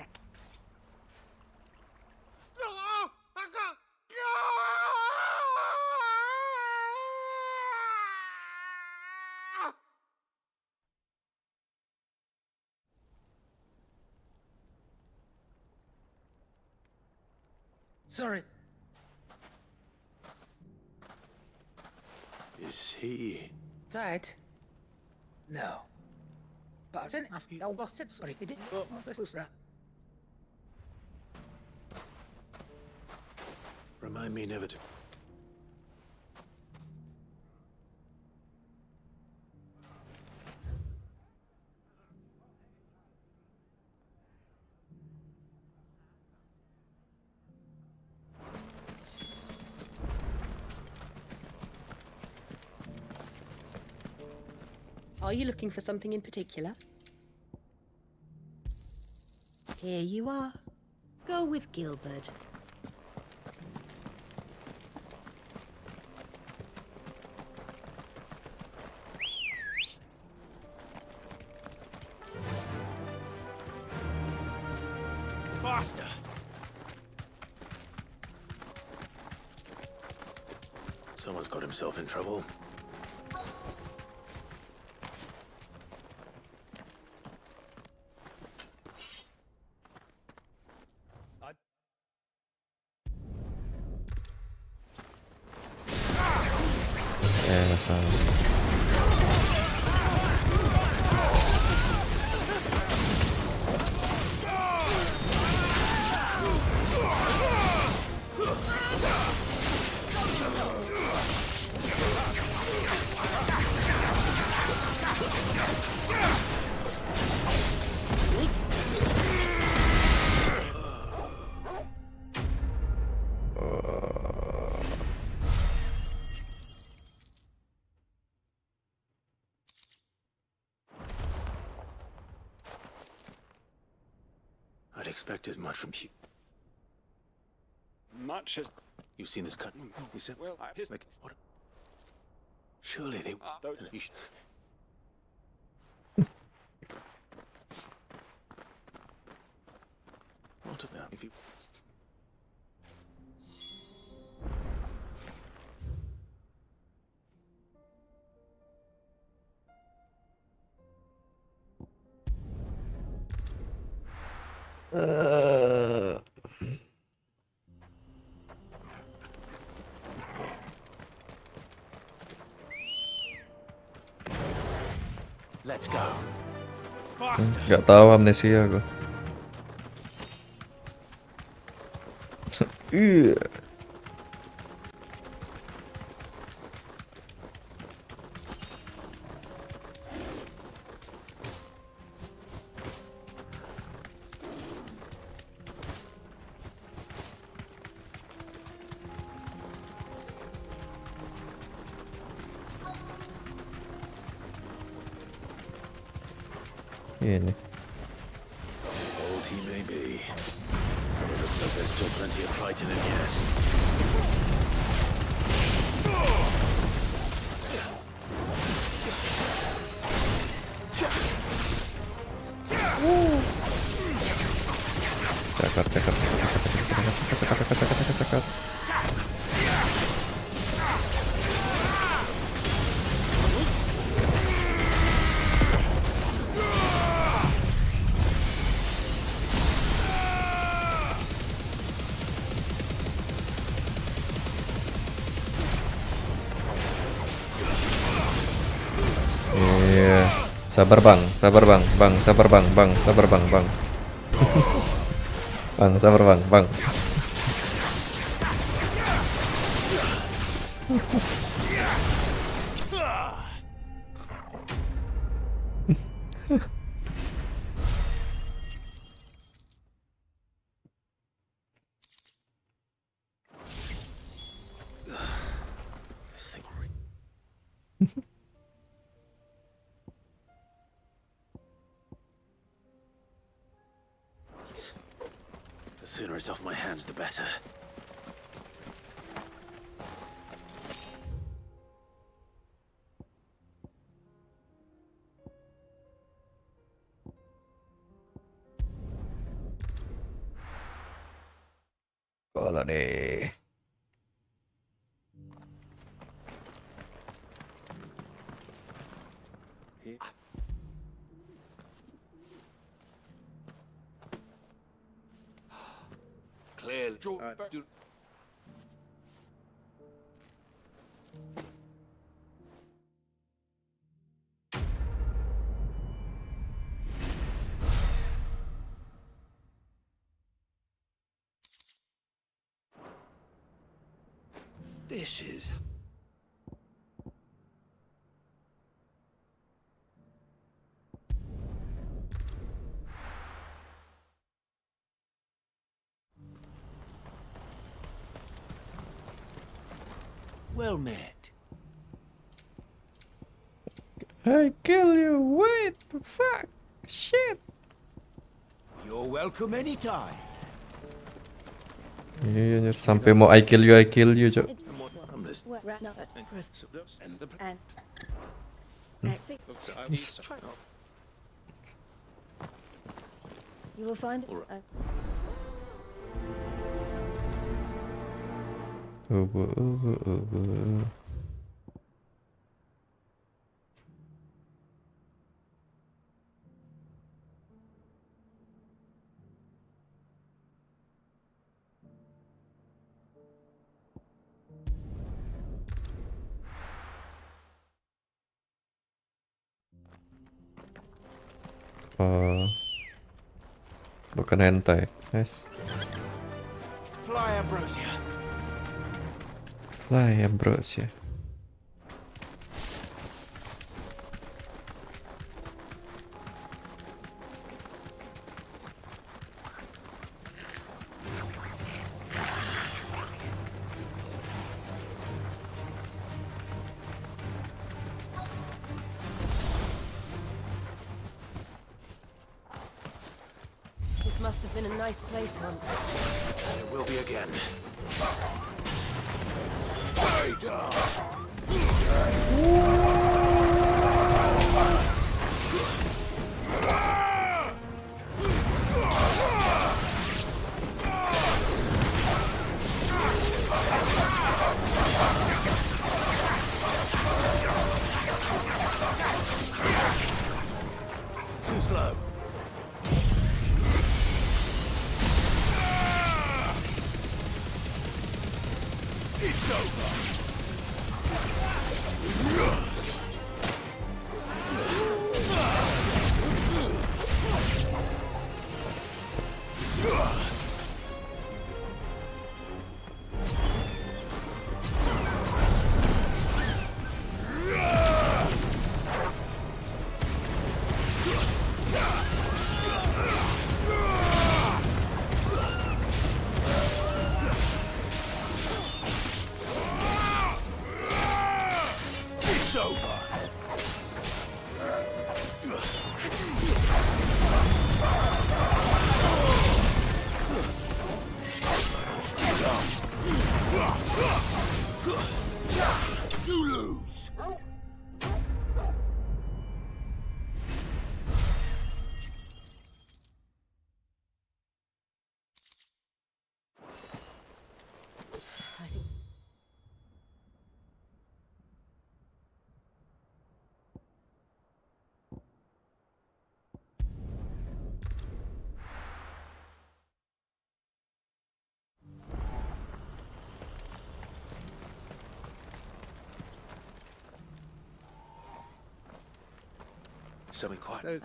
Sorry. Is he? Tight? No. But I lost it. Sorry, it didn't. Oh, this was right. Remind me never to. Are you looking for something in particular? Here you are. Go with Gilbert. Faster. Someone's got himself in trouble. I'd expect as much from you. Much as You've seen this cut. He said, well, like, what? Surely they. You should. What about if you? Let's go. Faster. Gak tahu amnesia aku. Iya. Ini. Old he may be, but he looks like There's still plenty of fight in him yet. Cakar. Iya, sabar bang, sabar bang, sabar bang, sabar bang, bang, sabar bang. The sooner it's off my hands, the better. Kalau deh. Clearly. This is... Well met. I kill you. Wait, fuck, shit. You're welcome anytime. Iya, anjir. Sampai mau I kill you, cok. You will find it. Bukan hentai, nice. Fly Ambrosia. Fly Ambrosia. This must have been a nice place once. It will be again. Too slow. It's over. It's over. Something quiet.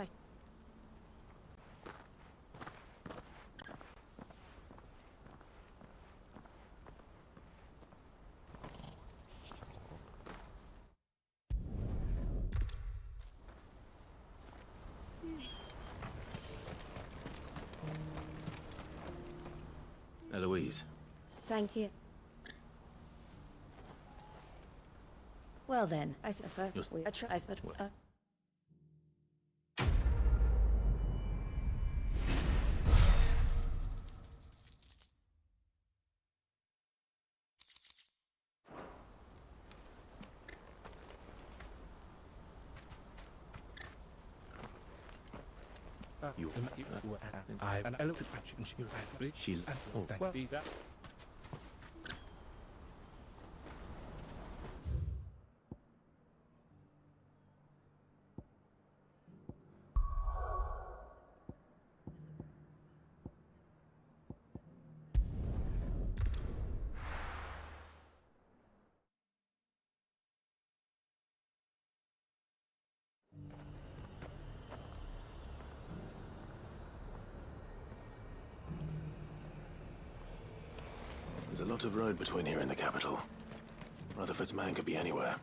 Eloise. Thank you. Well then, I prefer we try, but There's a lot of road between here and the capital. Rutherford's man could be anywhere.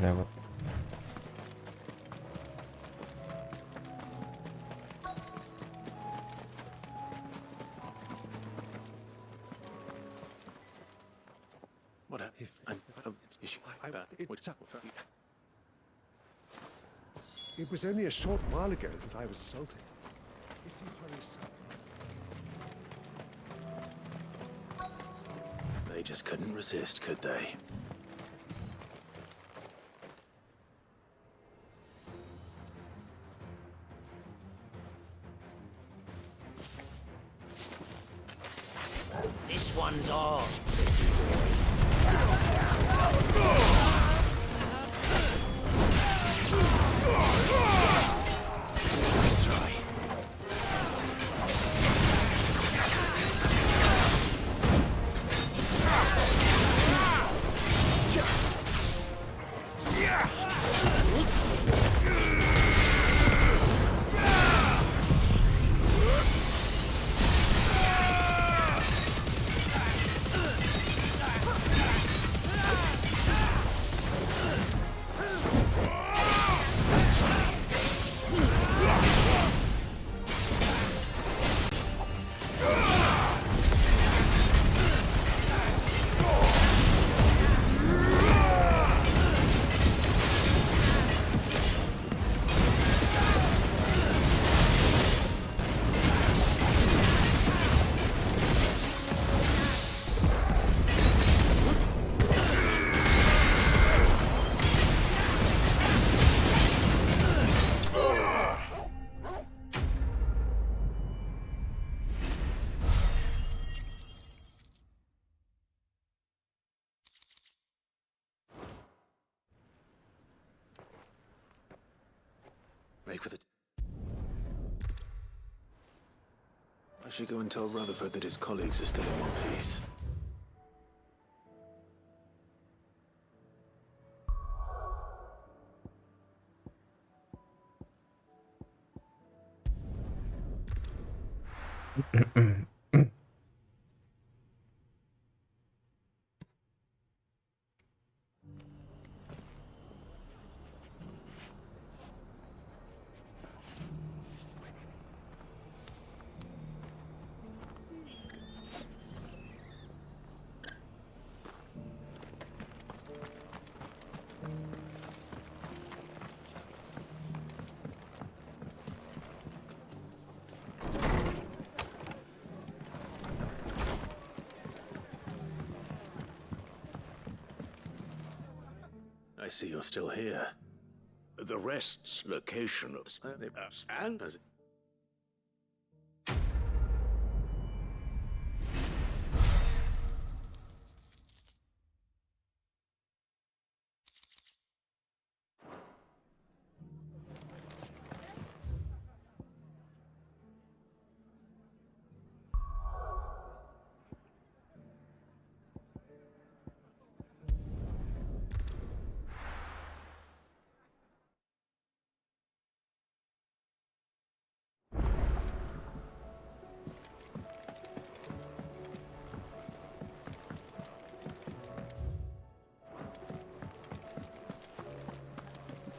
Lewat. What a... It was only a short while ago that I was assaulted. If you hurry, sir. They just couldn't resist, could they? This one's ours, pretty Let's try. Make for the... I should go and tell Rutherford that his colleagues are still in one piece. I see you're still here. The rest's location of... and...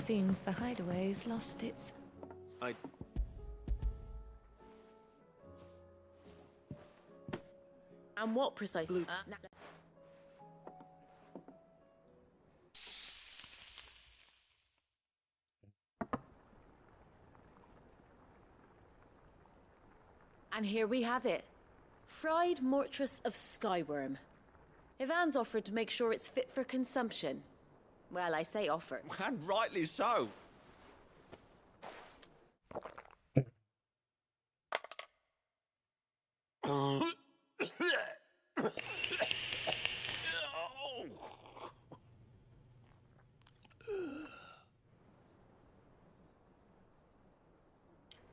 Seems the hideaway's lost its... And what precisely? And here we have it. Fried mortress of skyworm. Ivan's offered to make sure it's fit for consumption. Well, I say offered. And rightly so.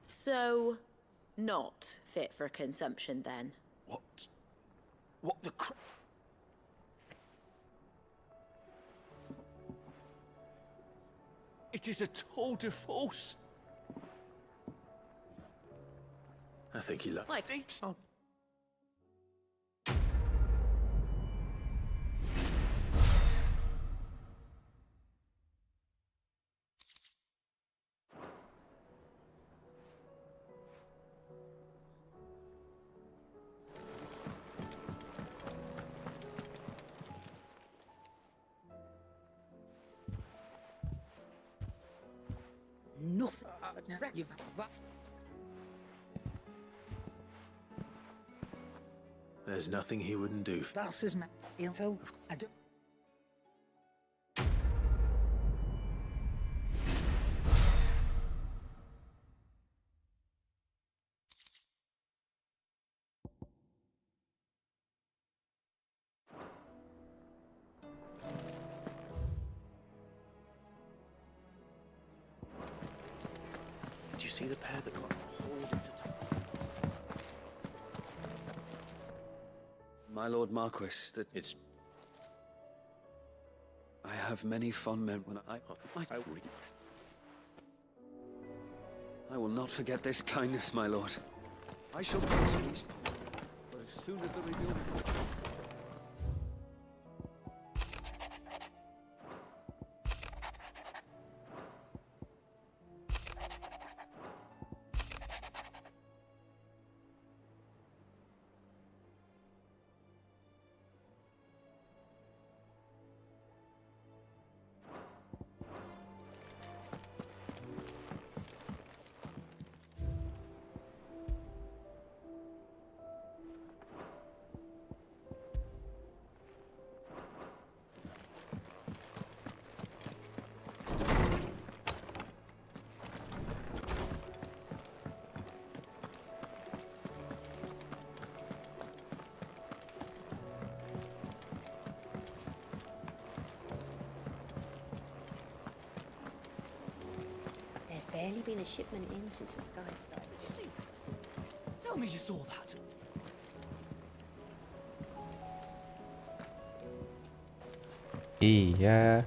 So, not fit for consumption then? What the It is a tour de force. I think he Like, Oh. Nothing. You've There's nothing he wouldn't do. That's his man. Until I do. Did you see the pair that got hauled into My Lord Marquis, that it's... I have many fond memories when I will not forget this kindness, my lord. I shall come to these... But as soon as the rebuilding... There's barely been a shipment in since the sky started. Did you see that? Tell me you saw that. Iya.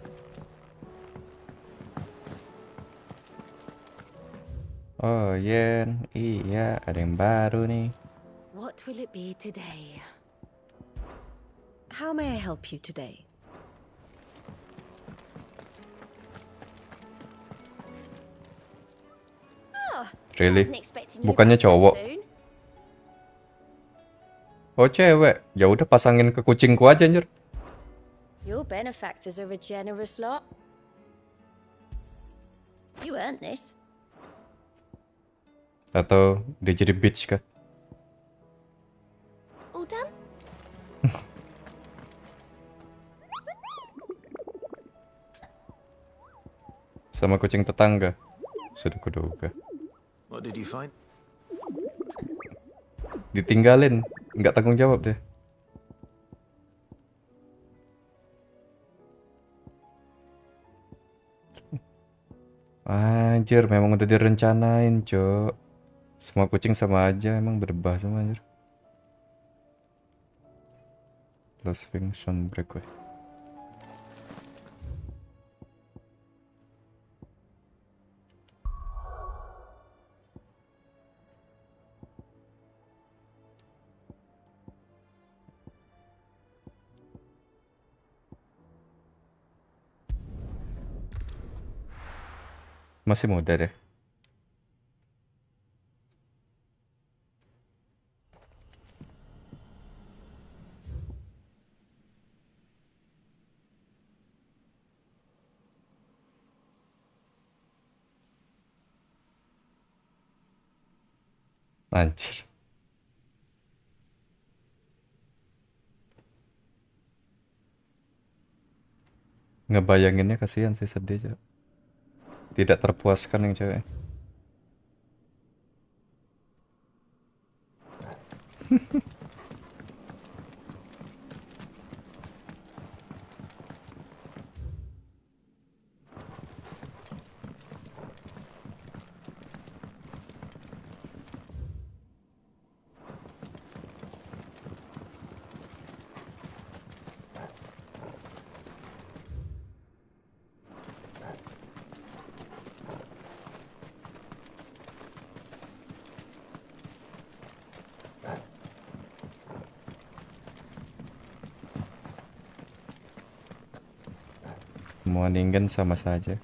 Oh, Yen. Iya, ada yang baru nih. What will it be today? How may I help you today? Really? Bukannya cowok. Oh, cewek. Ya udah pasangin ke kucingku aja, anjir. Your benefactors are a generous lot. You earned this. Atau dia jadi bitch kah? All done? Sama kucing tetangga. Sudah kuduga. What did you find? Ditinggalin, nggak tanggung jawab deh. Anjir, memang udah direncanain, Cok. Semua kucing sama aja, emang berdebah semua anjir. Lost Wings Sunbreak, weh. Masih muda deh. Anjir. Ngebayanginnya kasihan sih, sedih aja. Tidak terpuaskan yang cewek. Semua ningen sama saja.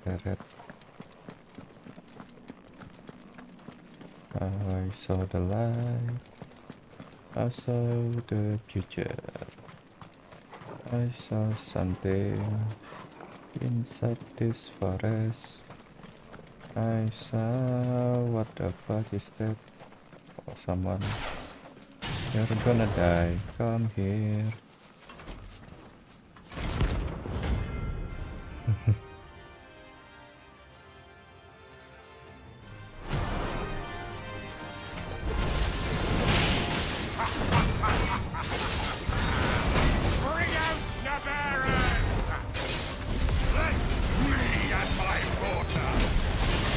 Teret. I saw the light. I saw the future. I saw something inside this forest. I saw what the fuck is that? Oh, someone. You're gonna die. Come here. Bring out the barons! Let me and my daughter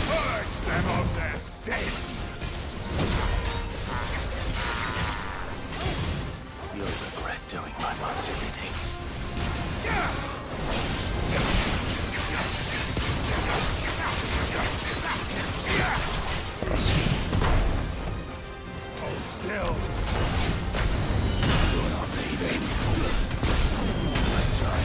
purge them of their sin! You'll regret doing my mother's bidding. Hold still! You're not leaving. Let's try.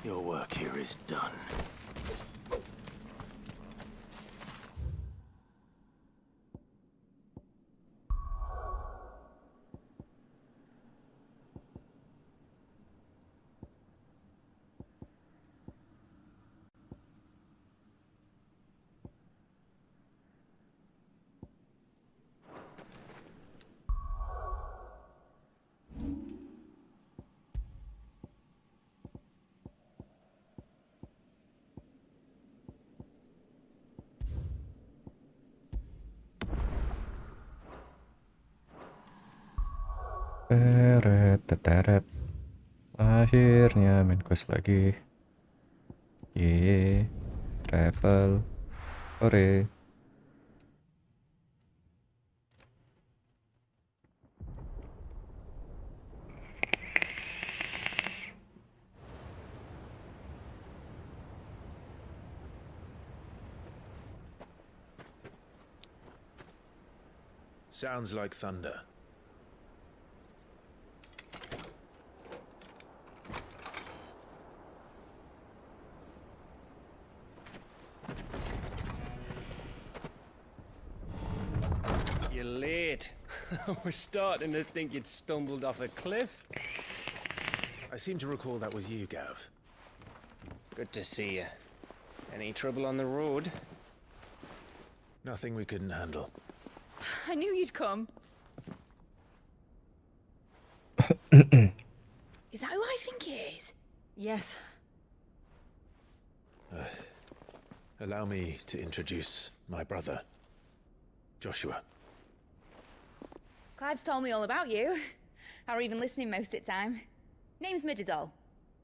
Your work here is done. Teteret. Akhirnya main quest lagi. Yeay. Travel. Hore. Sounds like thunder. You're late. We're starting to think you'd stumbled off a cliff. I seem to recall that was you, Gav. Good to see you. Any trouble on the road? Nothing we couldn't handle. I knew you'd come. Is that who I think it is? Yes. Allow me to introduce my brother, Joshua. Clive's told me all about you. Or even listening most of the time. Name's Midadol,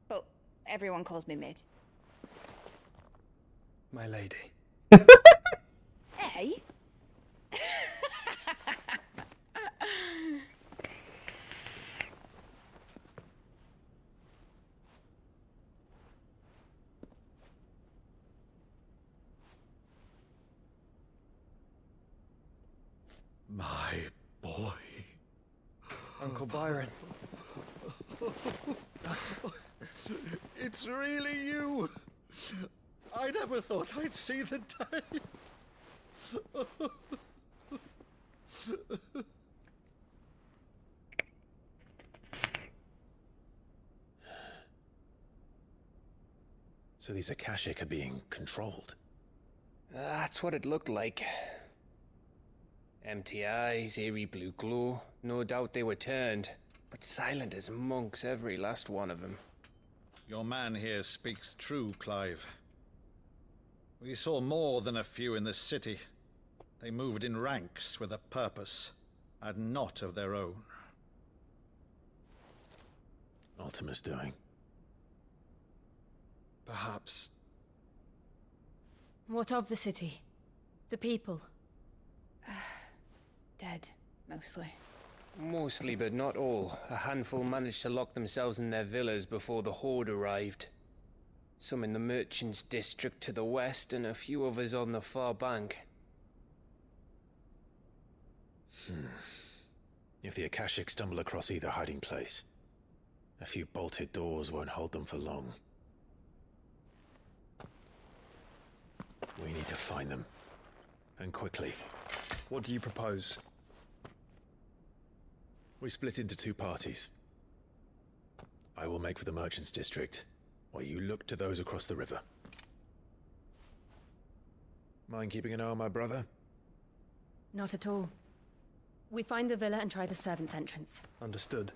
but everyone calls me Mid. My lady. Hey? My boy. Uncle Byron. It's really you. I never thought I'd see the day. So these Akashic are being controlled. That's what it looked like. Empty eyes, eerie blue glow. No doubt they were turned, but silent as monks, every last one of them. Your man here speaks true, Clive. We saw more than a few in the city. They moved in ranks with a purpose, and not of their own. Ultima's doing. Perhaps. What of the city? The people? Dead, mostly. Mostly, but not all. A handful managed to lock themselves in their villas before the Horde arrived. Some in the Merchants District to the west, and a few others on the far bank. If the Akashic stumble across either hiding place, a few bolted doors won't hold them for long. We need to find them. And quickly. What do you propose? We split into two parties. I will make for the Merchants District, while you look to those across the river. Mind keeping an eye on my brother? Not at all. We find the villa and try the servants' entrance. Understood.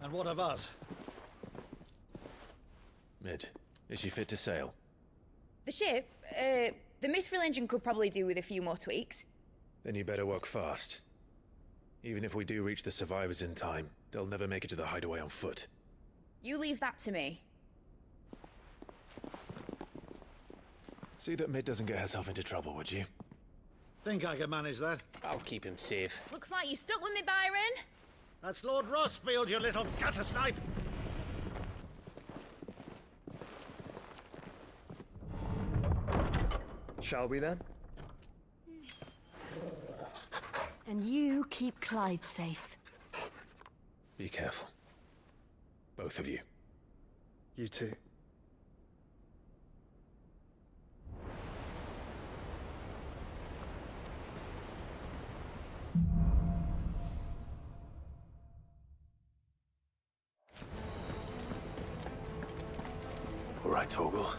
And what of us? Mid, is she fit to sail? The ship, the Mithril engine could probably do with a few more tweaks. Then you better work fast. Even if we do reach the survivors in time, they'll never make it to the hideaway on foot. You leave that to me. See that Mid doesn't get herself into trouble, would you? Think I can manage that? I'll keep him safe. Looks like you stuck with me, Byron. That's Lord Rossfield, you little gutter snipe! Shall we then? And you keep Clive safe. Be careful. Both of you. You too. All right, Torgal.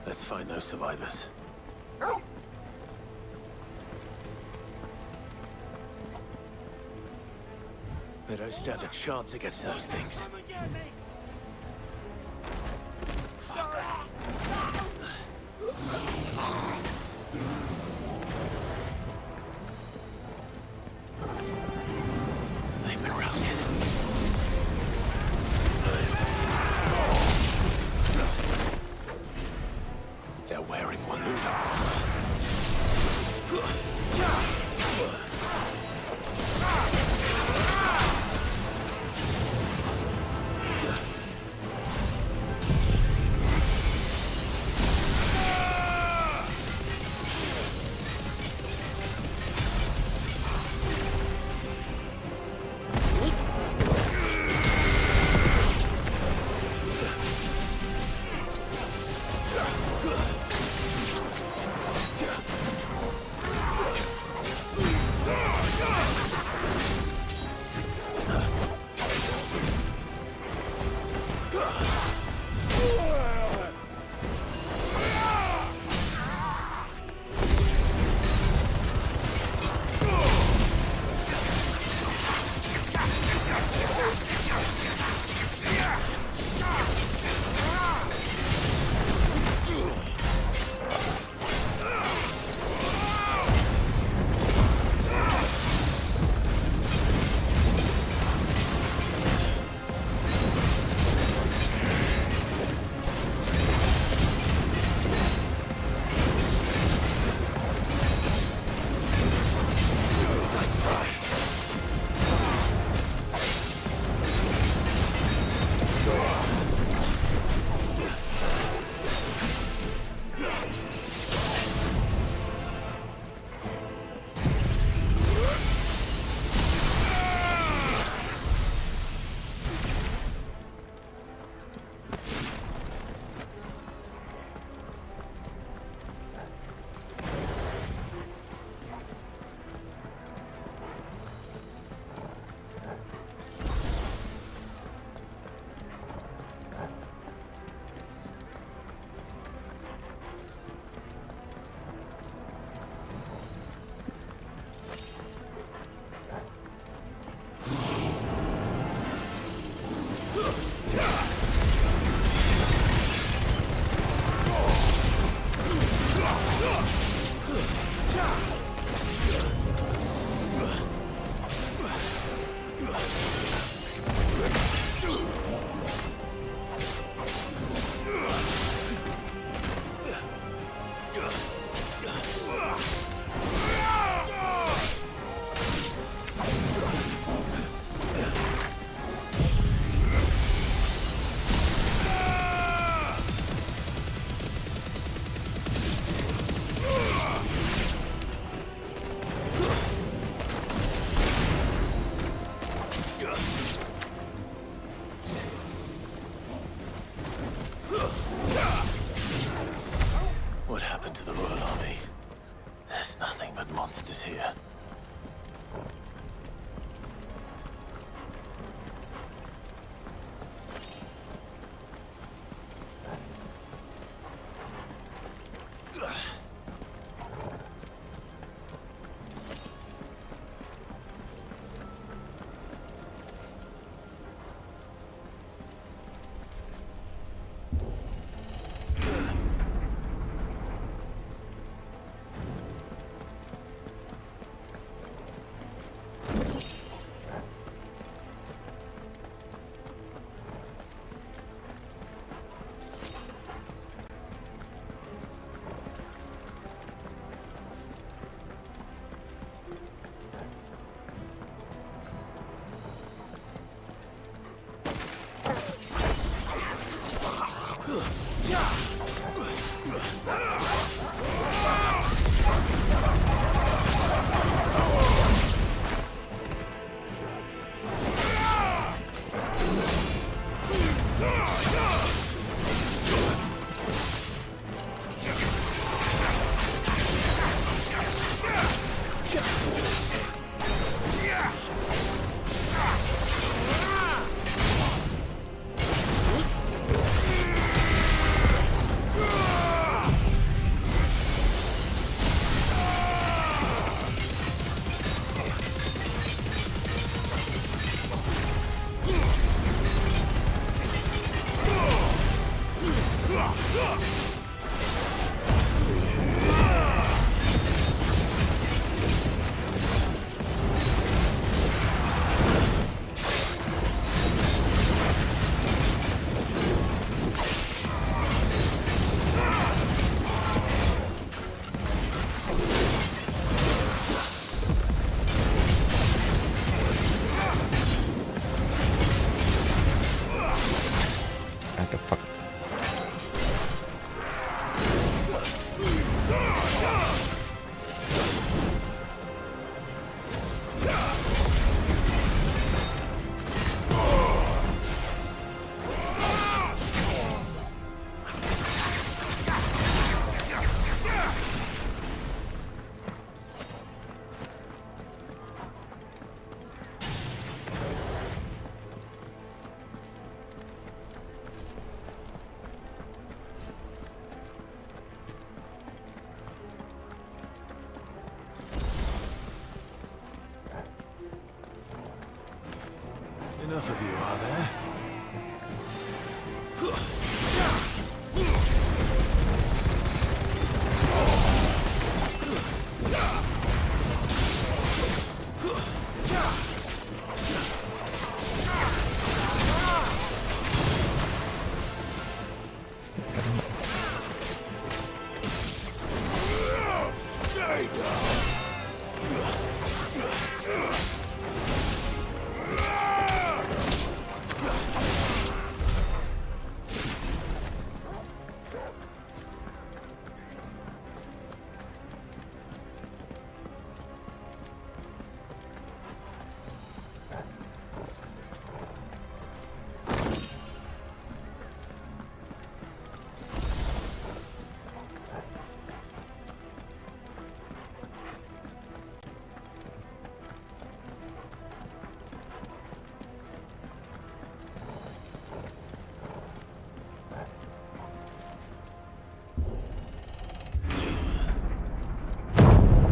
Let's find those survivors. They don't stand a chance against those things. They've been routed. There's nothing but monsters here. Enough of you, are there? Stay down!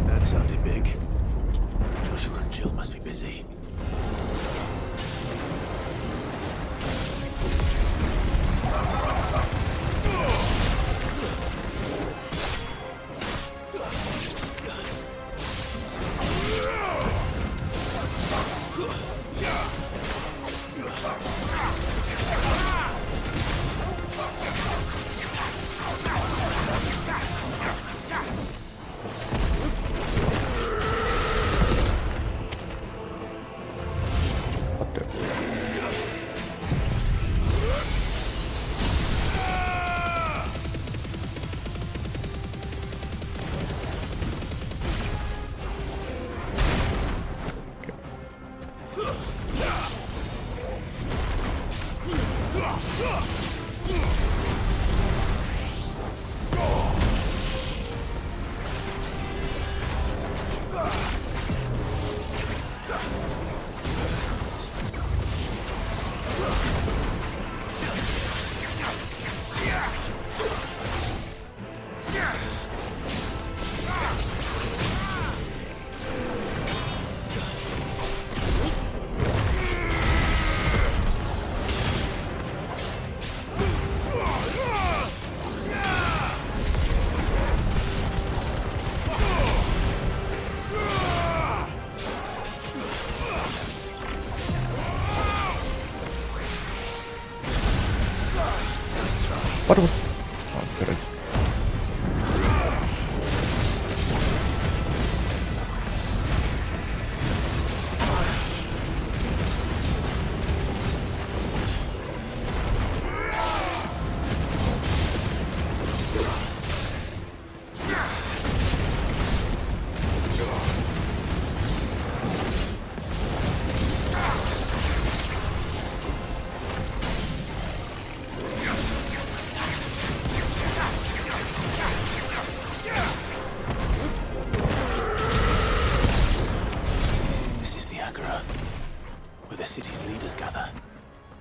That sounded big. Joshua and Jill must be busy. Waduh. Hampir aja.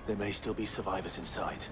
There may still be survivors inside.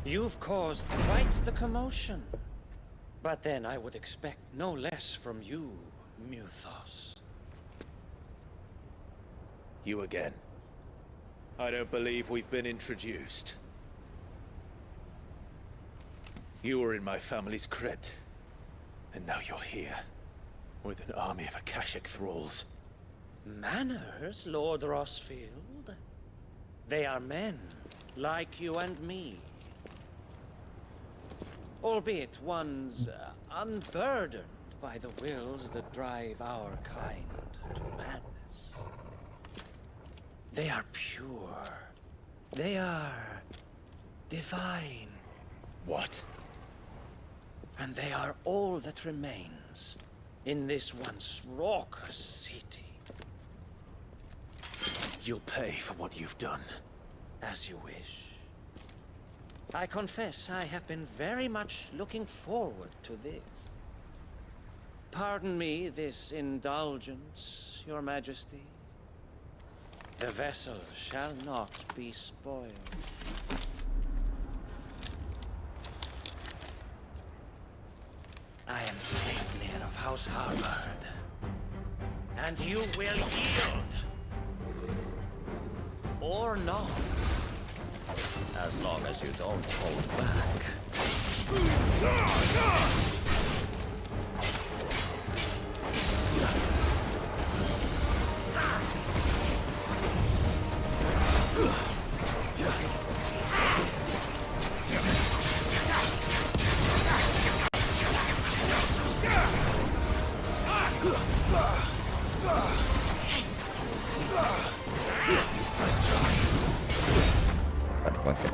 You've caused quite the commotion. But then I would expect no less from you, Muthos. You again. I don't believe we've been introduced. You were in my family's crypt, and now you're here, with an army of Akashic thralls. Manners, Lord Rossfield? They are men, like you and me. Albeit ones unburdened by the wills that drive our kind to madness. They are pure. They are divine. What? And they are all that remains in this once raucous city. You'll pay for what you've done. As you wish. I confess I have been very much looking forward to this. Pardon me this indulgence, Your Majesty. The vessel shall not be spoiled. I am Sleipnir of House Harvard, and you will yield. Or not. As long as you don't hold back. Aduh, pakai.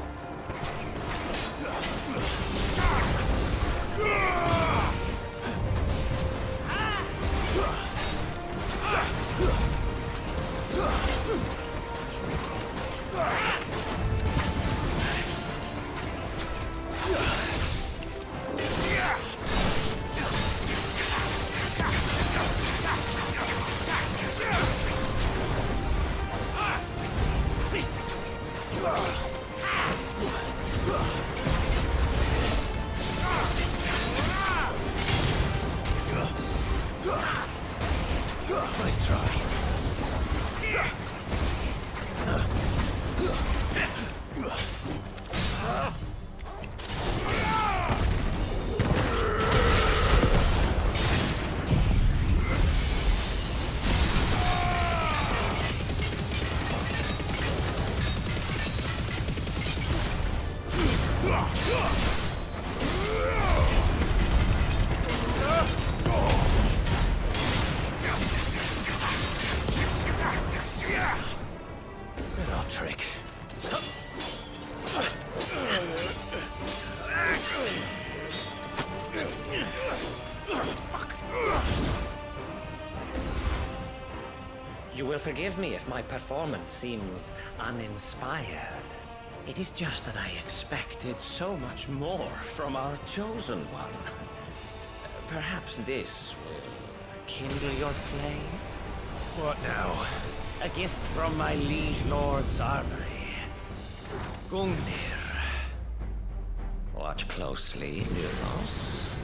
Nice try. Good old trick. You will forgive me if my performance seems uninspired. It is just that I expected so much more from our chosen one. Perhaps this will kindle your flame? What now? A gift from my liege lord's armory. Gungnir. Watch closely, Mythos.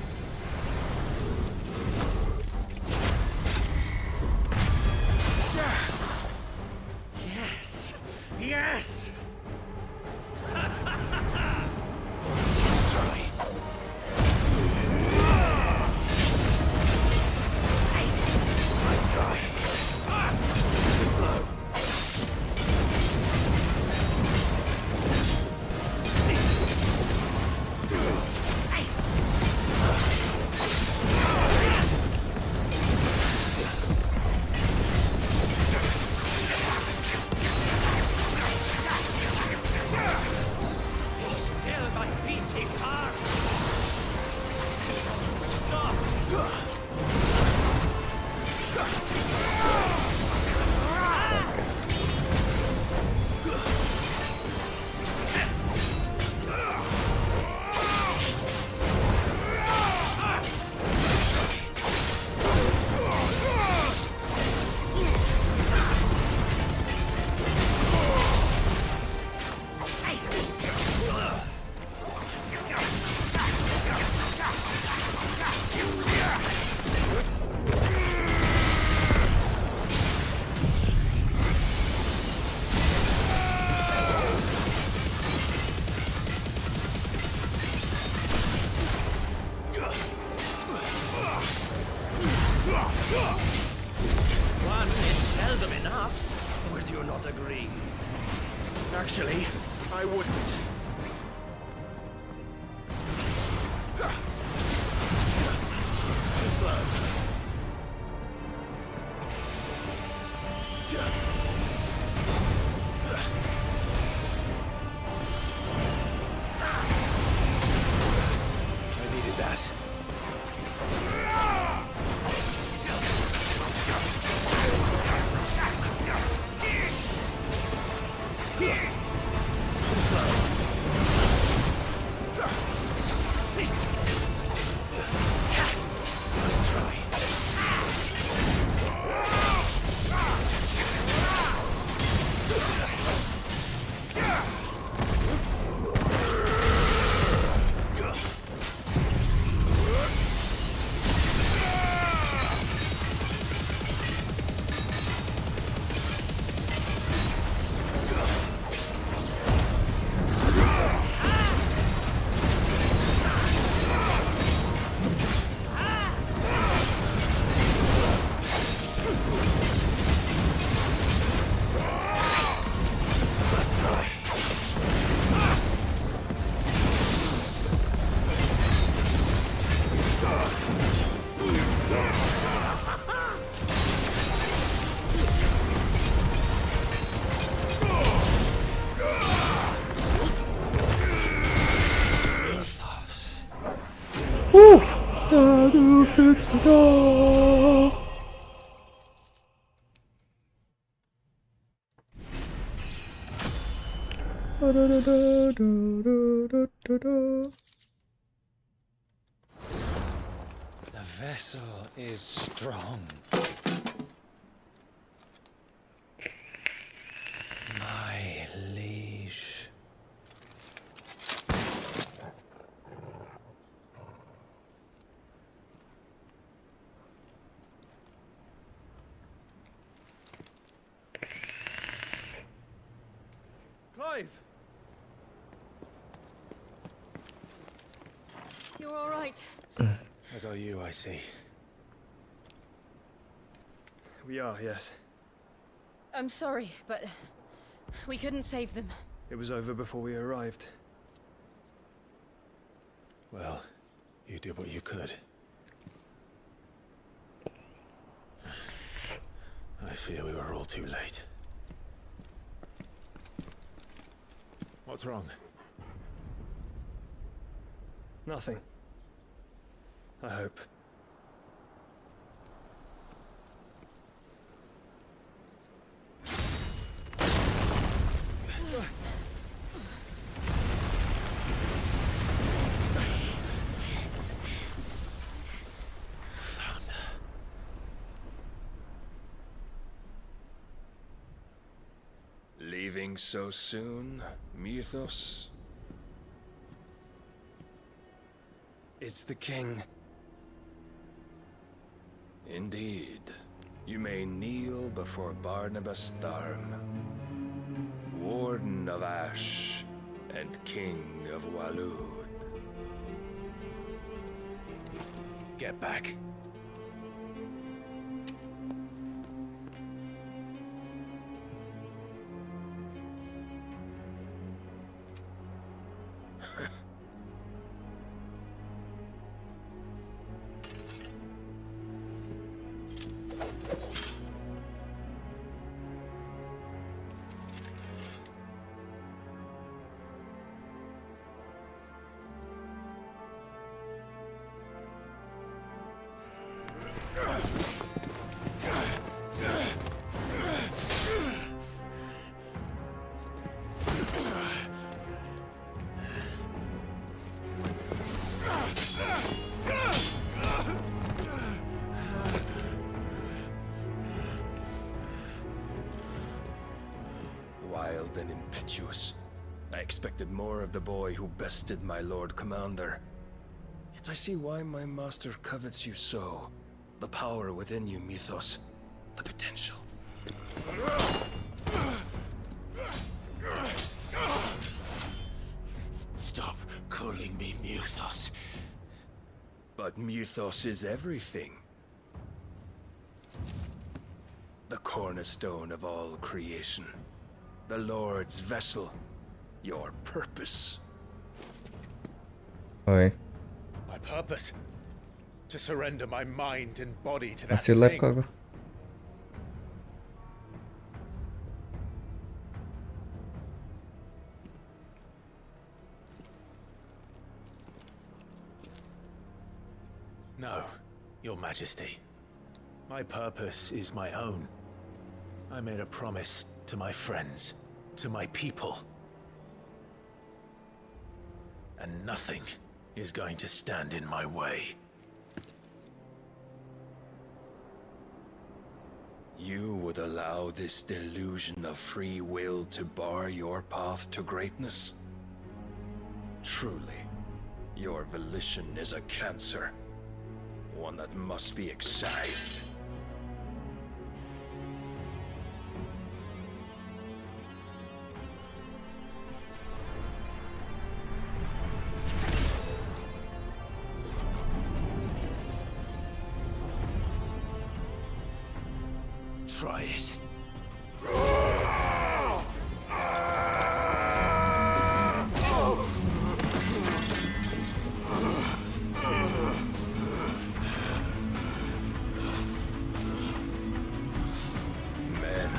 Yes! Yes! Let's try. Nice try. Good flow. Still my beating heart! Stop! The vessel is strong. My liege. Clive! You're all right. As are you, I see. We are, yes. I'm sorry, but we couldn't save them. It was over before we arrived. Well, you did what you could. I fear we were all too late. What's wrong? Nothing. I hope. Leaving so soon, Mythos? It's the king. Indeed. You may kneel before Barnabas Tharm, Warden of Ash and King of Walud. Get back. Wild and impetuous. I expected more of the boy who bested my Lord Commander. Yet I see why my master covets you so. The power within you, Mythos. The potential. Stop calling me Mythos. But Mythos is everything. The cornerstone of all creation. The Lord's vessel. Your purpose. Oi. My purpose? To surrender my mind and body to that Masih lab thing. kok aku? No, Your Majesty. My purpose is my own. I made a promise to my friends, to my people. And nothing is going to stand in my way. You would allow this delusion of free will to bar your path to greatness? Truly, your volition is a cancer. One that must be excised. Try it. Men.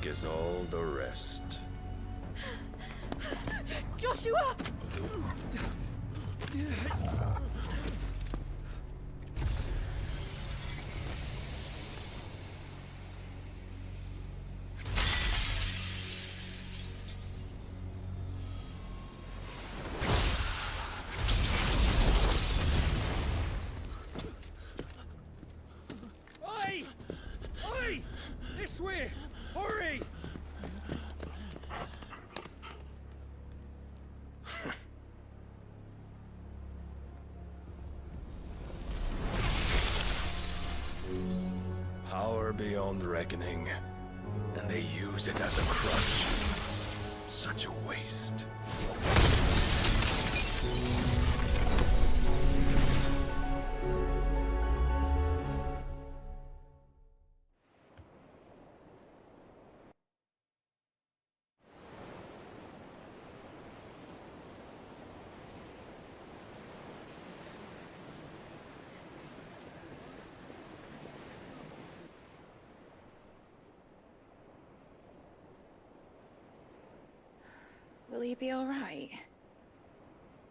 work is all the rest. Joshua! Oi! Oi! This way! Hurry! Power beyond reckoning, and they use it as a crutch. Such a waste. Will he be all right?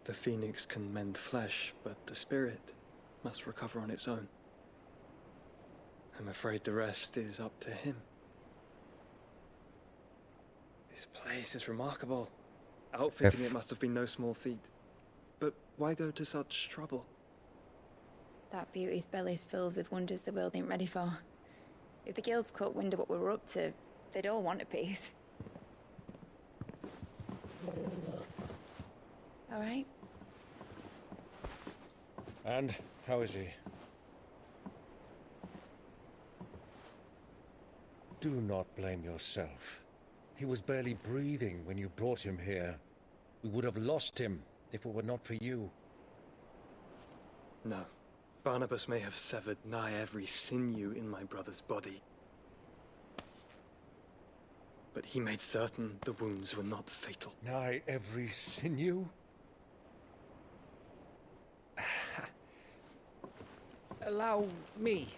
The phoenix can mend flesh, but the spirit must recover on its own. I'm afraid the rest is up to him. This place is remarkable. Outfitting it must have been no small feat. But why go to such trouble? That beauty's belly's filled with wonders the world ain't ready for. If the guilds caught wind of what we were up to, they'd all want a piece. All right? And how is he? Do not blame yourself. He was barely breathing when you brought him here. We would have lost him if it were not for you. No. Barnabas may have severed nigh every sinew in my brother's body. But he made certain the wounds were not fatal. Nigh every sinew? Allow me,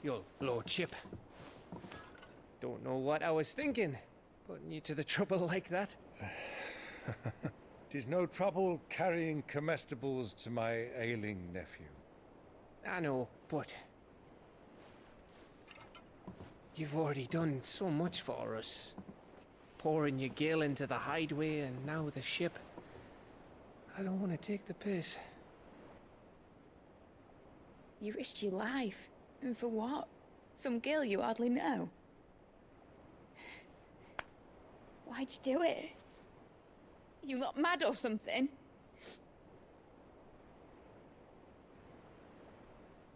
your lordship. Don't know what I was thinking, putting you to the trouble like that. 'Tis no trouble carrying comestibles to my ailing nephew. I know, but you've already done so much for us. Pouring your gil into the hideaway and now the ship. I don't want to take the piss. You risked your life. And for what? Some girl you hardly know. Why'd you do it? You not mad or something?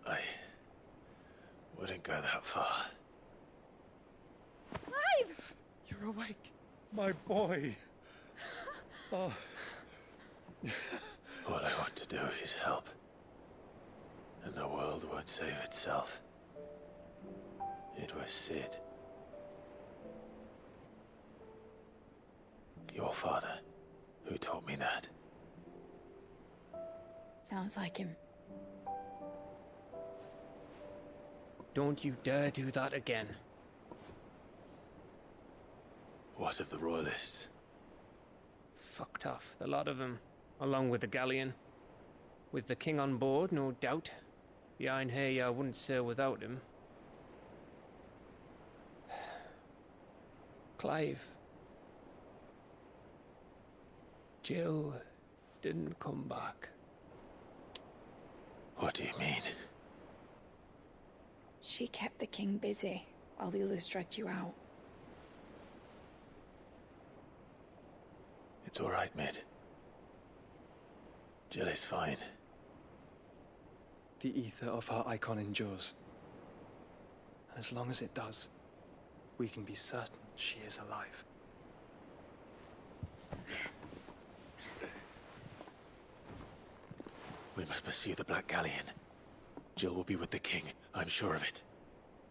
I wouldn't go that far. Clive! You're awake, my boy. Oh. All I want to do is help. And the world won't save itself. It was Sid. Your father, who taught me that. Sounds like him. Don't you dare do that again. What of the royalists? Fucked off, the lot of them, along with the galleon. With the king on board, no doubt. Behind here, I wouldn't sail without him. Clive. Jill didn't come back. What do you mean? She kept the king busy while the others dragged you out. It's all right, Mid. Jill is fine. The ether of her icon endures. And as long as it does, we can be certain she is alive. We must pursue the Black Galleon. Jill will be with the king, I'm sure of it.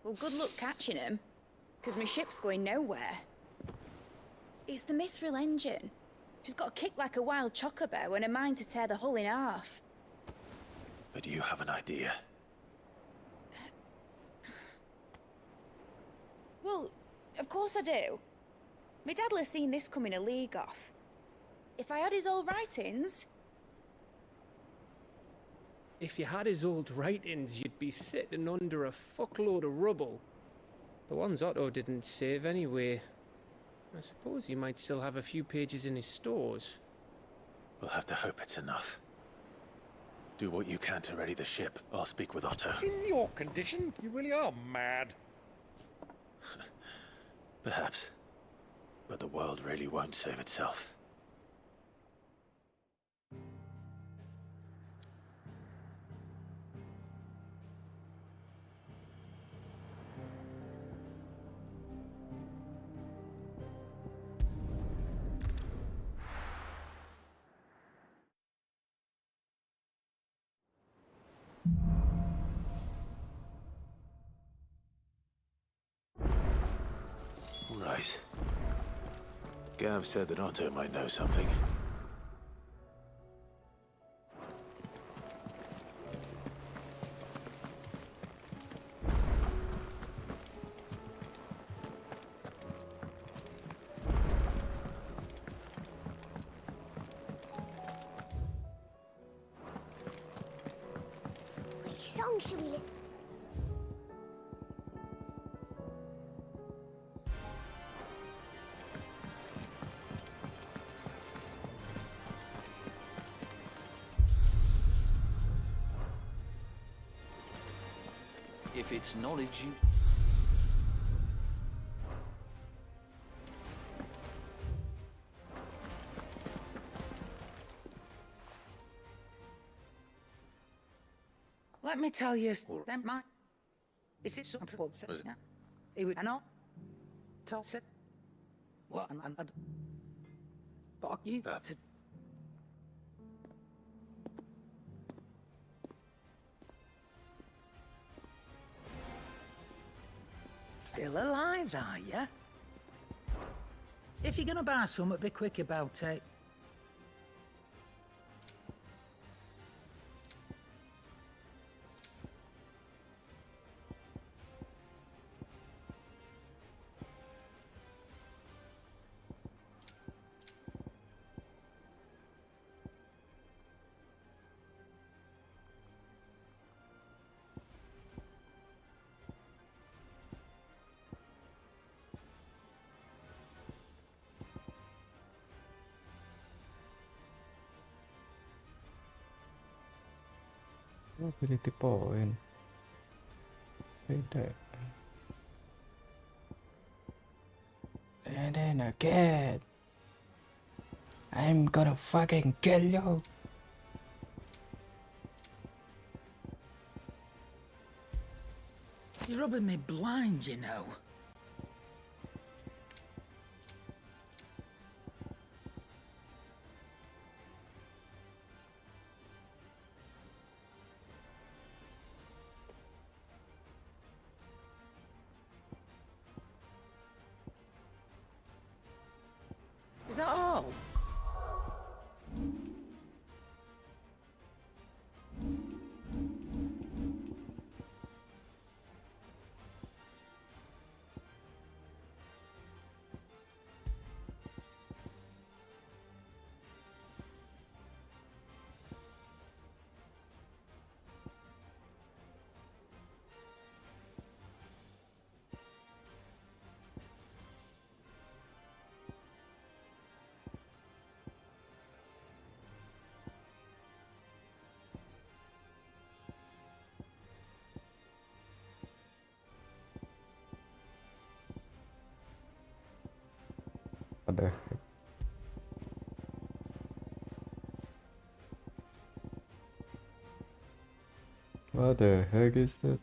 Well, good luck catching him, because my ship's going nowhere. It's the Mithril engine. She's got a kick like a wild chocobo and a mind to tear the hull in half. But do you have an idea? Well, Of course I do. My dad'll have seen this coming a league off. If I had his old writings... If you had his old writings, you'd be sitting under a fuckload of rubble. The ones Otto didn't save anyway. I suppose you might still have a few pages in his stores. We'll have to hope it's enough. Do what you can to ready the ship. I'll speak with Otto. In your condition, you really are mad. Perhaps. But the world really won't save itself. Right. Gav said that Otto might know something. Which song should we listen? If it's knowledge you... Let me tell you, that might... Is it something? Was it? It would not... Toss it. What? Fuck you. That's it. Still alive, are ya? If you're gonna buy something, be quick about it. Ability point. Beda. And then again, I'm gonna fucking kill you. You're rubbing me blind, you know. Is that all? Ada. What the heck is that?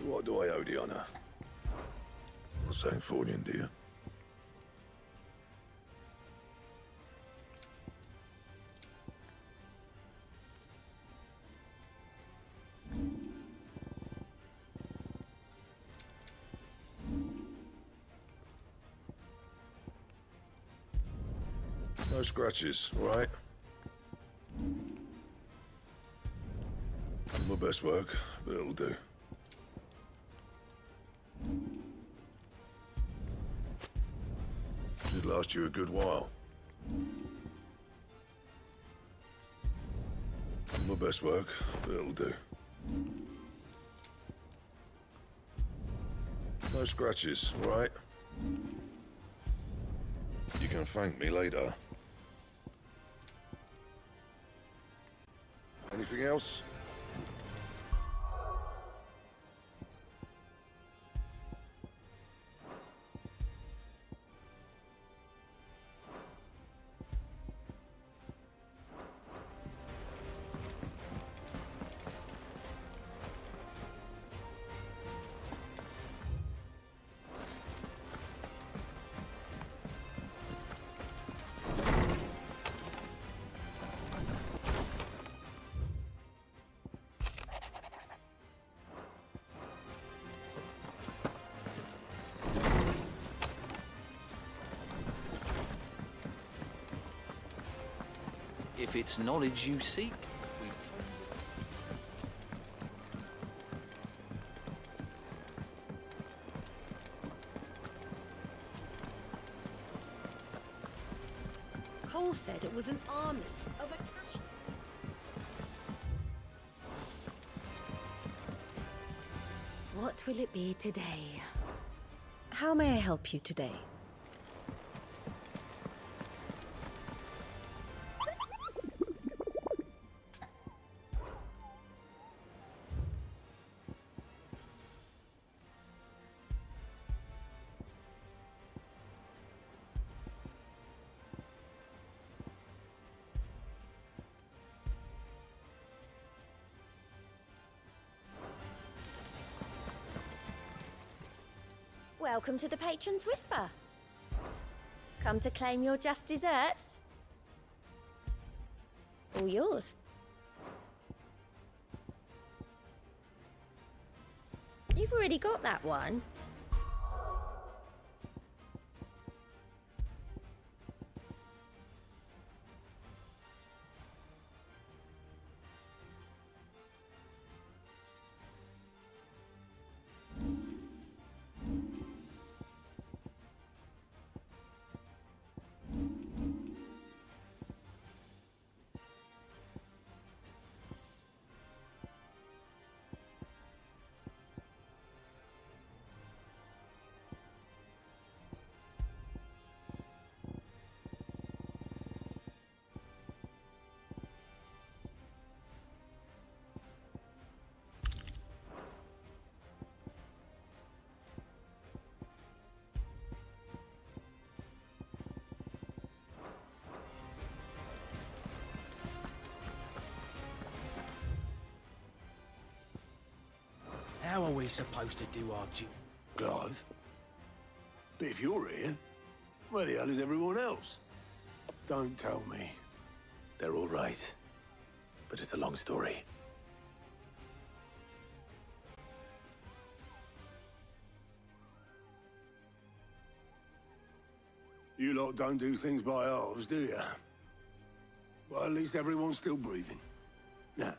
What do I owe the honor? Not saying Fornian, do you? No scratches, all right? My best work, but it'll do. Should last you a good while. My best work, but it'll do. No scratches, all right? You can thank me later. Anything else? If it's knowledge you seek, Cole said it was an army of Akashi. What will it be today? How may I help you today? Welcome to the Patron's Whisper. Come to claim your just desserts? All yours. You've already got that one. How are we supposed to do our duty? Clive? But if you're here, where the hell is everyone else? Don't tell me. They're all right. But it's a long story. You lot don't do things by halves, do you? Well, at least everyone's still breathing. Now,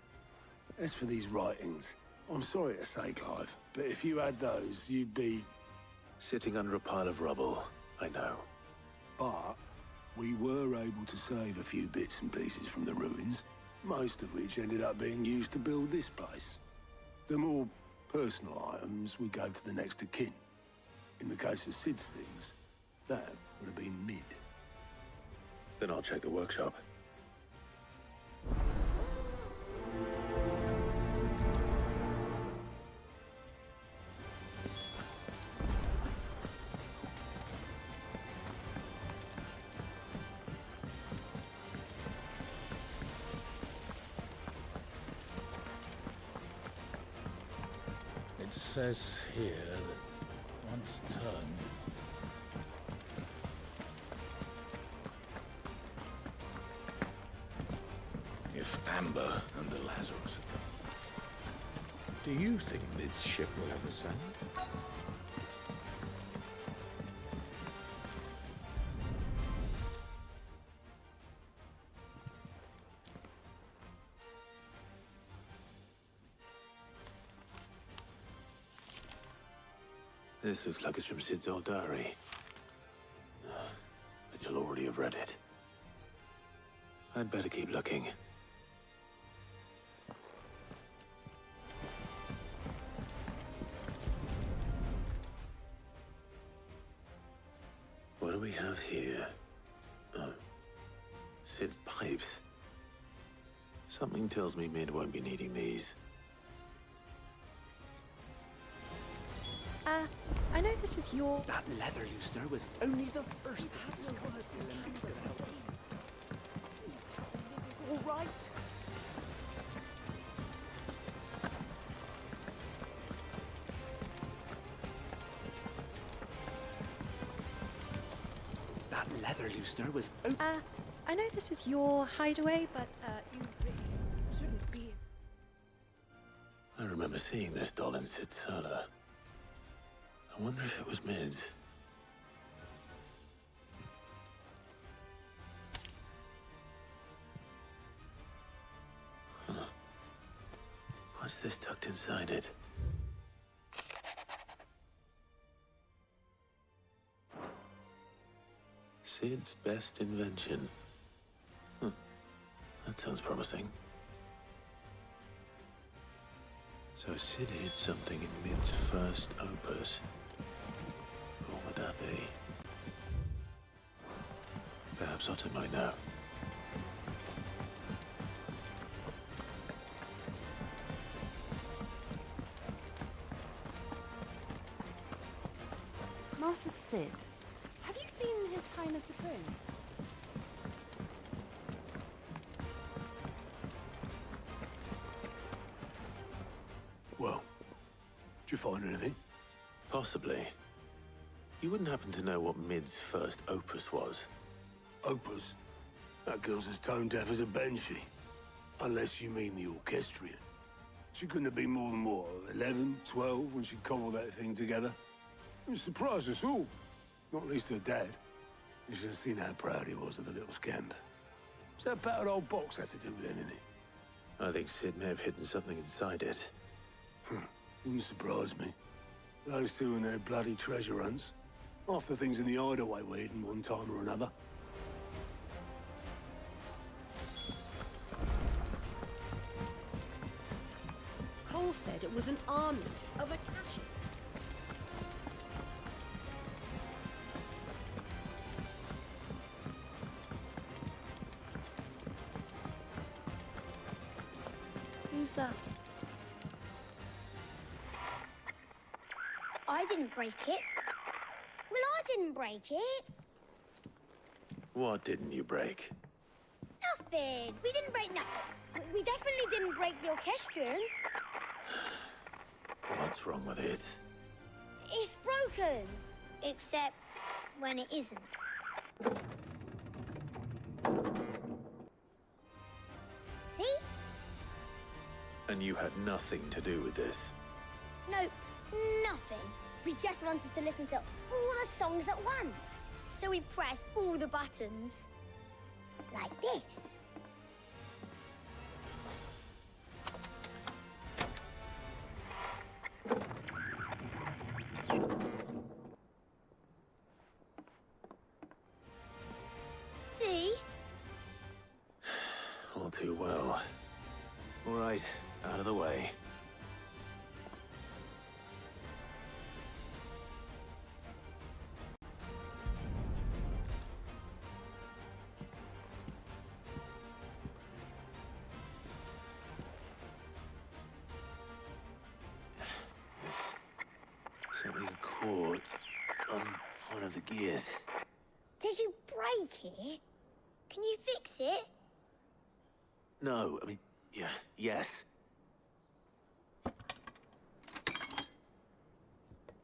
as for these writings, I'm sorry to say, Clive, but if you had those, you'd be... sitting under a pile of rubble, I know. But we were able to save a few bits and pieces from the ruins, most of which ended up being used to build this place. The more personal items we gave to the next of kin. In the case of Sid's things, that would have been mid. Then I'll check the workshop. It says here that once turned... If Amber and the Lazarus had come, do you think Mid's ship will ever sail? This looks like it's from Sid's old diary. But you'll already have read it. I'd better keep looking. What do we have here? Oh. Sid's pipes. Something tells me Mid won't be needing these. I know this is your... That leather loosener was only the first thing I discovered. All right. That leather loosener was... I know this is your hideaway, but, you really shouldn't be... I remember seeing this doll in Sid's cellar. I wonder if it was Mid's. Huh. What's this tucked inside it? Sid's best invention. Huh. That sounds promising. So Sid hid something in Mid's first opus. What would that be? Perhaps Otto might know. Master Sid, have you seen His Highness the Prince? Well, did you find anything? Possibly. You wouldn't happen to know what Mid's first opus was? Opus? That girl's as tone deaf as a banshee. Unless you mean the orchestrion. She couldn't have been more than, what, 11, 12 when she cobbled that thing together? It surprised us all. Not least her dad. You should have seen how proud he was of the little scamp. What's that battered old box have to do with anything? I think Sid may have hidden something inside it. Wouldn't surprise me. Those two and their bloody treasure hunts. Half the things in the hideaway were hidden one time or another. Cole said it was an army of Akashi. Who's that? I didn't break it. Well, I didn't break it. What didn't you break? Nothing. We didn't break nothing. We definitely didn't break the orchestrion. What's wrong with it? It's broken. Except when it isn't. See? And you had nothing to do with this? No, nothing. We just wanted to listen to all the songs at once. So we pressed all the buttons. Like this. See? All too well. All right, out of the way. Something caught on one of the gears. Did you break it? Can you fix it? No, I mean, yeah, yes.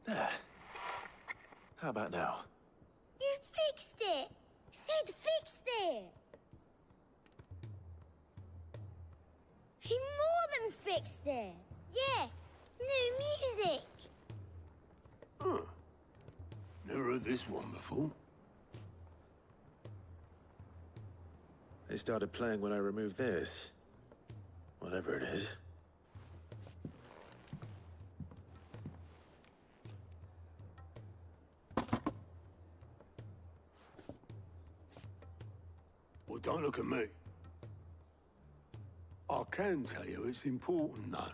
There. How about now? You fixed it! Sid fixed it! He more than fixed it! Yeah, new music! Huh. Never heard this one before. They started playing when I removed this. Whatever it is. Well, don't look at me. I can tell you it's important, though.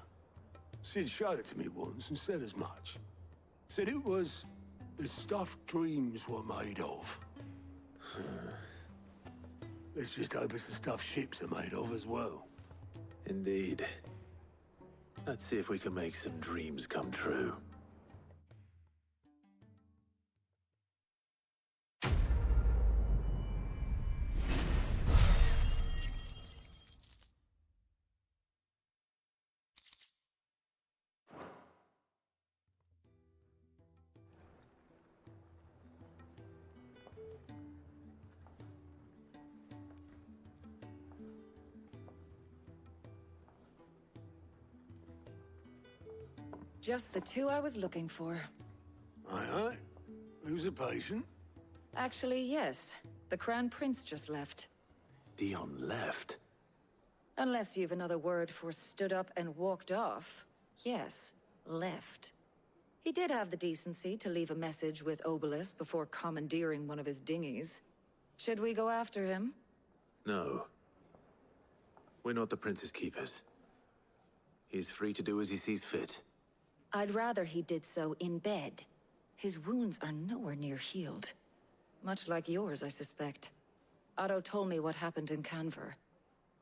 Sid showed it to me once and said as much. Said it was the stuff dreams were made of. Let's just hope it's the stuff ships are made of as well. Indeed. Let's see if we can make some dreams come true. Just the two I was looking for. Aye, aye. Who's a patient? Actually, yes. The Crown Prince just left. Dion left? Unless you've another word for stood up and walked off. Yes, left. He did have the decency to leave a message with Obelisk before commandeering one of his dinghies. Should we go after him? No. We're not the Prince's keepers. He's free to do as he sees fit. I'd rather he did so in bed. His wounds are nowhere near healed. Much like yours, I suspect. Otto told me what happened in Canver.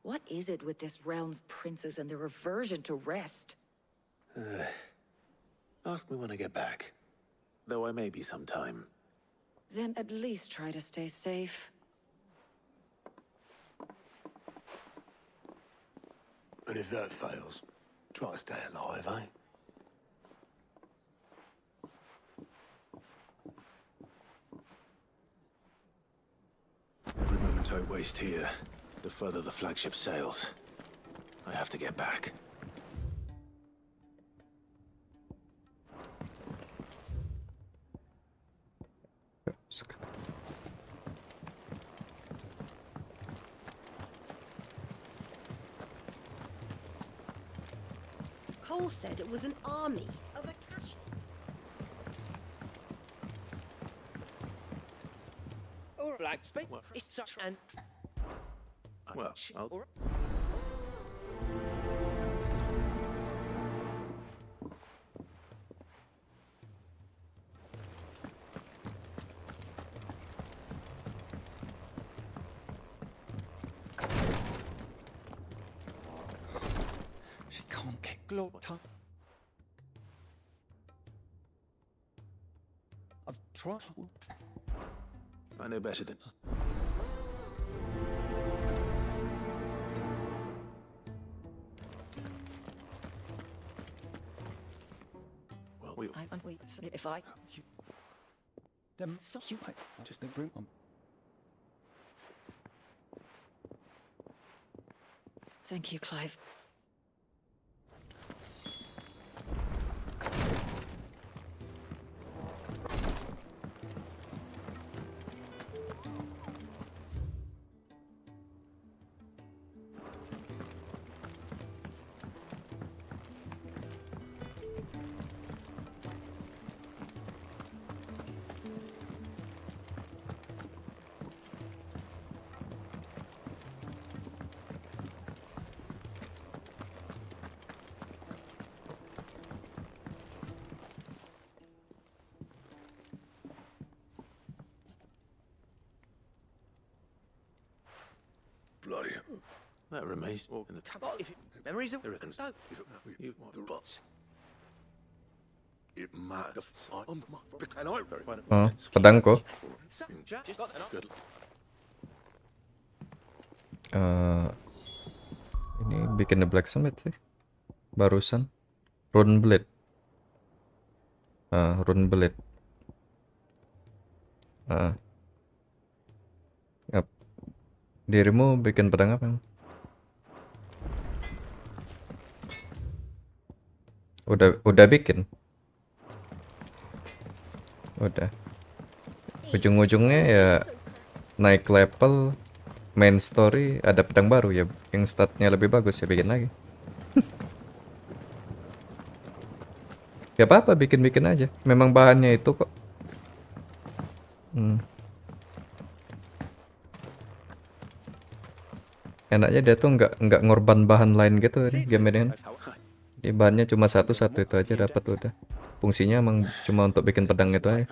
What is it with this realm's princes and their aversion to rest? Ask me when I get back. Though I may be sometime. Then at least try to stay safe. And if that fails, try to stay alive, eh? Every moment I waste here, the further the flagship sails. I have to get back. Cole said it was an army of Akashi. Or like speak. It's such an. Well, I'll... She can't get glory. I've tried. I know better than... Well, we... I if I... Them so you might just bring on. Thank you, Clive. Bloody... That remains... Well, in the... come on, if it, memories of... Everything's... No. You... The rots. It might have... And I... Oh, pedangku. Good. Ini bikin the blacksmith sih. Barusan. Rune blade. Rune blade. Yap. Dirimu bikin pedang apa? Udah bikin. Udah. Ujung-ujungnya ya naik level, main story, ada pedang baru ya, yang statnya lebih bagus ya bikin lagi. Gak apa-apa, bikin-bikin aja. Memang bahannya itu kok. Enaknya dia tuh nggak ngorban bahan lain gitu nih game ini kan. Jadi bahannya cuma satu itu aja dapat udah. Fungsinya emang cuma untuk bikin pedang itu aja.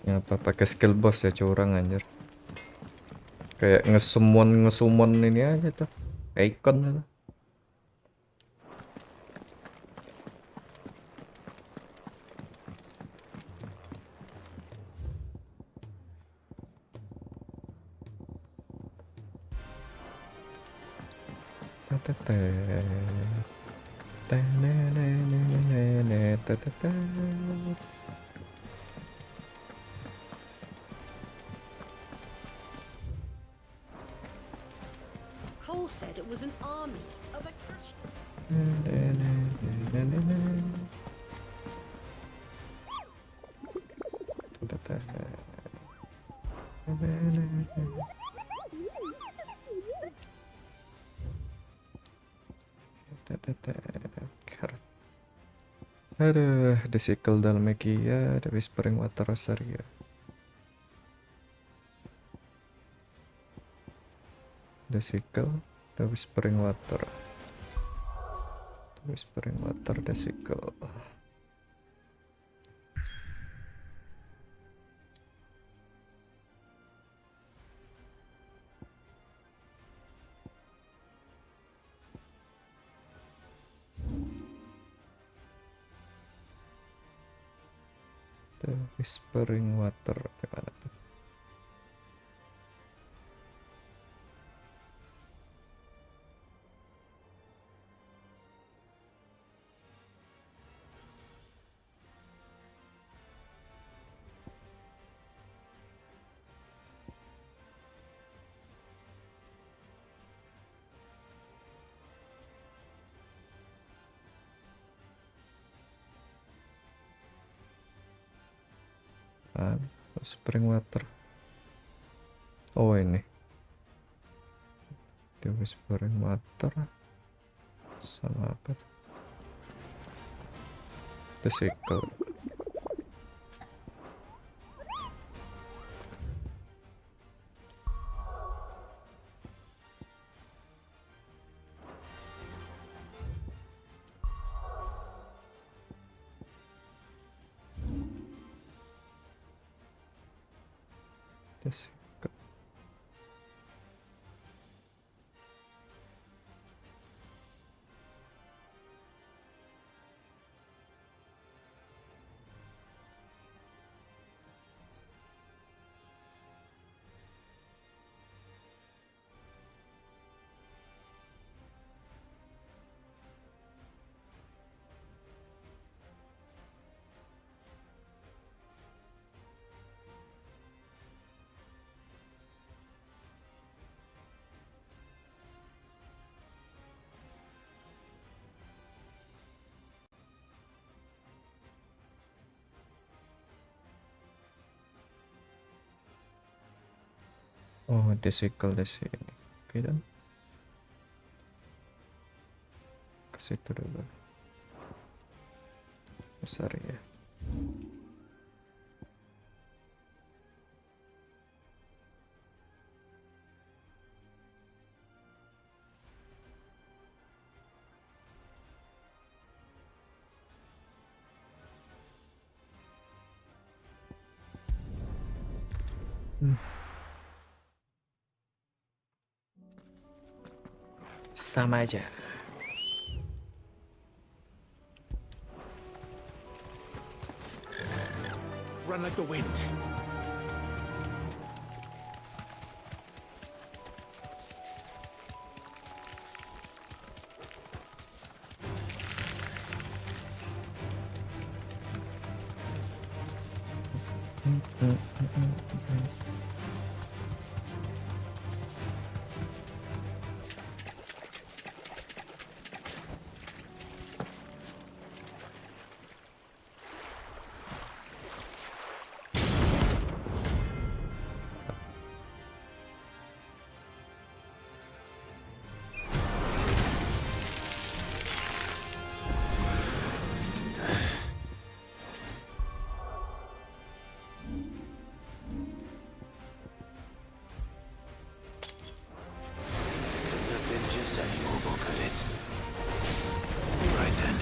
Apa pakai skill boss ya curang anjir. Kayak ngesumon ini aja tuh. Icon itu. Cole said it was an army of Akasha. Aduh, the sickle dalmekia, the whispering water rosaria. The sickle, the whispering water. The whispering water, the sickle. The whispering water, gimana tuh? Whispering water. Oh ini. The whispering water. Sama apa tuh? The sickle. The sickle. Oh, the sickle di sini. Oke dan. Ke situ dulu. Besar ya. Sama aja. Run like the wind. Just any mobile, could it? Right then.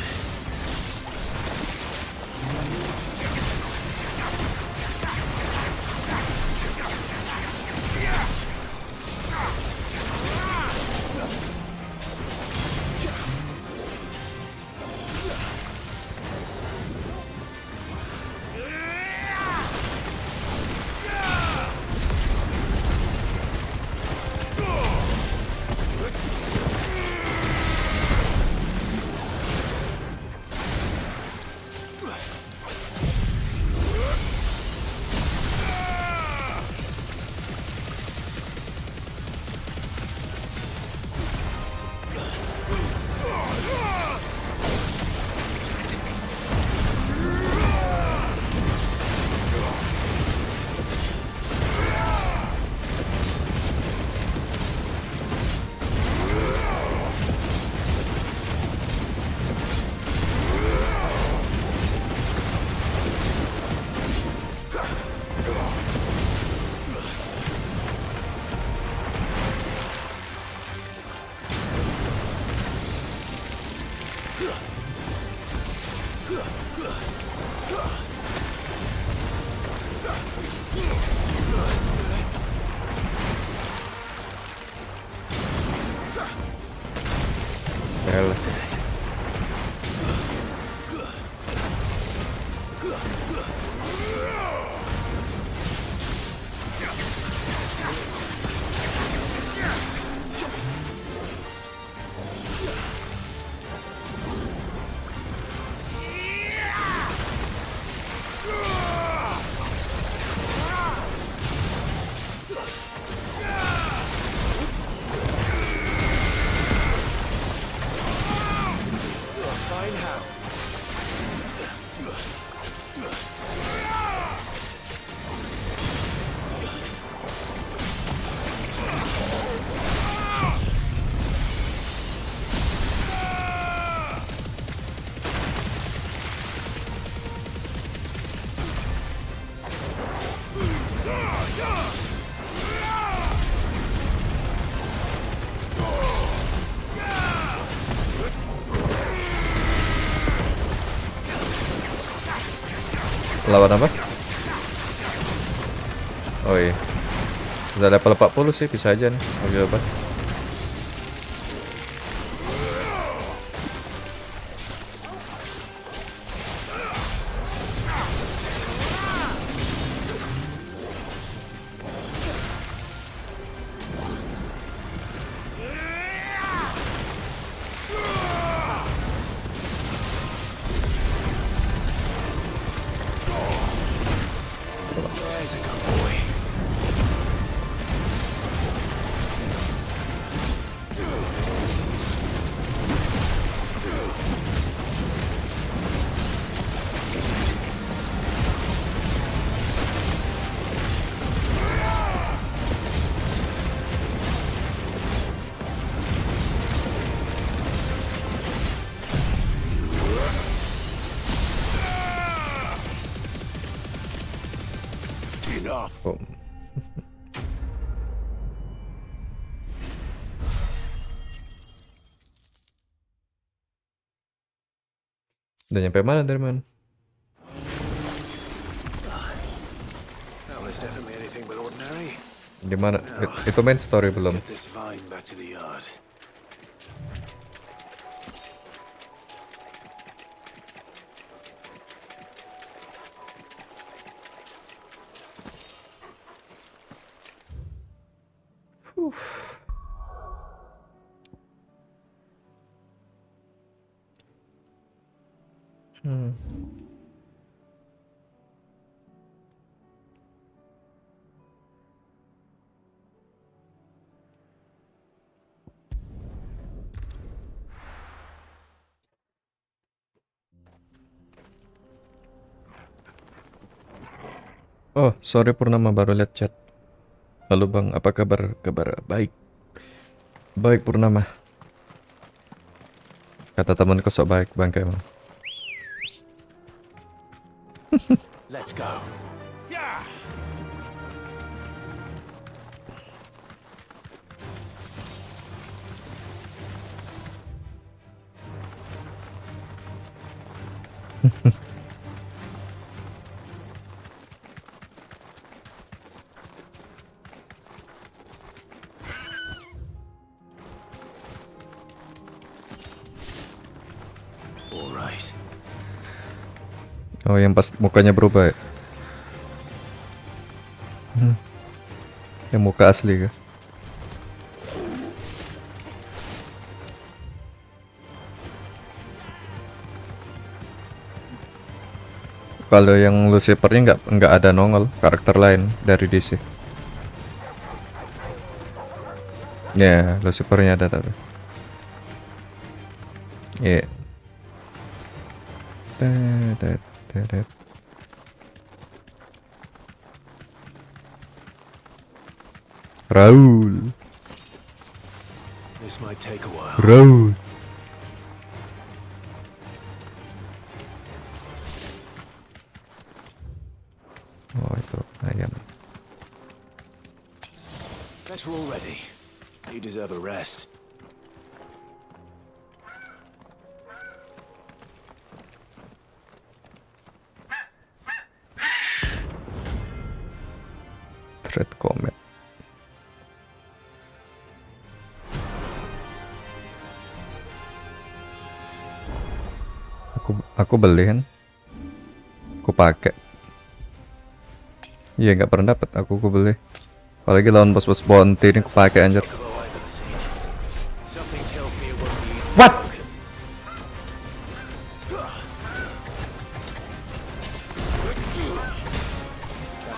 Elah. Lawan apa? Oh iya. Udah level 40 sih, bisa aja nih ambil obat. Oh. Udah nyampe mana, Derman? That was definitely anything but ordinary. Di mana? Itu main story belum? Get this vine back to the yard. Oh, sorry Purnama, baru lihat chat. Halo Bang, apa kabar? Kabar baik. Baik Purnama. Kata temanku sok baik Bang emang. Let's go. Alright. Oh, yang pas mukanya berubah ya? Yang muka asli kah? Kalau yang Lucifernya nggak ada nongol karakter lain dari DC. Ya, Lucifernya ada tapi. Iya. Raul. This might take a while. Raul. Oh, itu ayam. Bet you're all ready. You deserve a rest. Thread comment. Aku beli kan. Aku pakai. Iya nggak pernah dapat, aku beli. Apalagi lawan bos-bos bounty ini aku pakai anjir. What?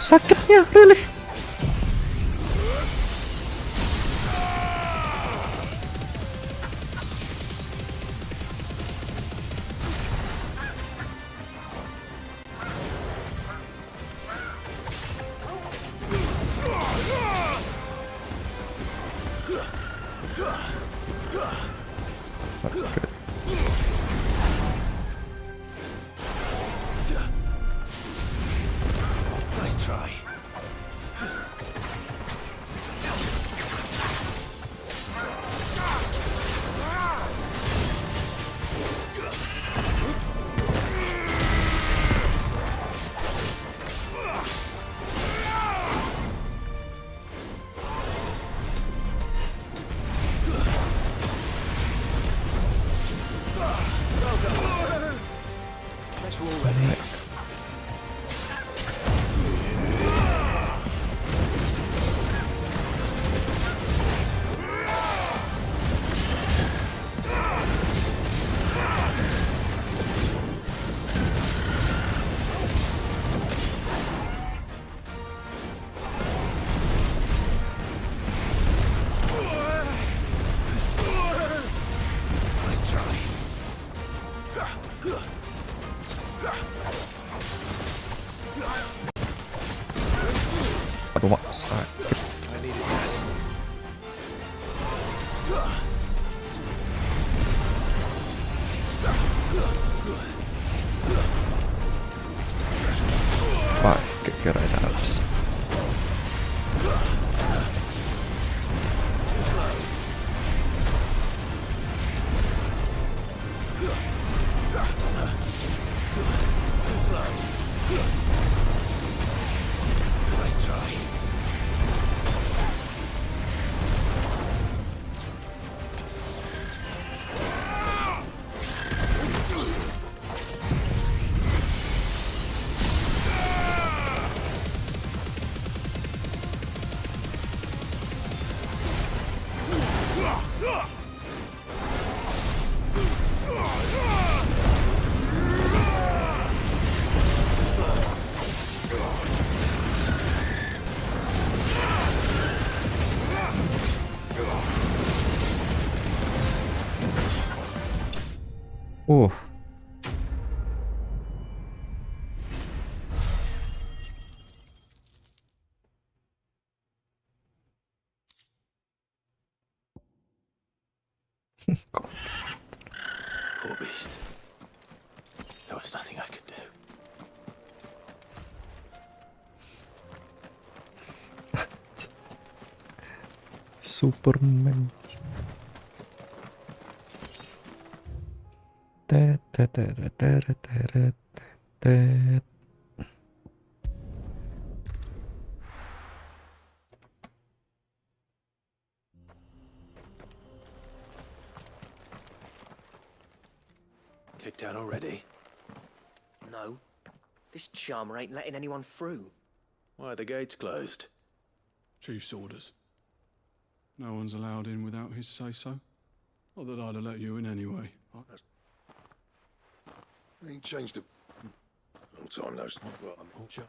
Sakitnya really. Nice try. Bet you're all ready. Nice try. Aduh mak, sakit. I needed that. Wah, kira-kira habis. Too slow. Nice try. Uh. Poor beast. There was nothing I could do. Superman. Tet, tet, tet, tet, tet, tet. Kicked out already? No. This charmer ain't letting anyone through. Why are the gates closed? Chief's orders. No one's allowed in without his say-so. Not that I'd have let you in anyway. He changed it. Long time no. Well, I'm all sure.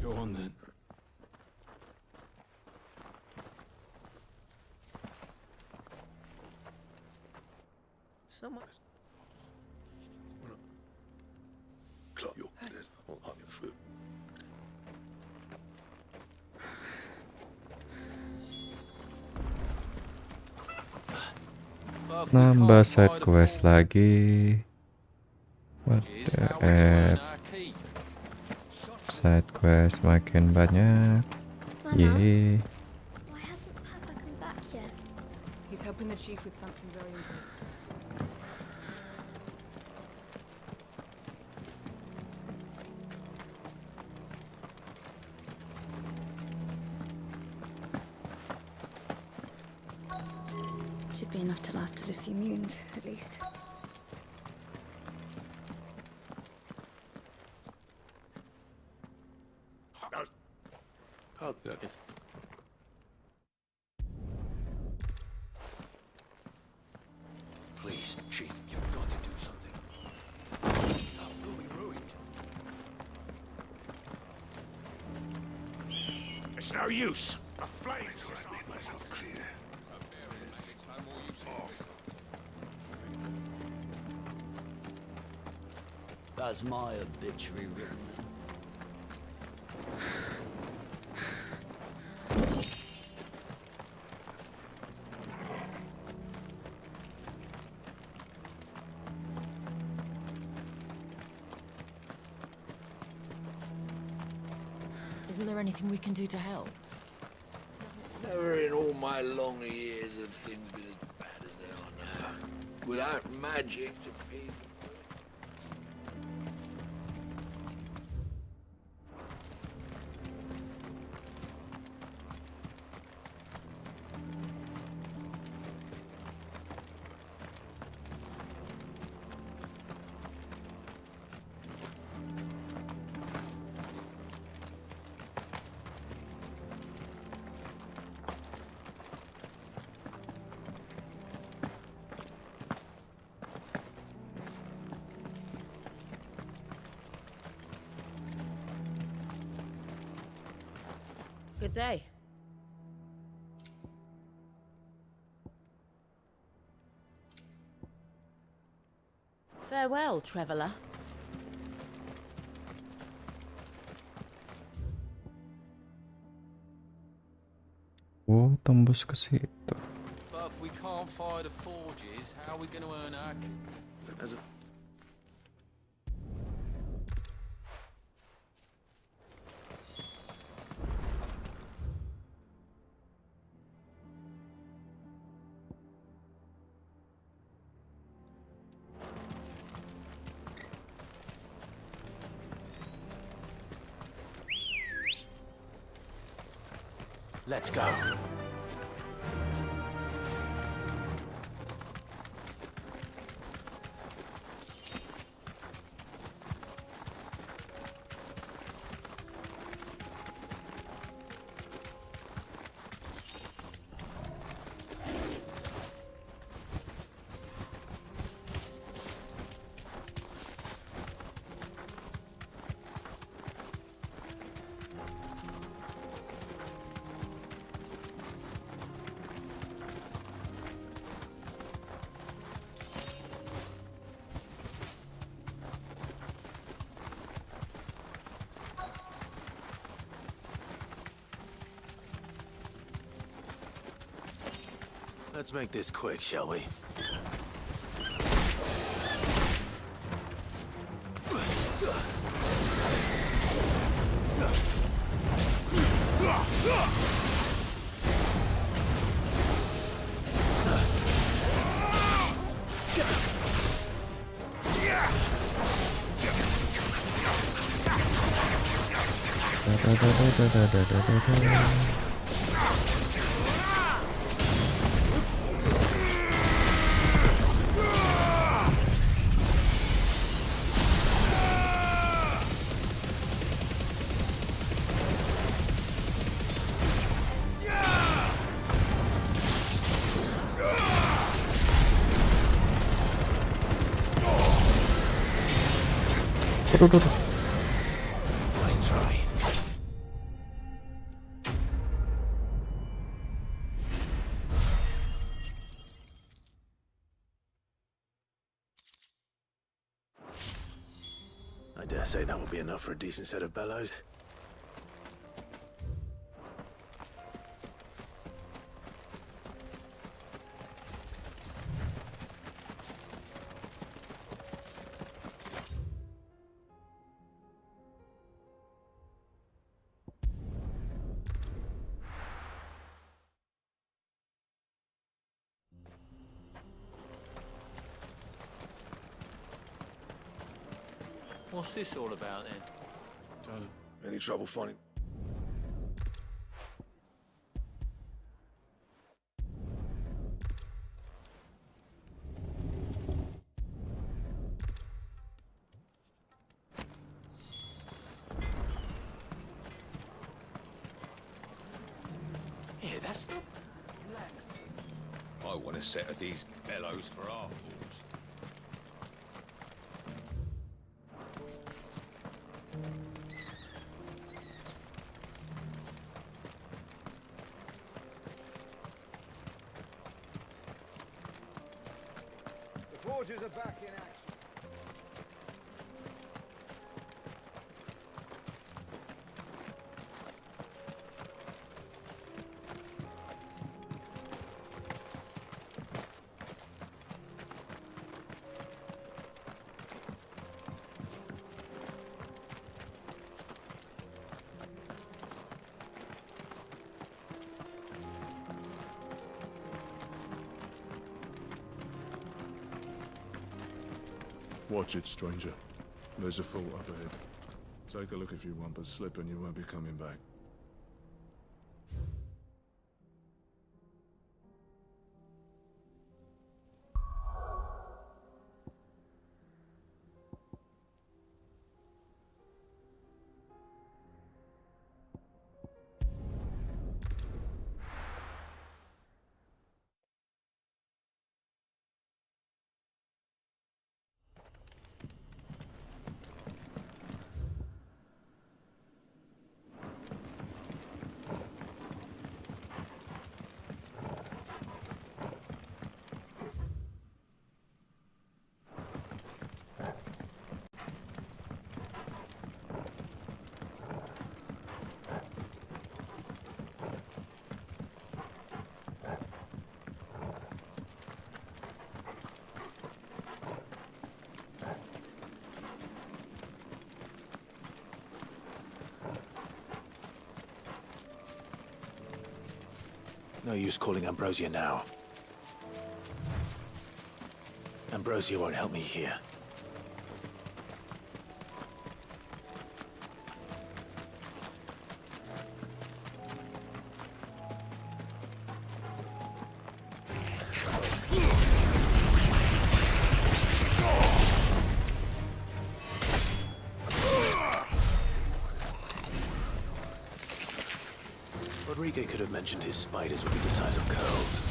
Go on then. Someone. Club your there's all up your foot. Nambah side quest lagi. What the F? Side quest makin banyak. Yeay. Why hasn't Papa come back yet? He's helping the chief with something very important. Should be enough to last us a few moons, at least. Please, Chief, you've got to do something. Some will be ruined. It's no use. A flame. I thought I made myself clear. That's my obituary written. Isn't there anything we can do to help? Never in all my long years have things been as bad as they are now. Without magic to feed them. Good day. Farewell, traveller. Oh, tembus ke situ. But if we can't fire the forges, how are we going to earn our keep? As a Let's go. Let's make this quick, shall we? Nice try. I dare say that will be enough for a decent set of bellows. What's this all about then? Don't know. Any trouble finding? Yeah, that's not... I want a set of these bellows for our forge. The forges are back in action. Watch it, stranger. There's a fort up ahead. Take a look if you want, but slip and you won't be coming back. No use calling Ambrosia now. Ambrosia won't help me here. Rodrigo could have mentioned his spiders would be the size of curls.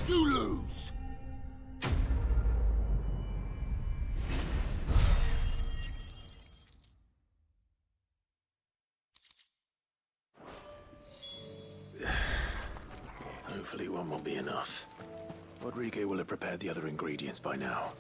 You lose. Hopefully one will be enough. Rodrigo will have prepared the other ingredients by now.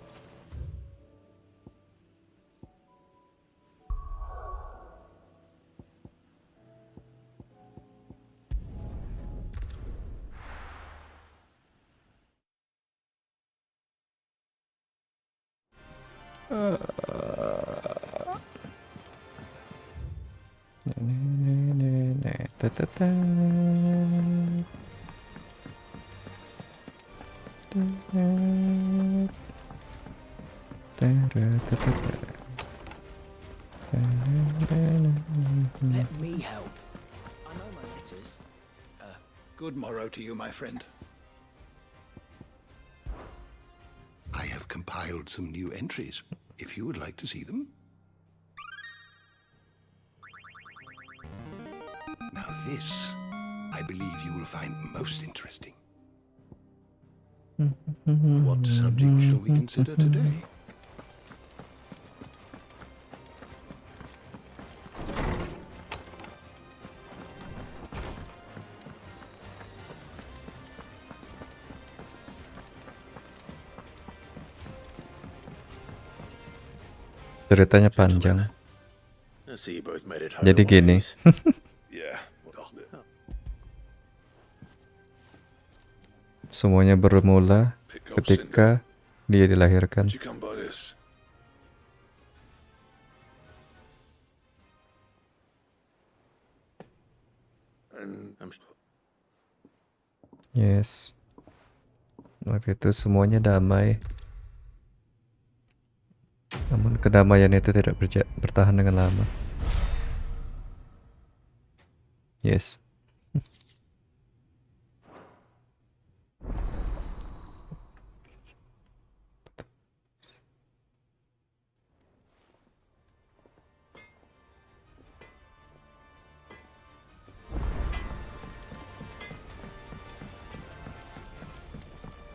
Let me help. I know my letters. Good morrow to you, my friend. I have compiled some new entries, if you would like to see them. Now this, I believe you will find most interesting. What subject shall we consider today? Ceritanya panjang. I see you both made it home. Jadi gini. Yeah. Semuanya bermula ketika dia dilahirkan. You come by this. And Yes. Waktu itu semuanya damai. Namun kedamaian itu tidak bertahan dengan lama. Yes.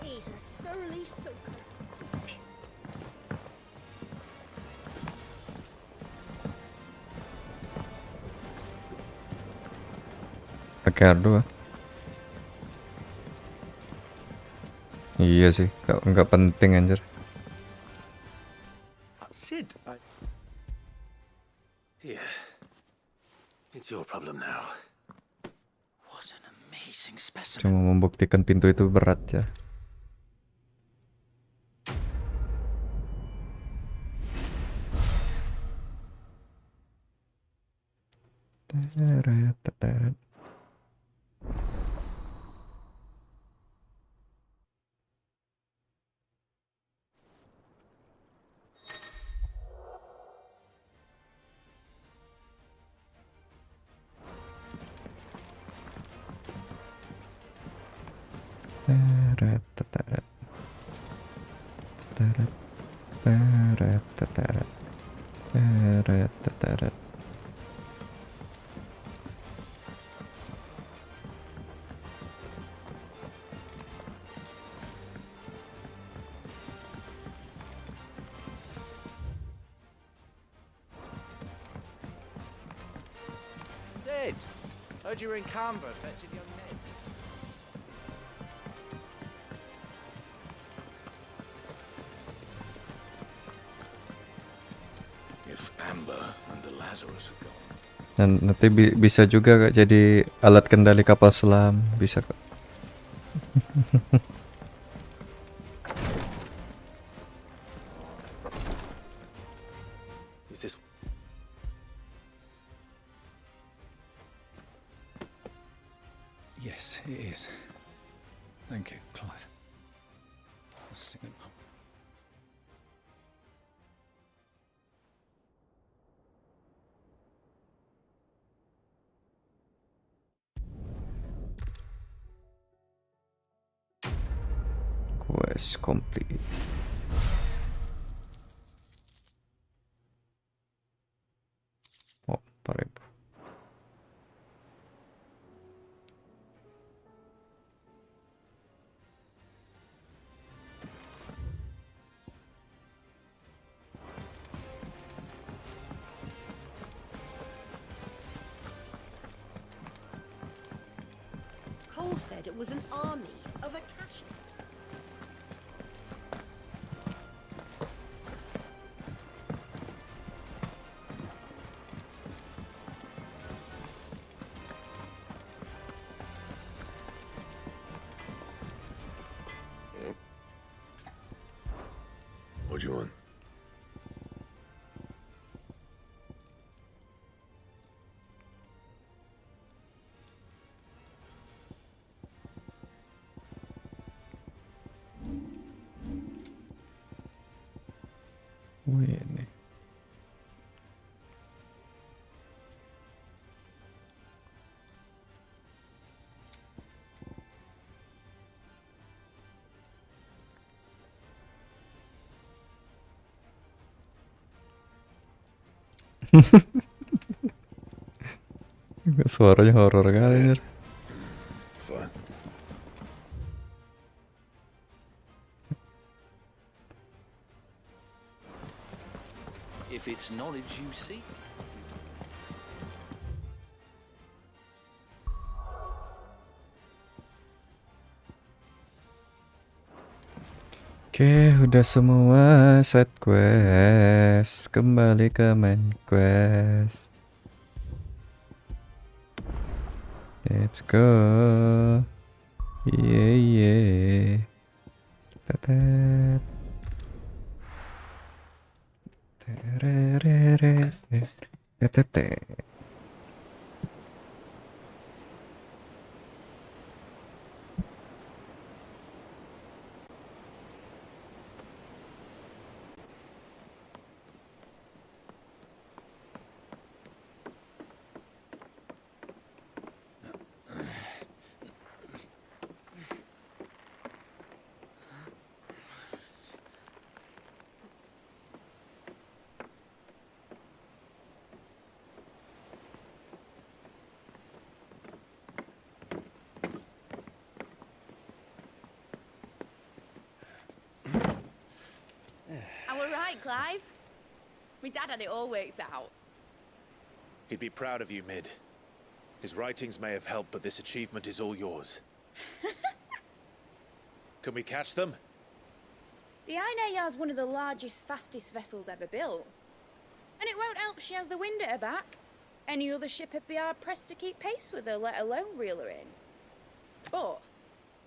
He's a surly soaker. Pakai ardo. Iya sih, nggak penting anjir. Sid, Yeah. It's your problem now. What an amazing specimen. Cuma membuktikan pintu itu berat ya. Teret. Sid, heard you were in Canberra fetching young men. If Amber and the Lazarus are gone. Dan nanti bisa juga Kak, jadi alat kendali kapal selam, bisa Kak. Is this? Yes, it is. Thank you, Clive. I'll sing it home. Quest complete. Oh, 4.000. all said it was an army of Akashi. What do you want? Wih nih. Suaranya horor kali ya. Fine. If it's knowledge you seek. Oke, udah semua set quest. Kembali ke main quest. Let's go. Yeah. Tetet. Tererere. Tetet. I were right, Clive. My dad had it all worked out. He'd be proud of you, Mid. His writings may have helped, but this achievement is all yours. Can we catch them? The Aina is one of the largest, fastest vessels ever built. And it won't help she has the wind at her back. Any other ship would be hard-pressed to keep pace with her, let alone reel her in. But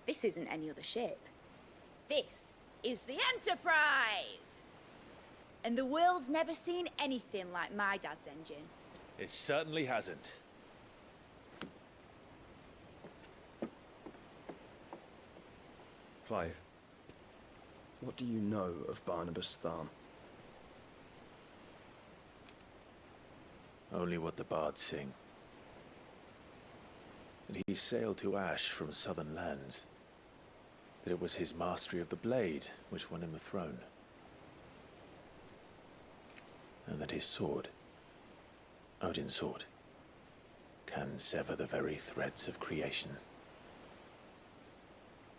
this isn't any other ship. This is the Enterprise! And the world's never seen anything like my dad's engine. It certainly hasn't. Clive, what do you know of Barnabas Tharm? Only what the bards sing. That he sailed to Ash from southern lands. That it was his mastery of the blade which won him the throne. And that his sword, Odin's sword, can sever the very threads of creation.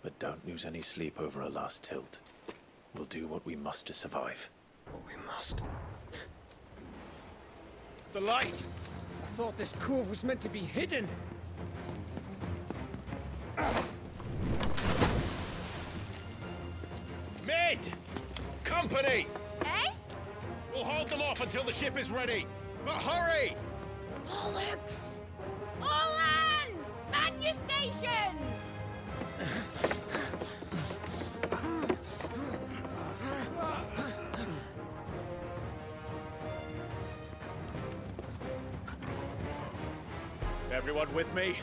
But don't lose any sleep over a last tilt. We'll do what we must to survive. What we must. The light! I thought this cove was meant to be hidden. Mid! Company! Eh? We'll hold them off until the ship is ready. But hurry! Bollocks! All hands! Man your stations! Everyone with me?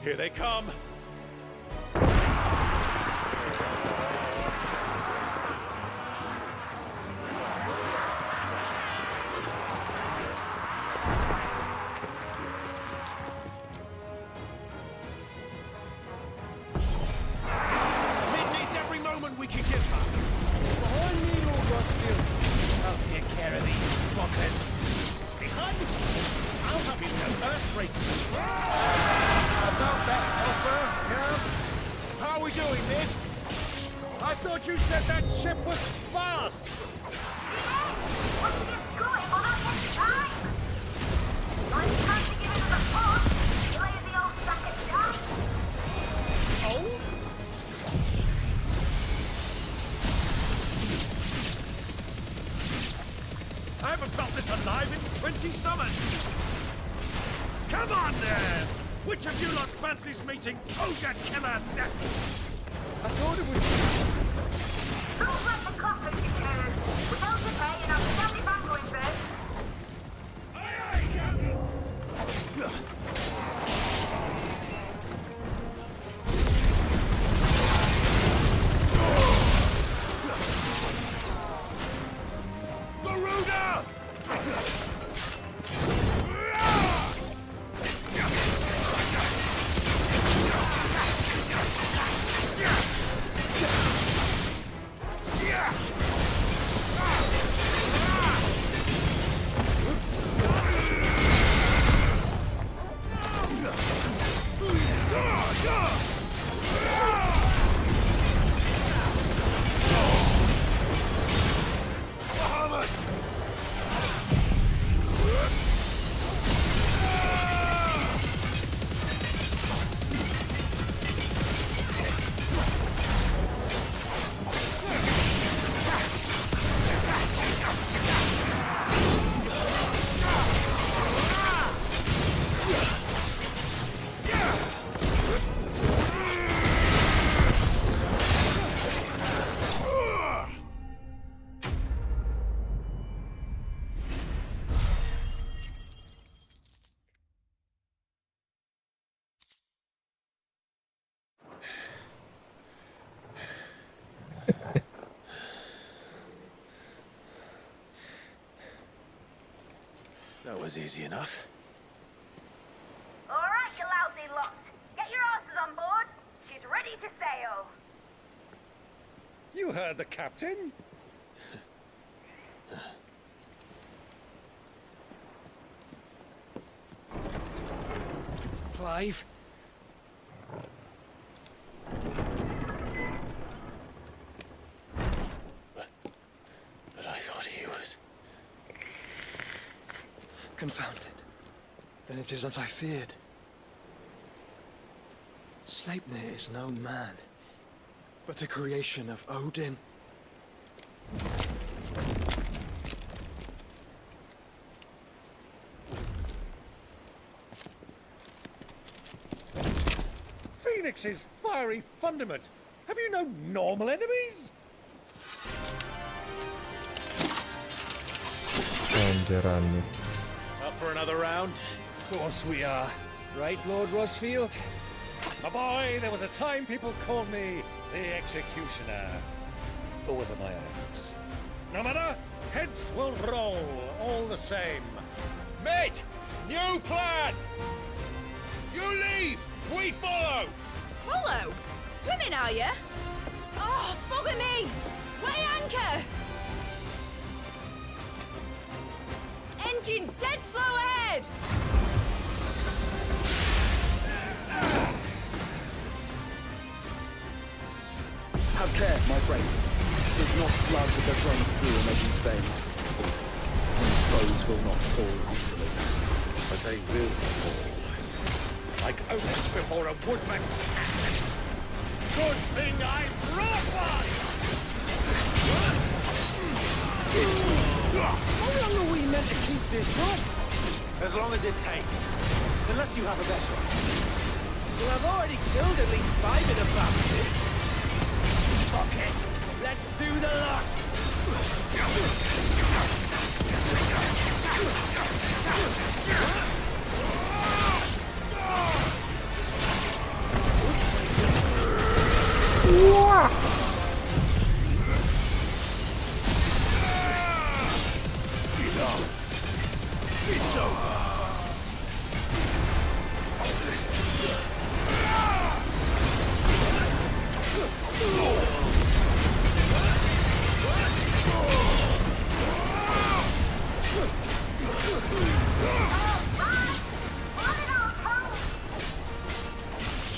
Here they come. I'll take care of these fuckers. Behind About that offer, yeah? How are we doing, Nick? I thought you said that ship was fast! Oh? I haven't felt this alive in 20 summers! Come on, then! Which of you lot fancies meeting Ogre Killer next? I thought it was... Don't let the coffin be carried. Without the pay, and I'll stand back going first. Aye, aye, Captain! Garuda! That was easy enough. All right, you lousy lot. Get your asses on board. She's ready to sail. You heard the captain? Clive? But I thought he was... Confounded. Then it is as I feared. Sleipnir is no man, but a creation of Odin. Phoenix's fiery fundament. Have you no normal enemies? Anjarannya. Up for another round? Of course we are. Right, Lord Rosfield? My boy, there was a time people called me the Executioner. Or was it my axe? No matter, heads will roll all the same. Mate! New plan! You leave! We follow! Follow? Swimming, are you? Oh, bugger me! Weigh anchor! Engine's dead slow ahead! Have care, my friend. Does not blood that runs through Megan's veins. These foes will not fall easily. But they will fall. Like oats before a woodman's axe. Good thing I brought one! How long are we meant to keep this up? As long as it takes. Unless you have a better. Well, I've already killed at least 5 of the bastards. Fuck it! Let's do the lot! It's over.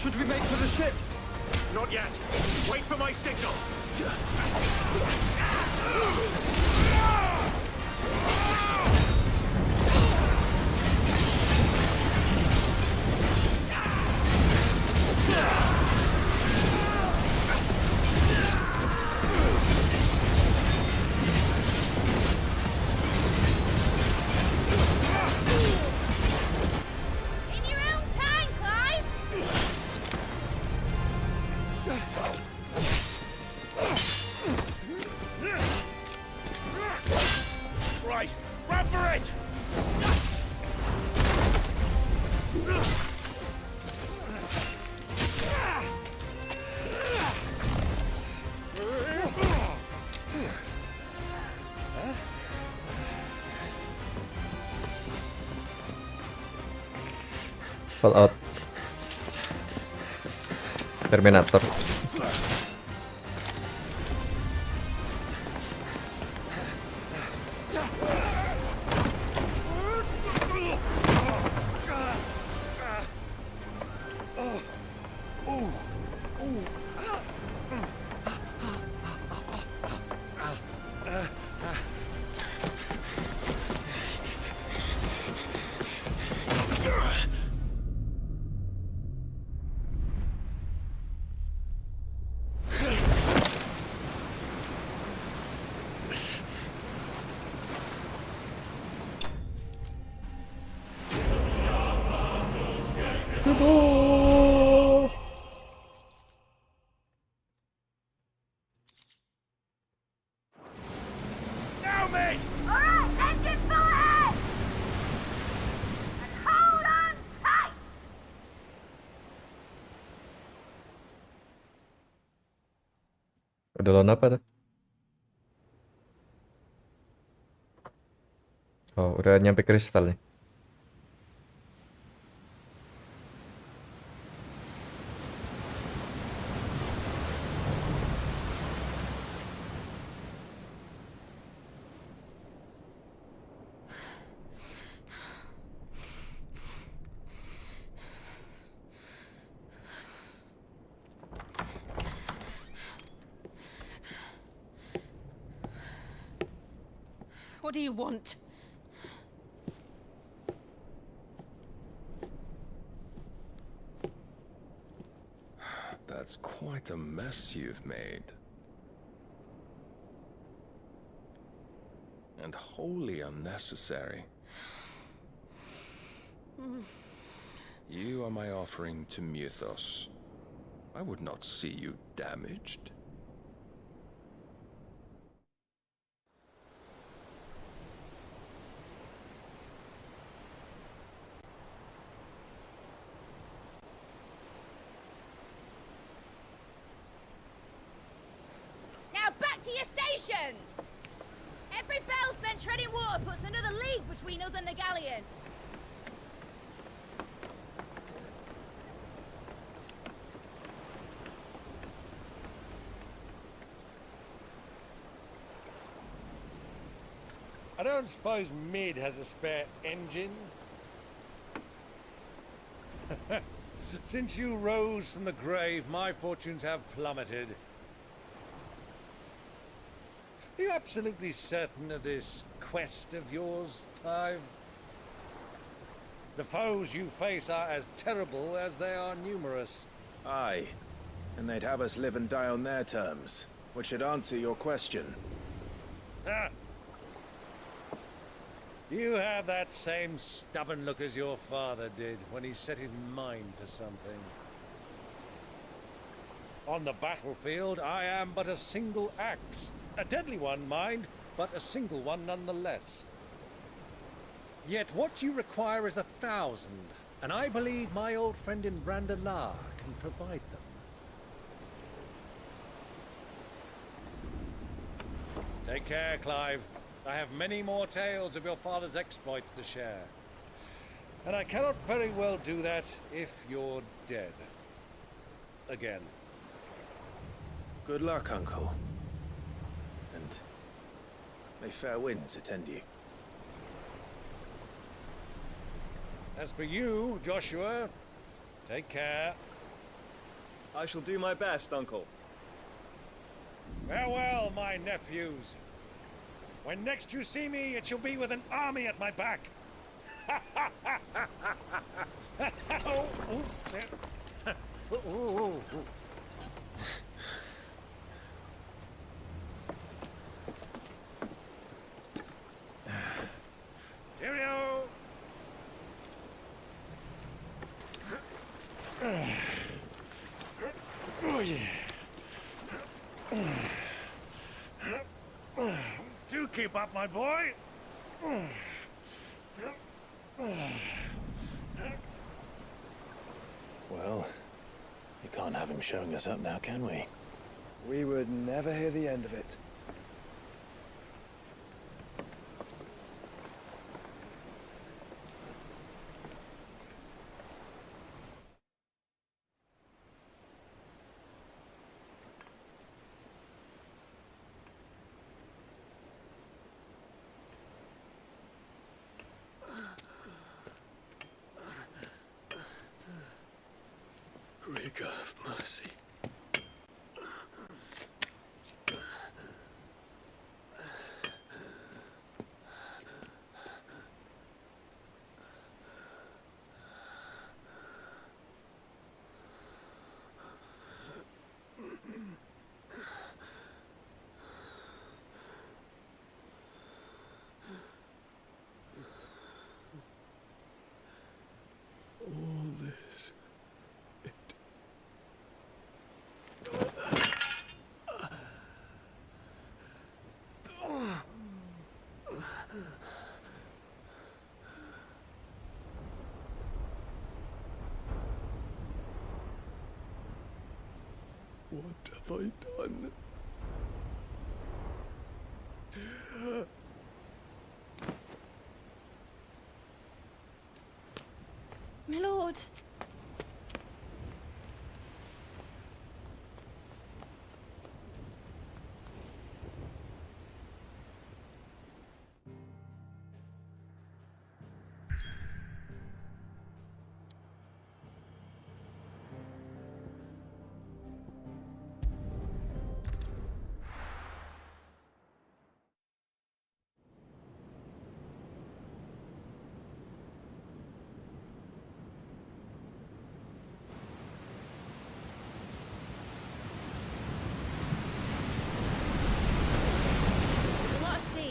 Should we make for the ship? Not yet. Wait for my signal. In your own time, Clive! Right, run for it! Fallout. Terminator. Now, mate! Alright, engine full ahead! And hold on tight! Udah lawan apa tuh? Oh, udah nyampe kristal nih. What do you want? That's quite a mess you've made. And wholly unnecessary. You are my offering to Mythos. I would not see you damaged. Now back to your stations! Every bell spent treading water puts another league between us and the galleon. I don't suppose Mid has a spare engine? Since you rose from the grave, my fortunes have plummeted. Are you absolutely certain of this quest of yours, Clive? The foes you face are as terrible as they are numerous. Aye, and they'd have us live and die on their terms, which should answer your question. Ha! You have that same stubborn look as your father did when he set his mind to something. On the battlefield, I am but a single axe. A deadly one, mind, but a single one nonetheless. Yet what you require is 1,000, and I believe my old friend in Randalar can provide them. Take care, Clive. I have many more tales of your father's exploits to share. And I cannot very well do that if you're dead. Again. Good luck, Uncle. And may fair winds attend you. As for you, Joshua, take care. I shall do my best, Uncle. Farewell, my nephews. When next you see me, it shall be with an army at my back. Oh, oh, there. Oh, oh, oh. Cheerio! Oh, yeah. Do keep up, my boy. Well, we can't have him showing us up now, can we? We would never hear the end of it. Great God of mercy. All this. What have I done? My lord.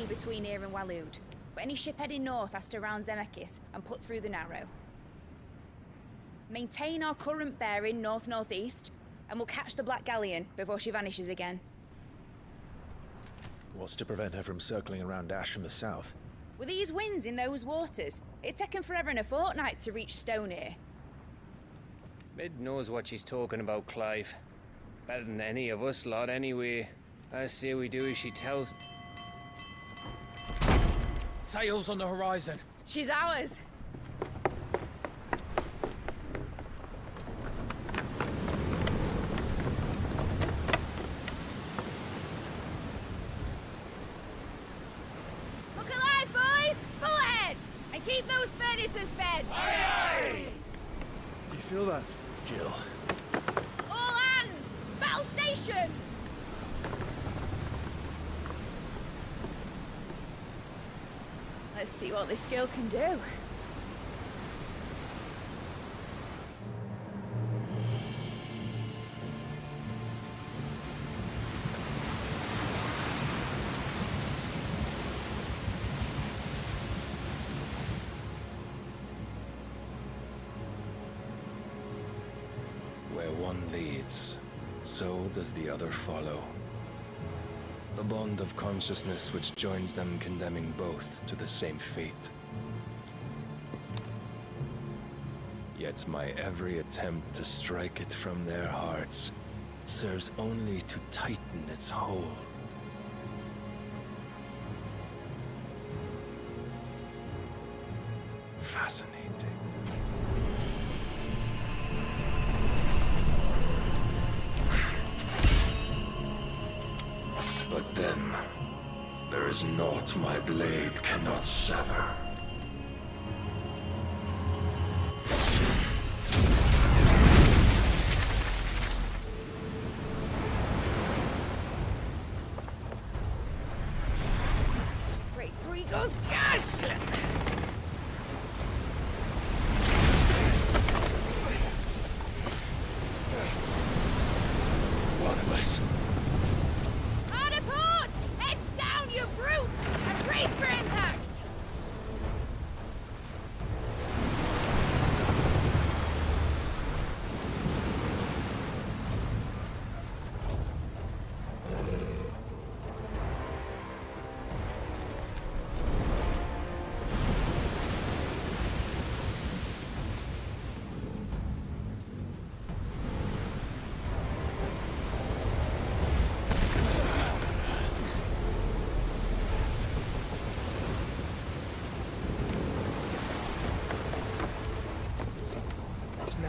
Between here and Waloed, but any ship heading north has to round Zemeckis and put through the Narrow. Maintain our current bearing north-northeast, and we'll catch the Black Galleon before she vanishes again. What's to prevent her from circling around Ash from the south? With these winds in those waters, it'd take 'em forever and a fortnight to reach Stonehenge. Mid knows what she's talking about, Clive. Better than any of us lot, anyway. I say we do as she tells. Sails on the horizon. She's ours. Look alive, boys! Full ahead! And keep those furnaces fed! Aye, aye! Do you feel that, Jill? All hands! Battle stations! Let's see what this girl can do. Where one leads, so does the other follow. The bond of consciousness which joins them, condemning both to the same fate. Yet my every attempt to strike it from their hearts serves only to tighten its hold. Fascinating. But then, there is naught my blade cannot sever.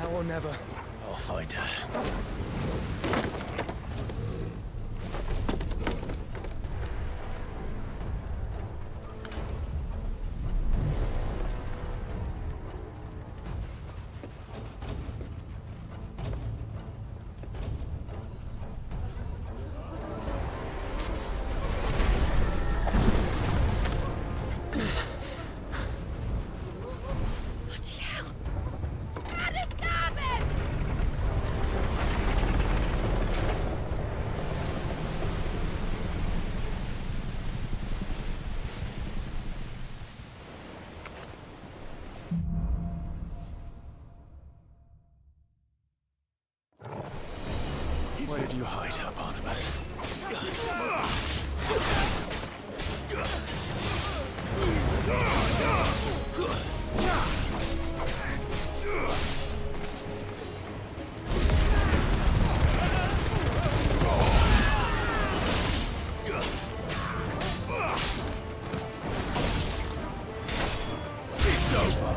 Now or never. I'll find her. Where did you hide her, Barnabas? It's over.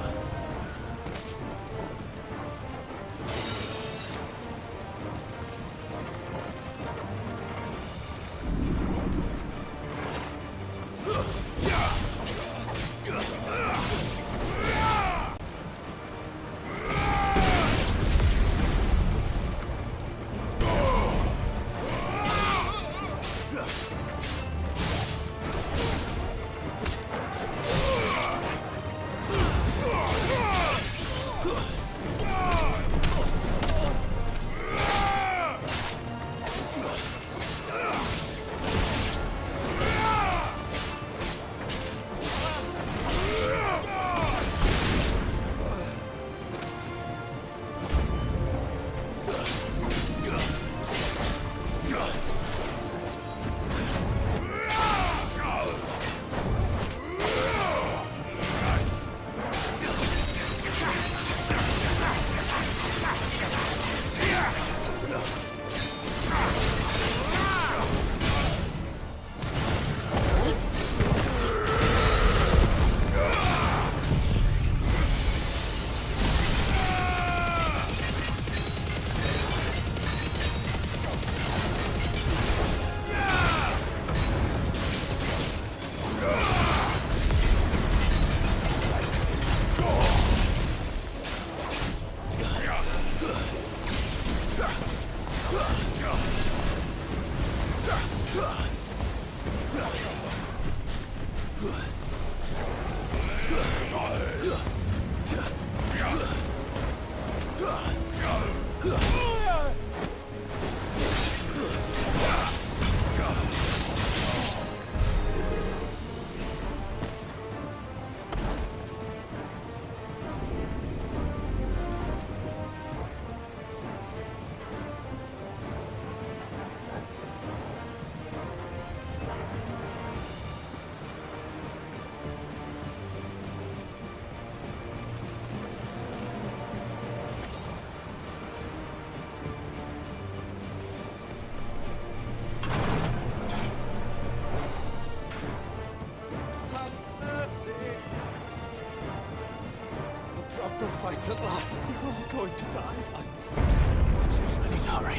The fight at last. You're all going to die. I need to hurry.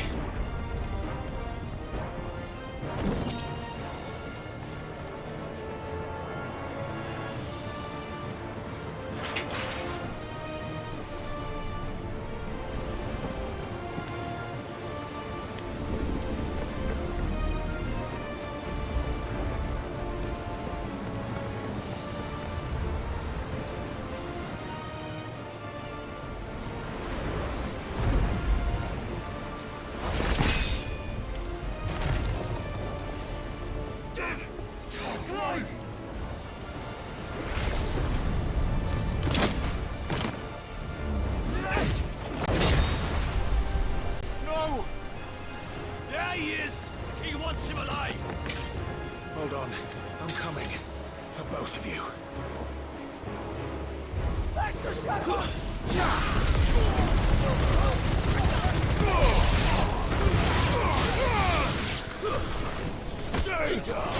Hold on. I'm coming. For both of you. Stay down!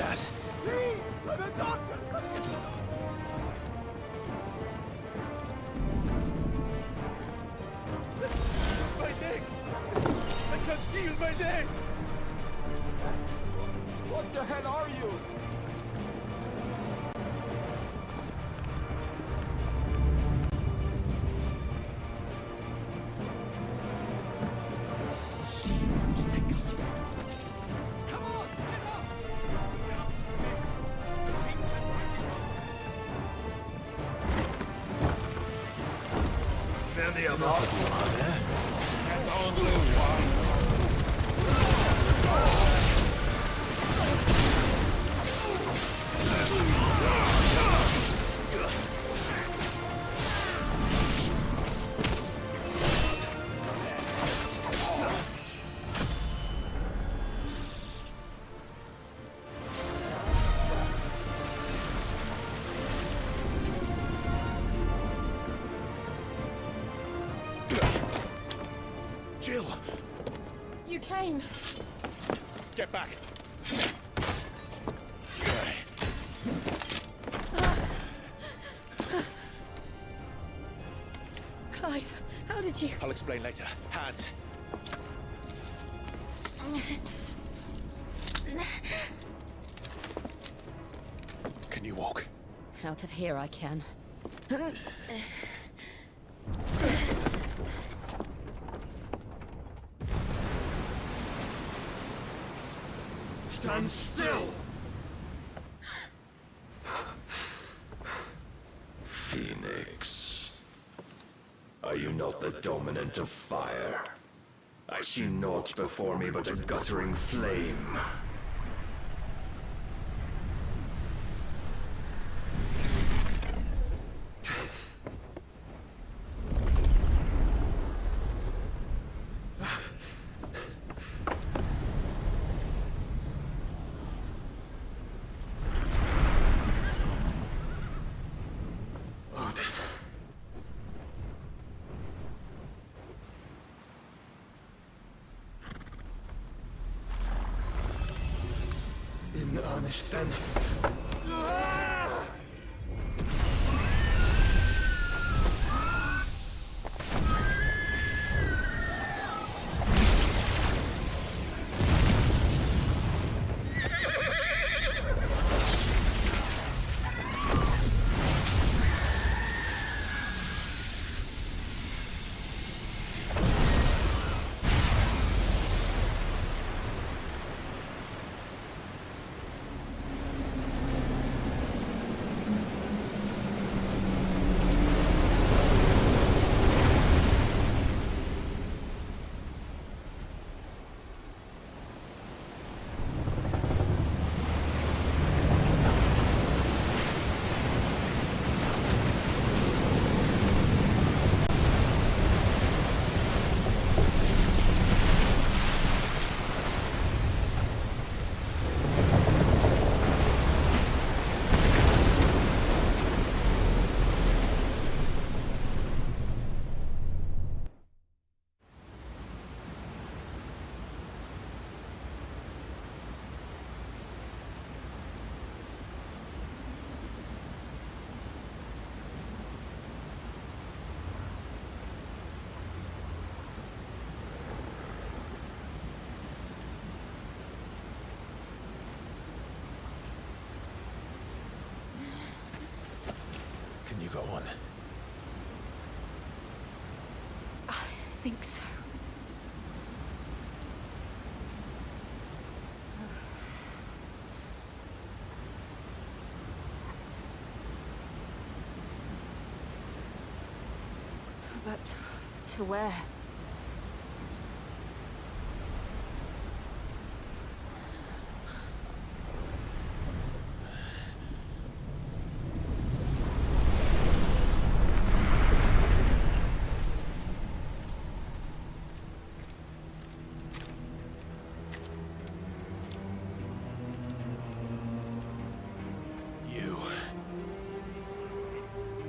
that. Please, I'm a doctor. My neck! I can't feel my neck! What the hell are you? She won't take us yet. Come on, get up! Now, this. The king can find his own. Many of us are there. And only one. Jill! You came. Get back! Clive, how did you... I'll explain later. Hands! Can you walk? Out of here I can. Stand still! Phoenix. Are you not the dominant of fire? I see naught before me but a guttering flame. In earnest then. Can you go on? I think so. But to where?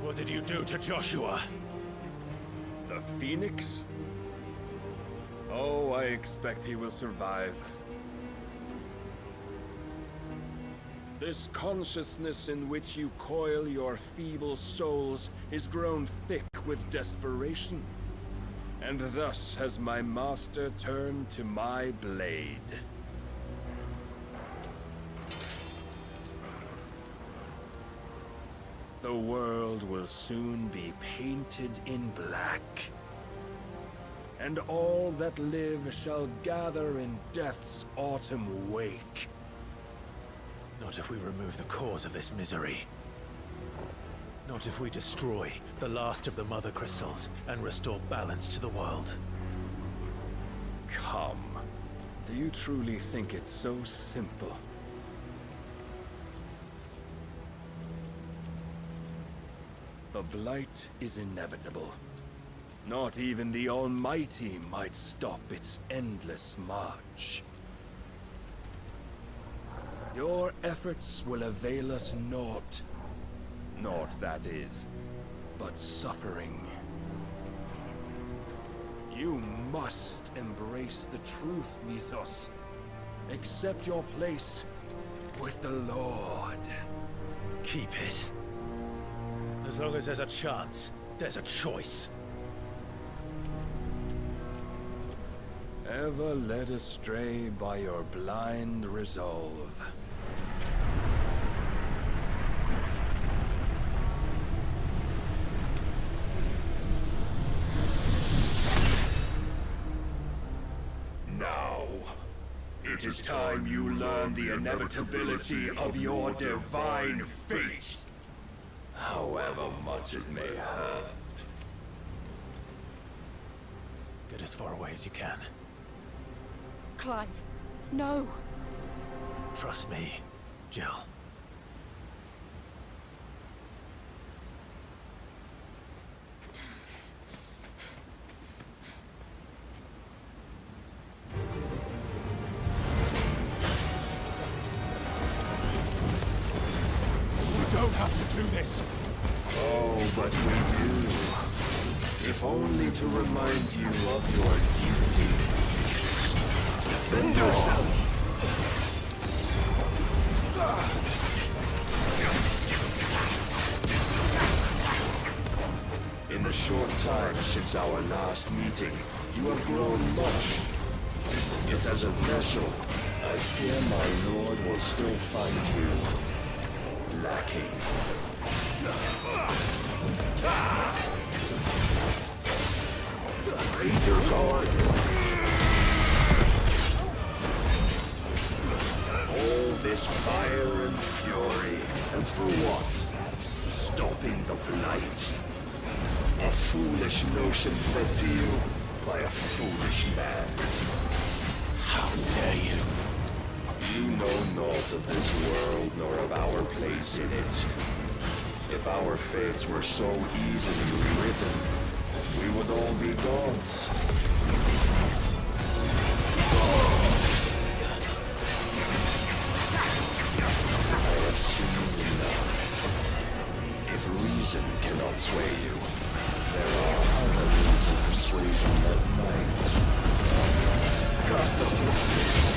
What did you do to Joshua? The Phoenix? Oh, I expect he will survive. This consciousness in which you coil your feeble souls is grown thick with desperation. And thus has my master turned to my blade. The world will soon be painted in black. And all that live shall gather in death's autumn wake. Not if we remove the cause of this misery. Not if we destroy the last of the Mother Crystals and restore balance to the world. Come. Do you truly think it's so simple? The blight is inevitable. Not even the Almighty might stop its endless march. Your efforts will avail us naught. Naught, that is, but suffering. You must embrace the truth, Mythos. Accept your place with the Lord. Keep it. As long as there's a chance, there's a choice. Ever led astray by your blind resolve. Now, it is time you learn the inevitability of your divine fate. However much it may hurt. Get as far away as you can. Clive, no. Trust me, Jill. We don't have to do this. Oh, but we do. If only to remind you of your duty. Defend yourself! In the short time since our last meeting, you have grown much. Yet as a vessel, I fear my lord will still find you lacking. Raise your guard! All this fire and fury, and for what? Stopping the blight. A foolish notion fed to you by a foolish man. How dare you? You know naught of this world nor of our place in it. If our fates were so easily rewritten, we would all be gods. I have seen enough. If reason cannot sway you, there are other means of persuasion that might. Cast off your faith.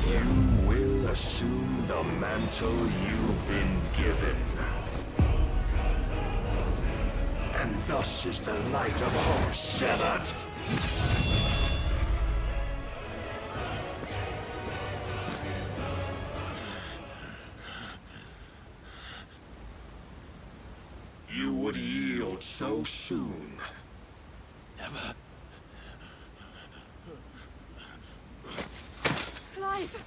You will assume the mantle you've been given. And thus is the light of hope severed. would yield so soon. Never. Clive!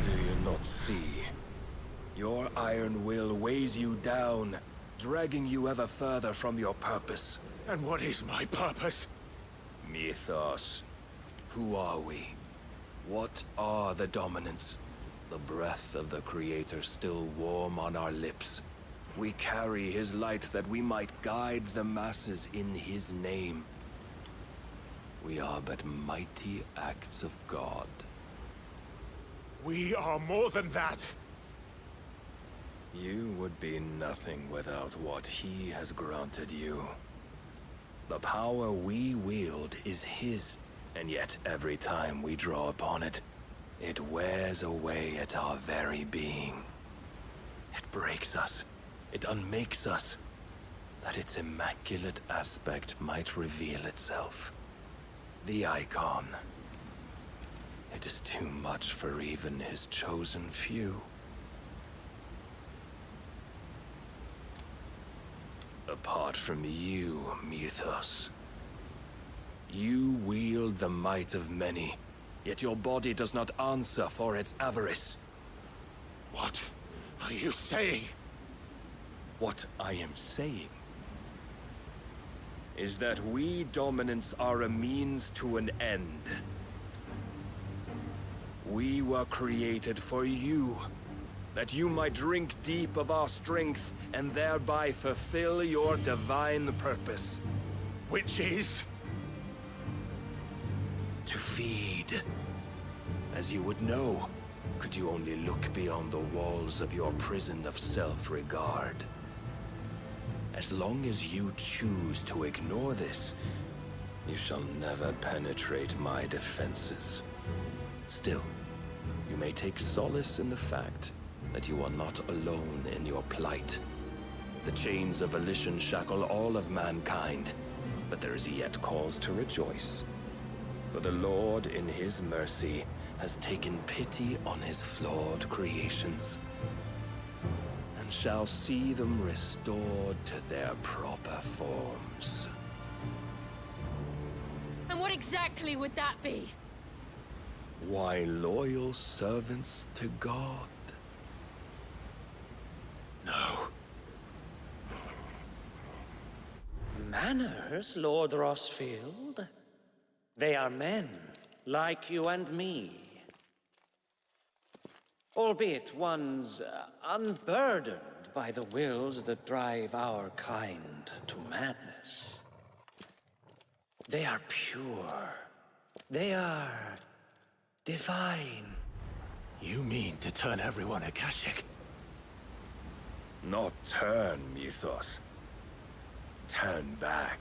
Do you not see? Your iron will weighs you down, dragging you ever further from your purpose. And what is my purpose? Mythos. Who are we? What are the dominants? The breath of the Creator still warm on our lips. We carry his light that we might guide the masses in his name. We are but mighty acts of God. We are more than that. You would be nothing without what he has granted you. The power we wield is his, and yet every time we draw upon it, it wears away at our very being. It breaks us, it unmakes us, that its immaculate aspect might reveal itself. The icon. It is too much for even his chosen few. Apart from you, Mythos. You wield the might of many, yet your body does not answer for its avarice. What are you saying? What I am saying is that we dominants are a means to an end. We were created for you, that you might drink deep of our strength and thereby fulfill your divine purpose. Which is? To feed. As you would know, could you only look beyond the walls of your prison of self-regard. As long as you choose to ignore this, you shall never penetrate my defenses. Still, you may take solace in the fact that you are not alone in your plight. The chains of volition shackle all of mankind, but there is yet cause to rejoice. For the Lord, in his mercy, has taken pity on his flawed creations, and shall see them restored to their proper forms. And what exactly would that be? Why, loyal servants to God. No. Manners, Lord Rossfield? They are men, like you and me. Albeit ones unburdened by the wills that drive our kind to madness. They are pure. They are divine. You mean to turn everyone Akashic? Not turn, Mythos. Turn back.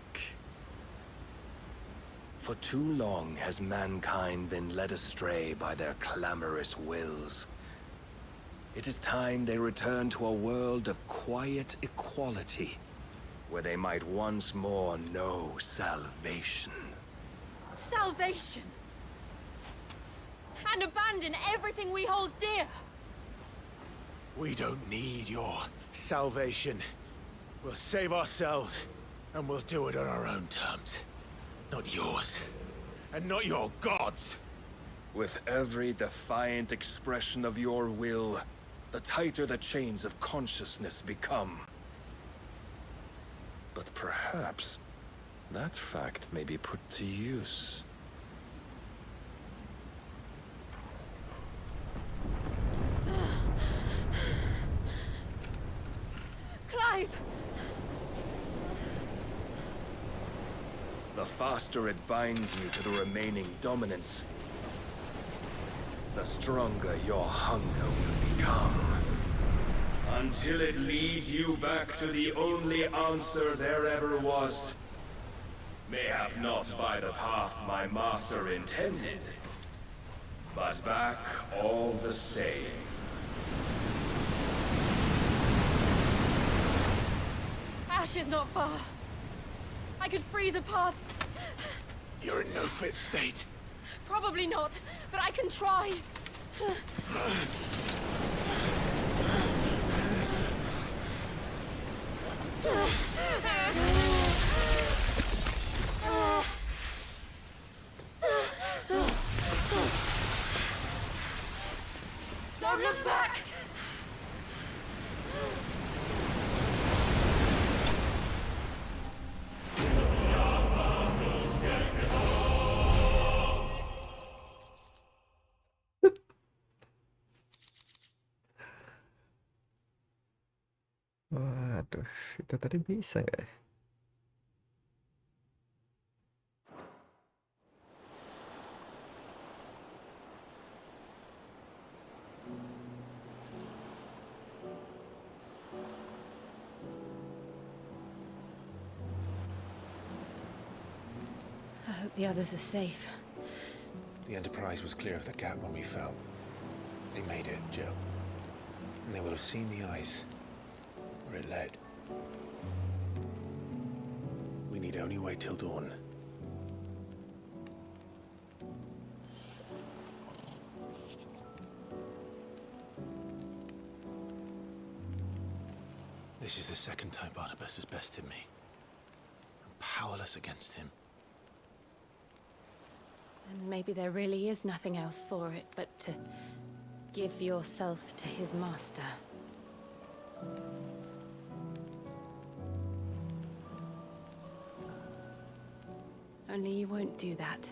For too long has mankind been led astray by their clamorous wills. It is time they return to a world of quiet equality, where they might once more know salvation. Salvation? And abandon everything we hold dear? We don't need your salvation. We'll save ourselves, and we'll do it on our own terms. Not yours, and not your gods. With every defiant expression of your will, the tighter the chains of consciousness become. But perhaps that fact may be put to use. Clive! The faster it binds you to the remaining dominance, the stronger your hunger will become. Until it leads you back to the only answer there ever was. Mayhap not by the path my master intended, but back all the same. Ash is not far. I could freeze a path. You're in no fit state. Probably not, but I can try. Don't look back! Waduh, itu tadi bisa ya? I hope the others are safe. The Enterprise was clear of the gap when we fell. They made it, Jill. And they will have seen the ice where it led. We need only wait till dawn. This is the second time Barnabas has bested me. I'm powerless against him. And maybe there really is nothing else for it but to give yourself to his master. Only you won't do that.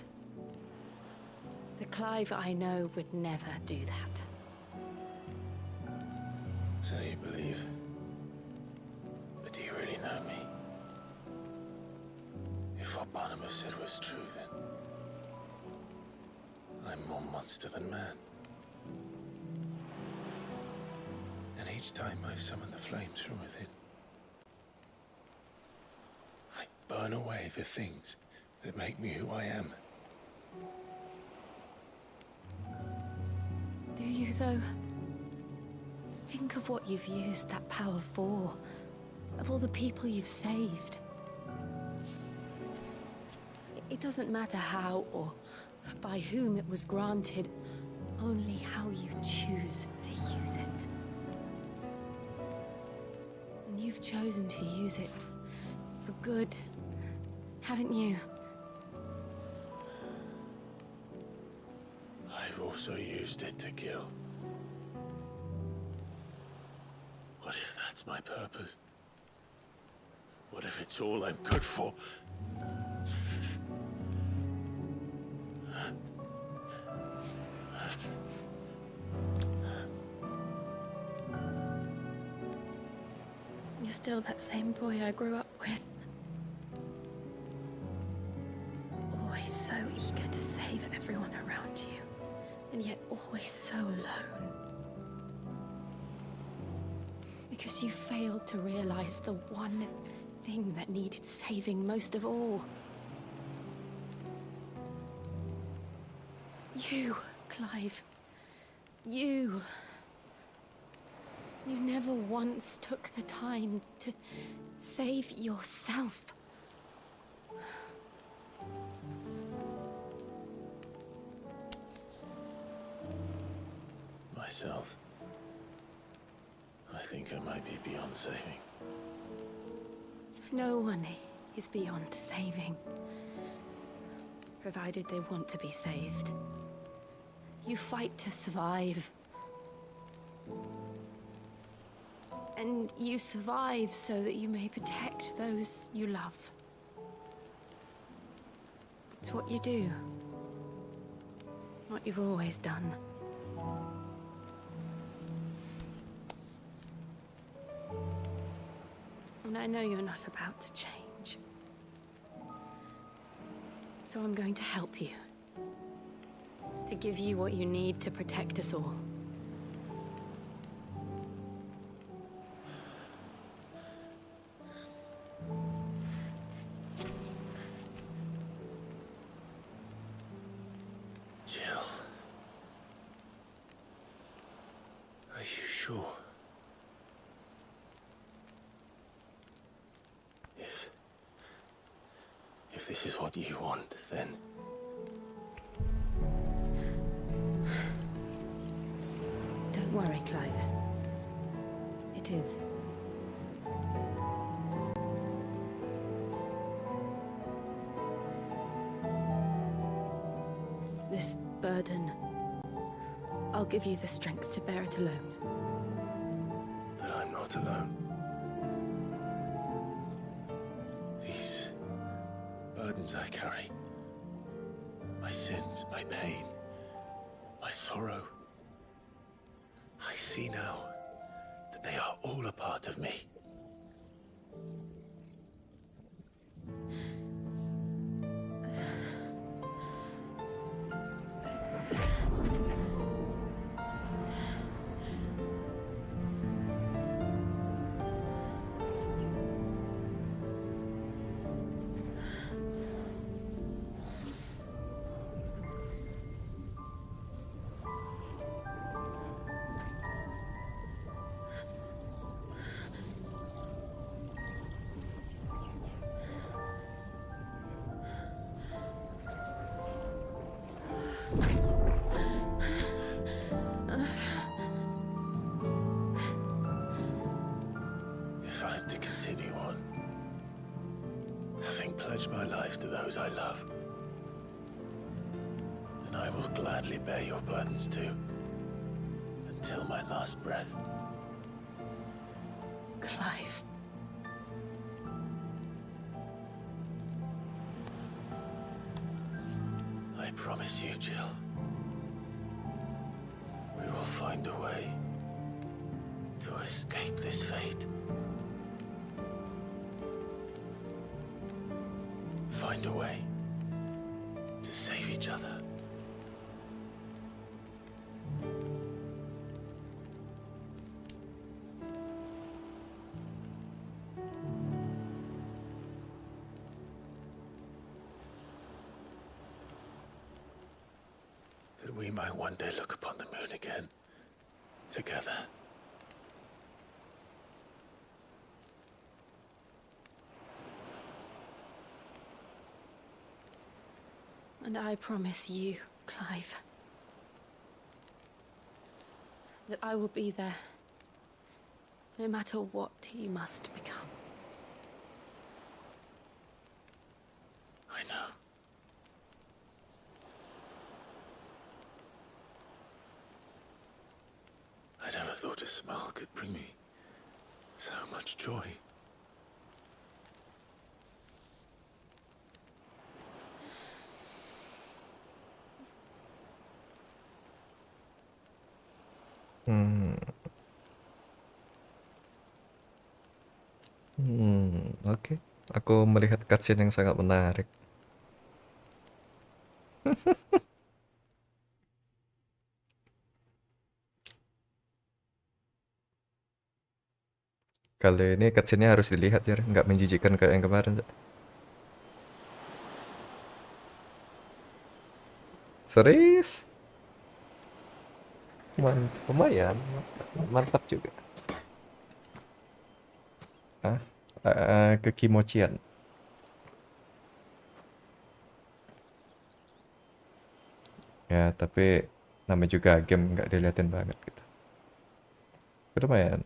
The Clive I know would never do that. So you believe? But do you really know me? If what Barnabas said was true, then I'm more monster than man. And each time I summon the flames from within, I burn away the things that make me who I am. Do you, though? Think of what you've used that power for. Of all the people you've saved. It doesn't matter how or by whom it was granted, only how you choose to use it. And you've chosen to use it for good, haven't you? I've also used it to kill. What if that's my purpose? What if it's all I'm good for? You're still that same boy I grew up with. Always so eager to save everyone around you, and yet always so alone. Because you failed to realize the one thing that needed saving most of all. You, Clive. You. You never once took the time to save yourself. Myself. I think I might be beyond saving. No one is beyond saving, provided they want to be saved. You fight to survive. And you survive so that you may protect those you love. It's what you do. What you've always done. And I know you're not about to change. So I'm going to help you. To give you what you need to protect us all. Jill. Are you sure? If this is what you want, then Don't worry, Clive. It is. This burden, I'll give you the strength to bear it alone. But I'm not alone. These burdens I carry, my sins, my pain, my sorrow, I see now that they are all a part of me. If I am to continue on, having pledged my life to those I love, then I will gladly bear your burdens too, until my last breath. Clive. I promise you, Jill, we will find a way to escape this fate. Find a way to save each other. That we might one day look upon the moon again, together. And I promise you, Clive, that I will be there, no matter what you must become. I know. I never thought a smile could bring me so much joy. Oke. Aku melihat cutscene yang sangat menarik. Kali ini cutscene-nya harus dilihat ya, nggak menjijikkan kayak yang kemarin. Serius? Lumayan, mantap juga. Kekimocian. Ya, tapi namanya juga game, nggak diliatin banget gitu. Lumayan.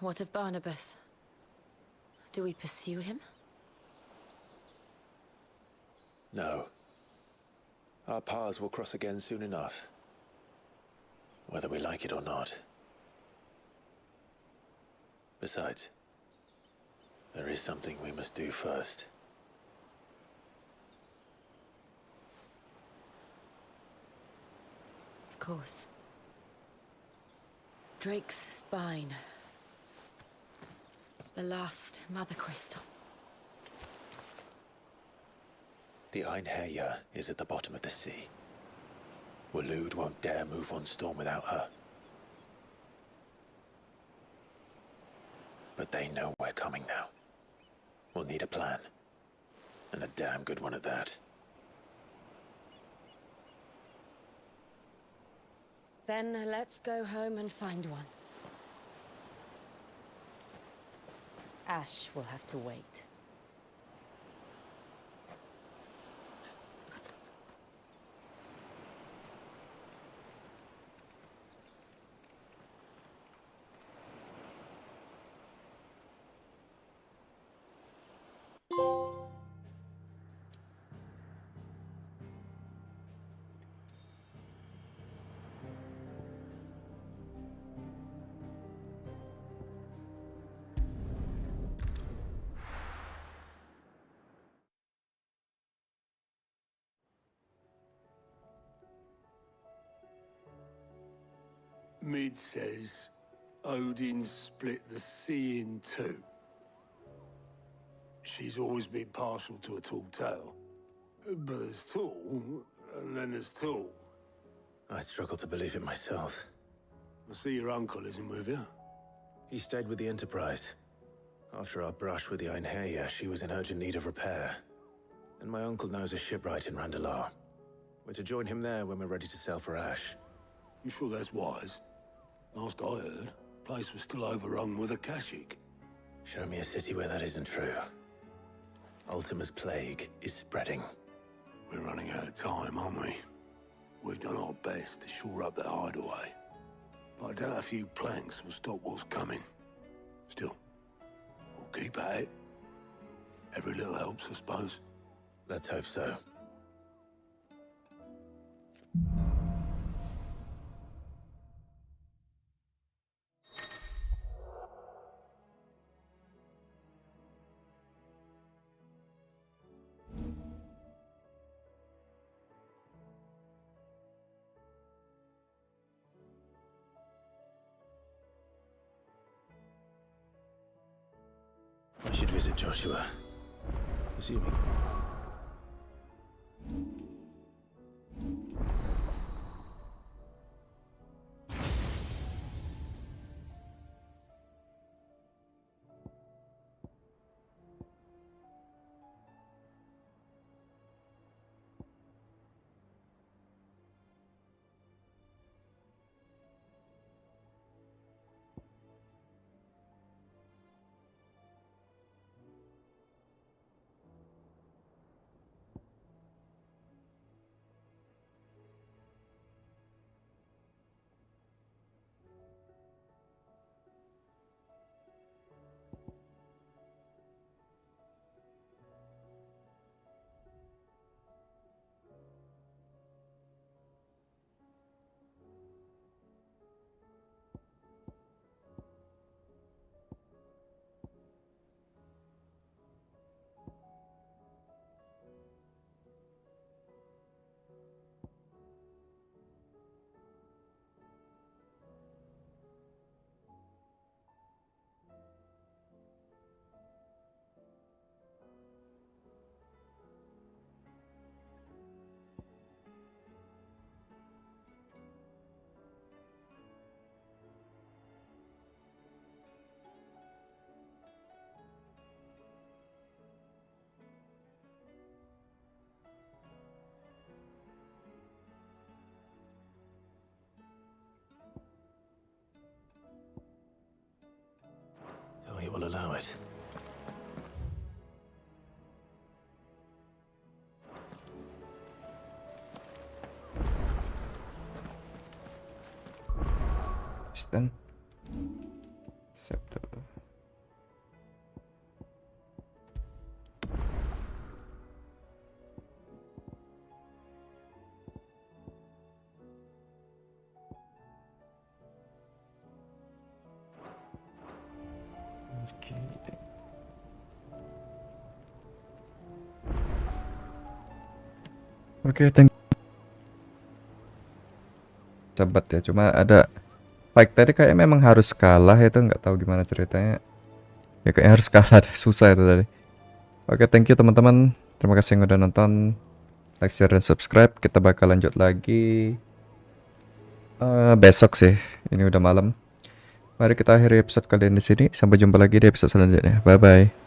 What of Barnabas? Do we pursue him? No. Our paths will cross again soon enough. Whether we like it or not. Besides, there is something we must do first. Of course. Drake's spine. The last mother crystal. The Einherjar is at the bottom of the sea. Waloed won't dare move on Storm without her. But they know we're coming now. We'll need a plan. And a damn good one at that. Then let's go home and find one. Ash will have to wait. Mid says Odin split the sea in two. She's always been partial to a tall tale. But there's tall, and then there's tall. I struggle to believe it myself. I see your uncle isn't with you. He stayed with the Enterprise. After our brush with the Einherja, she was in urgent need of repair. And my uncle knows a shipwright in Randalar. We're to join him there when we're ready to sail for Ash. You sure that's wise? Last I heard, the place was still overrun with Akashic. Show me a city where that isn't true. Ultima's plague is spreading. We're running out of time, aren't we? We've done our best to shore up that hideaway. But I doubt a few planks will stop what's coming. Still, we'll keep at it. Every little helps, I suppose. Let's hope so. I should visit Joshua. Assuming. So he will allow it. Then acceptable. Okay. Oke, thank sahabat ya, cuma ada fight tadi kayak memang harus kalah itu, nggak tahu gimana ceritanya ya, kayaknya harus kalah deh, susah itu tadi. Oke, thank you teman-teman, terima kasih yang udah nonton, like, share, dan subscribe. Kita bakal lanjut lagi Besok sih. Ini udah malam. Mari kita akhiri episode kali ini di sini. Sampai jumpa lagi di episode selanjutnya. Bye bye.